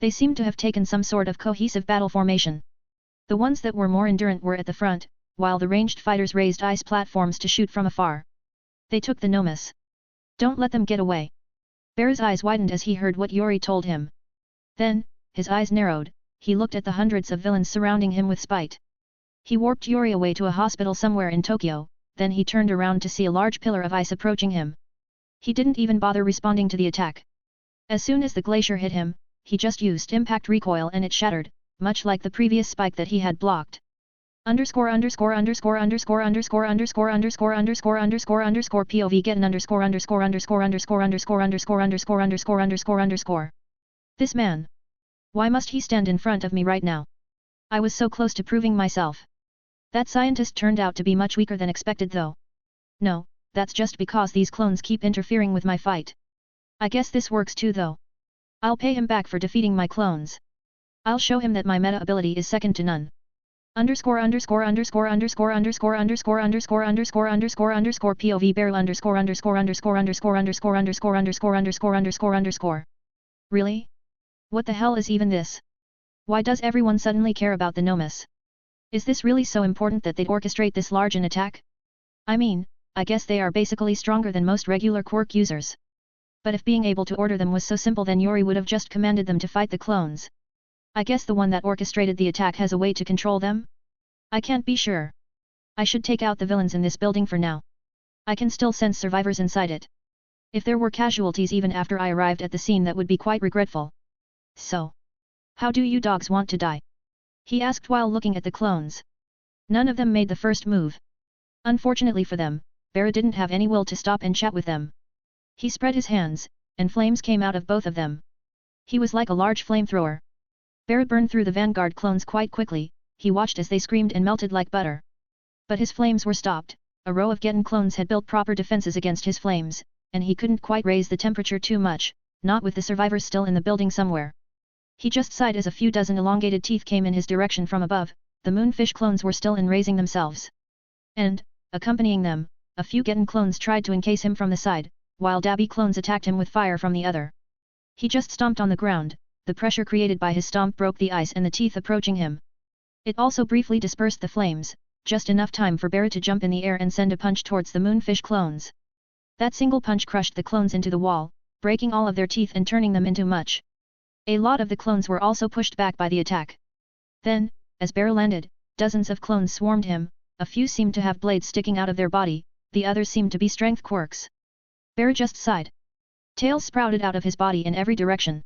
They seemed to have taken some sort of cohesive battle formation. The ones that were more endurant were at the front, while the ranged fighters raised ice platforms to shoot from afar. They took the Nomus. Don't let them get away. Bear's eyes widened as he heard what Yori told him. Then, his eyes narrowed, he looked at the hundreds of villains surrounding him with spite. He warped Yori away to a hospital somewhere in Tokyo, then he turned around to see a large pillar of ice approaching him. He didn't even bother responding to the attack. As soon as the glacier hit him, he just used impact recoil and it shattered, much like the previous spike that he had blocked. Underscore underscore underscore underscore underscore underscore underscore underscore underscore underscore POV Getten underscore underscore underscore underscore underscore underscore underscore underscore underscore underscore. This man. Why must he stand in front of me right now? I was so close to proving myself. That scientist turned out to be much weaker than expected though. No, that's just because these clones keep interfering with my fight. I guess this works too though. I'll pay him back for defeating my clones. I'll show him that my meta ability is second to none. Underscore underscore underscore underscore underscore underscore underscore underscore underscore underscore POV Bear underscore underscore underscore underscore underscore underscore underscore underscore underscore underscore. Really? What the hell is even this? Why does everyone suddenly care about the Nomus? Is this really so important that they'd orchestrate this large an attack? I mean, I guess they are basically stronger than most regular quirk users. But if being able to order them was so simple then Yori would have just commanded them to fight the clones. I guess the one that orchestrated the attack has a way to control them? I can't be sure. I should take out the villains in this building for now. I can still sense survivors inside it. If there were casualties even after I arrived at the scene that would be quite regretful. So. How do you dogs want to die? He asked while looking at the clones. None of them made the first move. Unfortunately for them, Bear didn't have any will to stop and chat with them. He spread his hands, and flames came out of both of them. He was like a large flamethrower. Bear burned through the vanguard clones quite quickly, he watched as they screamed and melted like butter. But his flames were stopped, a row of Getten clones had built proper defenses against his flames, and he couldn't quite raise the temperature too much, not with the survivors still in the building somewhere. He just sighed as a few dozen elongated teeth came in his direction from above, the moonfish clones were still in raising themselves. And, accompanying them, a few Getten clones tried to encase him from the side, while Dabby clones attacked him with fire from the other. He just stomped on the ground, the pressure created by his stomp broke the ice and the teeth approaching him. It also briefly dispersed the flames, just enough time for Bear to jump in the air and send a punch towards the moonfish clones. That single punch crushed the clones into the wall, breaking all of their teeth and turning them into mush. A lot of the clones were also pushed back by the attack. Then, as Bear landed, dozens of clones swarmed him, a few seemed to have blades sticking out of their body, the others seemed to be strength quirks. Bear just sighed. Tails sprouted out of his body in every direction.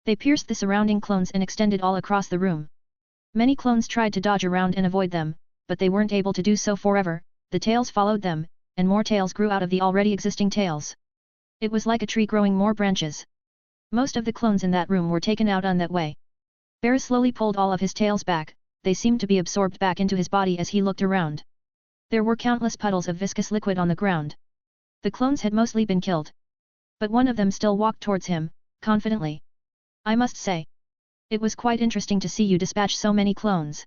They pierced the surrounding clones and extended all across the room. Many clones tried to dodge around and avoid them, but they weren't able to do so forever, the tails followed them, and more tails grew out of the already existing tails. It was like a tree growing more branches. Most of the clones in that room were taken out on that way. Bear slowly pulled all of his tails back, they seemed to be absorbed back into his body as he looked around. There were countless puddles of viscous liquid on the ground. The clones had mostly been killed. But one of them still walked towards him, confidently. I must say. It was quite interesting to see you dispatch so many clones.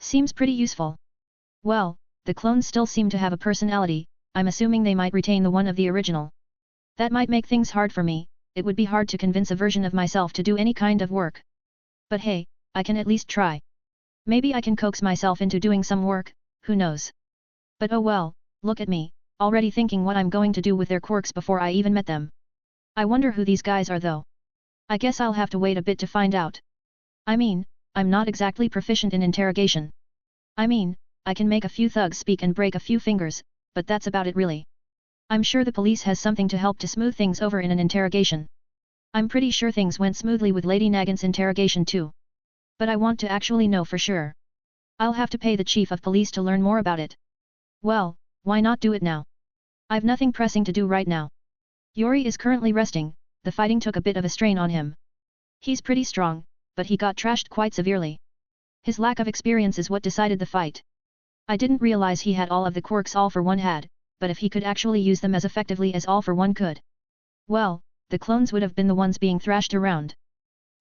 Seems pretty useful. Well, the clones still seem to have a personality, I'm assuming they might retain the one of the original. That might make things hard for me, it would be hard to convince a version of myself to do any kind of work. But hey, I can at least try. Maybe I can coax myself into doing some work, who knows. But oh well, look at me, already thinking what I'm going to do with their quirks before I even met them. I wonder who these guys are though. I guess I'll have to wait a bit to find out. I mean, I'm not exactly proficient in interrogation. I mean, I can make a few thugs speak and break a few fingers, but that's about it really. I'm sure the police has something to help to smooth things over in an interrogation. I'm pretty sure things went smoothly with Lady Nagant's interrogation too. But I want to actually know for sure. I'll have to pay the chief of police to learn more about it. Well, why not do it now? I've nothing pressing to do right now. Yori is currently resting, the fighting took a bit of a strain on him. He's pretty strong, but he got trashed quite severely. His lack of experience is what decided the fight. I didn't realize he had all of the quirks All for One had, but if he could actually use them as effectively as All for One could. Well, the clones would have been the ones being thrashed around.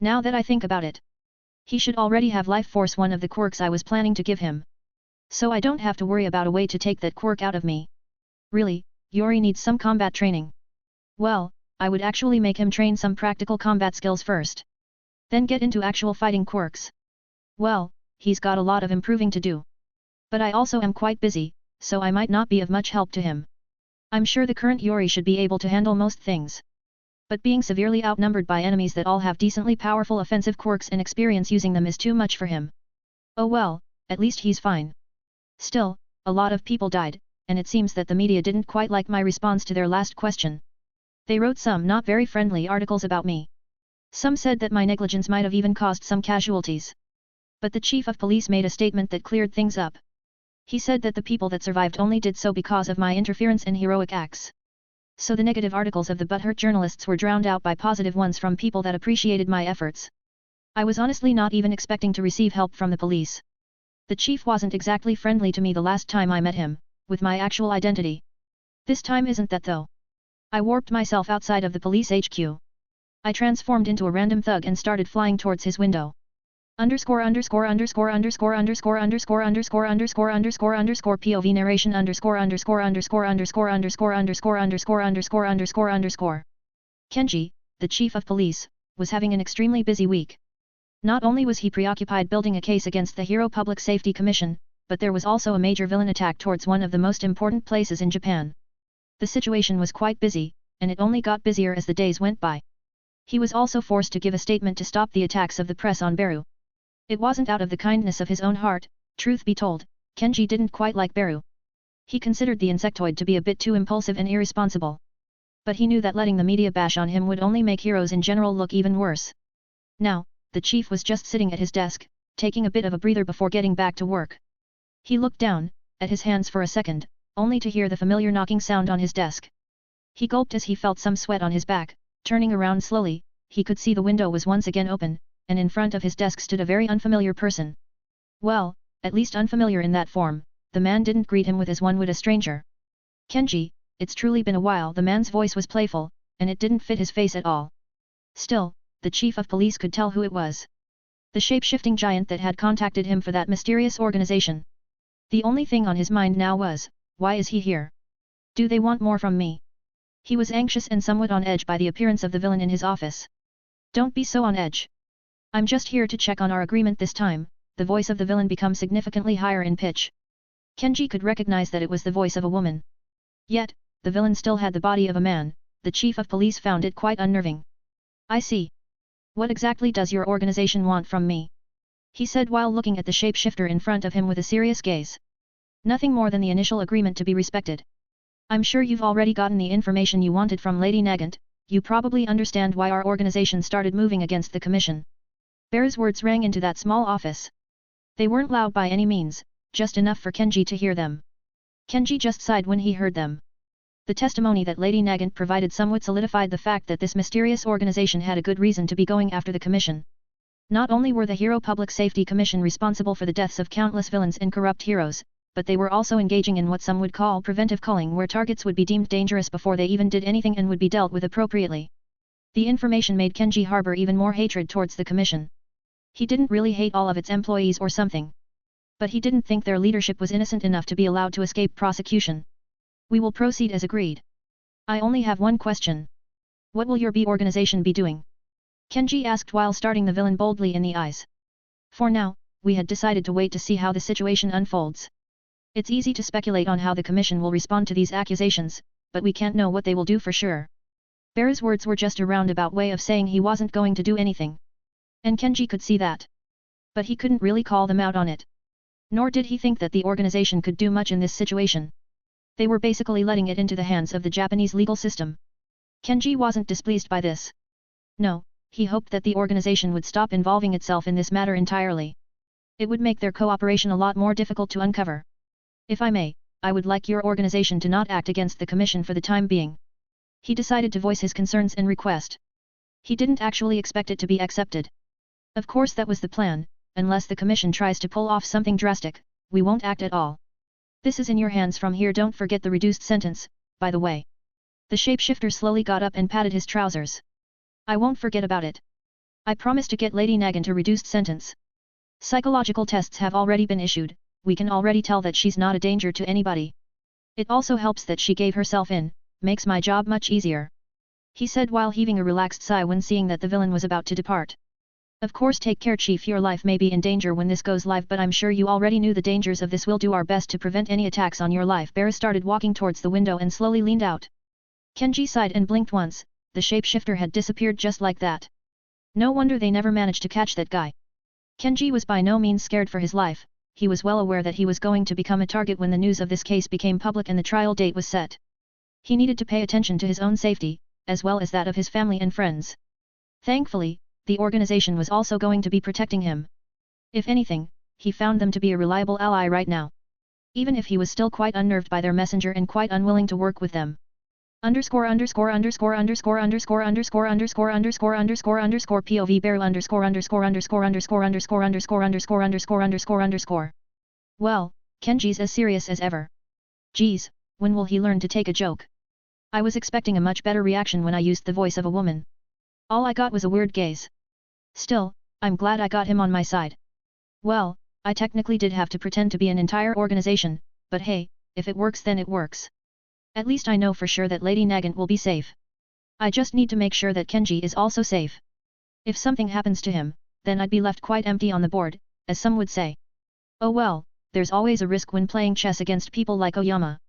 Now that I think about it. He should already have Life Force, one of the quirks I was planning to give him. So I don't have to worry about a way to take that quirk out of me. Really, Yori needs some combat training. Well, I would actually make him train some practical combat skills first. Then get into actual fighting quirks. Well, he's got a lot of improving to do. But I also am quite busy, so I might not be of much help to him. I'm sure the current Yori should be able to handle most things. But being severely outnumbered by enemies that all have decently powerful offensive quirks and experience using them is too much for him. Oh well, at least he's fine. Still, a lot of people died, and it seems that the media didn't quite like my response to their last question. They wrote some not very friendly articles about me. Some said that my negligence might have even caused some casualties. But the chief of police made a statement that cleared things up. He said that the people that survived only did so because of my interference and heroic acts. So the negative articles of the butthurt journalists were drowned out by positive ones from people that appreciated my efforts. I was honestly not even expecting to receive help from the police. The chief wasn't exactly friendly to me the last time I met him, with my actual identity. This time isn't that though. I warped myself outside of the police HQ. I transformed into a random thug and started flying towards his window. POV narration Kenji, the chief of police, was having an extremely busy week. Not only was he preoccupied building a case against the Hero Public Safety Commission, but there was also a major villain attack towards one of the most important places in Japan. The situation was quite busy, and it only got busier as the days went by. He was also forced to give a statement to stop the attacks of the press on Beru. It wasn't out of the kindness of his own heart, truth be told, Kenji didn't quite like Beru. He considered the insectoid to be a bit too impulsive and irresponsible. But he knew that letting the media bash on him would only make heroes in general look even worse. Now, the chief was just sitting at his desk, taking a bit of a breather before getting back to work. He looked down, at his hands for a second, only to hear the familiar knocking sound on his desk. He gulped as he felt some sweat on his back. Turning around slowly, he could see the window was once again open, and in front of his desk stood a very unfamiliar person. Well, at least unfamiliar in that form, the man didn't greet him with as one would a stranger. Kenji, it's truly been a while. The man's voice was playful, and it didn't fit his face at all. Still, the chief of police could tell who it was. The shape-shifting giant that had contacted him for that mysterious organization. The only thing on his mind now was, why is he here? Do they want more from me? He was anxious and somewhat on edge by the appearance of the villain in his office. Don't be so on edge. I'm just here to check on our agreement this time. The voice of the villain became significantly higher in pitch. Kenji could recognize that it was the voice of a woman. Yet, the villain still had the body of a man. The chief of police found it quite unnerving. I see. What exactly does your organization want from me? He said while looking at the shapeshifter in front of him with a serious gaze. Nothing more than the initial agreement to be respected. I'm sure you've already gotten the information you wanted from Lady Nagant. You probably understand why our organization started moving against the commission. Bear's words rang into that small office. They weren't loud by any means, just enough for Kenji to hear them. Kenji just sighed when he heard them. The testimony that Lady Nagant provided somewhat solidified the fact that this mysterious organization had a good reason to be going after the commission. Not only were the Hero Public Safety Commission responsible for the deaths of countless villains and corrupt heroes, but they were also engaging in what some would call preventive culling, where targets would be deemed dangerous before they even did anything and would be dealt with appropriately. The information made Kenji harbor even more hatred towards the commission. He didn't really hate all of its employees or something. But he didn't think their leadership was innocent enough to be allowed to escape prosecution. We will proceed as agreed. I only have one question. What will your B organization be doing? Kenji asked while starting the villain boldly in the eyes. For now, we had decided to wait to see how the situation unfolds. It's easy to speculate on how the commission will respond to these accusations, but we can't know what they will do for sure. Bear's words were just a roundabout way of saying he wasn't going to do anything. And Kenji could see that. But he couldn't really call them out on it. Nor did he think that the organization could do much in this situation. They were basically letting it into the hands of the Japanese legal system. Kenji wasn't displeased by this. No, he hoped that the organization would stop involving itself in this matter entirely. It would make their cooperation a lot more difficult to uncover. If I may, I would like your organization to not act against the commission for the time being. He decided to voice his concerns and request. He didn't actually expect it to be accepted. Of course that was the plan, unless the commission tries to pull off something drastic, we won't act at all. This is in your hands from here. Don't forget the reduced sentence, by the way. The shapeshifter slowly got up and patted his trousers. I won't forget about it. I promise to get Lady Nagin to reduced sentence. Psychological tests have already been issued, we can already tell that she's not a danger to anybody. It also helps that she gave herself in, makes my job much easier. He said while heaving a relaxed sigh when seeing that the villain was about to depart. Of course, take care, Chief, your life may be in danger when this goes live, but I'm sure you already knew the dangers of this. We'll do our best to prevent any attacks on your life. Bear started walking towards the window and slowly leaned out. Kenji sighed and blinked once, the shapeshifter had disappeared just like that. No wonder they never managed to catch that guy. Kenji was by no means scared for his life, he was well aware that he was going to become a target when the news of this case became public and the trial date was set. He needed to pay attention to his own safety, as well as that of his family and friends. Thankfully, the organization was also going to be protecting him. If anything, he found them to be a reliable ally right now. Even if he was still quite unnerved by their messenger and quite unwilling to work with them. POV barrel Well, Kenji's as serious as ever. Geez, when will he learn to take a joke? I was expecting a much better reaction when I used the voice of a woman. All I got was a weird gaze. Still, I'm glad I got him on my side. Well, I technically did have to pretend to be an entire organization, but hey, if it works then it works. At least I know for sure that Lady Nagant will be safe. I just need to make sure that Kenji is also safe. If something happens to him, then I'd be left quite empty on the board, as some would say. Oh well, there's always a risk when playing chess against people like Oyama.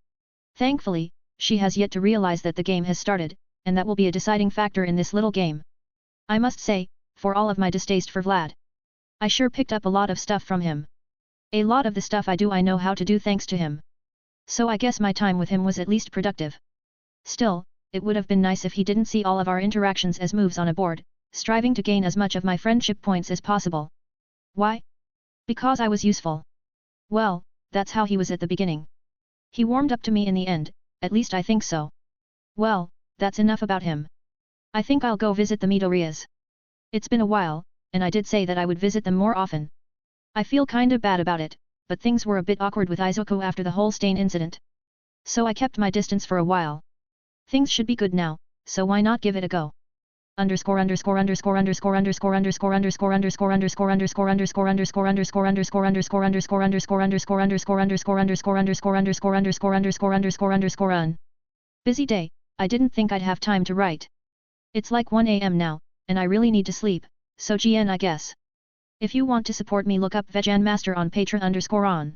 Thankfully, she has yet to realize that the game has started, and that will be a deciding factor in this little game. I must say, for all of my distaste for Vlad, I sure picked up a lot of stuff from him. A lot of the stuff I know how to do thanks to him. So I guess my time with him was at least productive. Still, it would have been nice if he didn't see all of our interactions as moves on a board, striving to gain as much of my friendship points as possible. Why? Because I was useful. Well, that's how he was at the beginning. He warmed up to me in the end, at least I think so. Well, that's enough about him. I think I'll go visit the Midoriyas. It's been a while, and I did say that I would visit them more often. I feel kinda bad about it, but things were a bit awkward with Izuku after the whole stain incident. So I kept my distance for a while. Things should be good now, so why not give it a go? Busy day, I didn't think I'd have time to write. It's like 1 AM now, and I really need to sleep, so GN I guess. If you want to support me, look up Vegan Master on Patreon_on.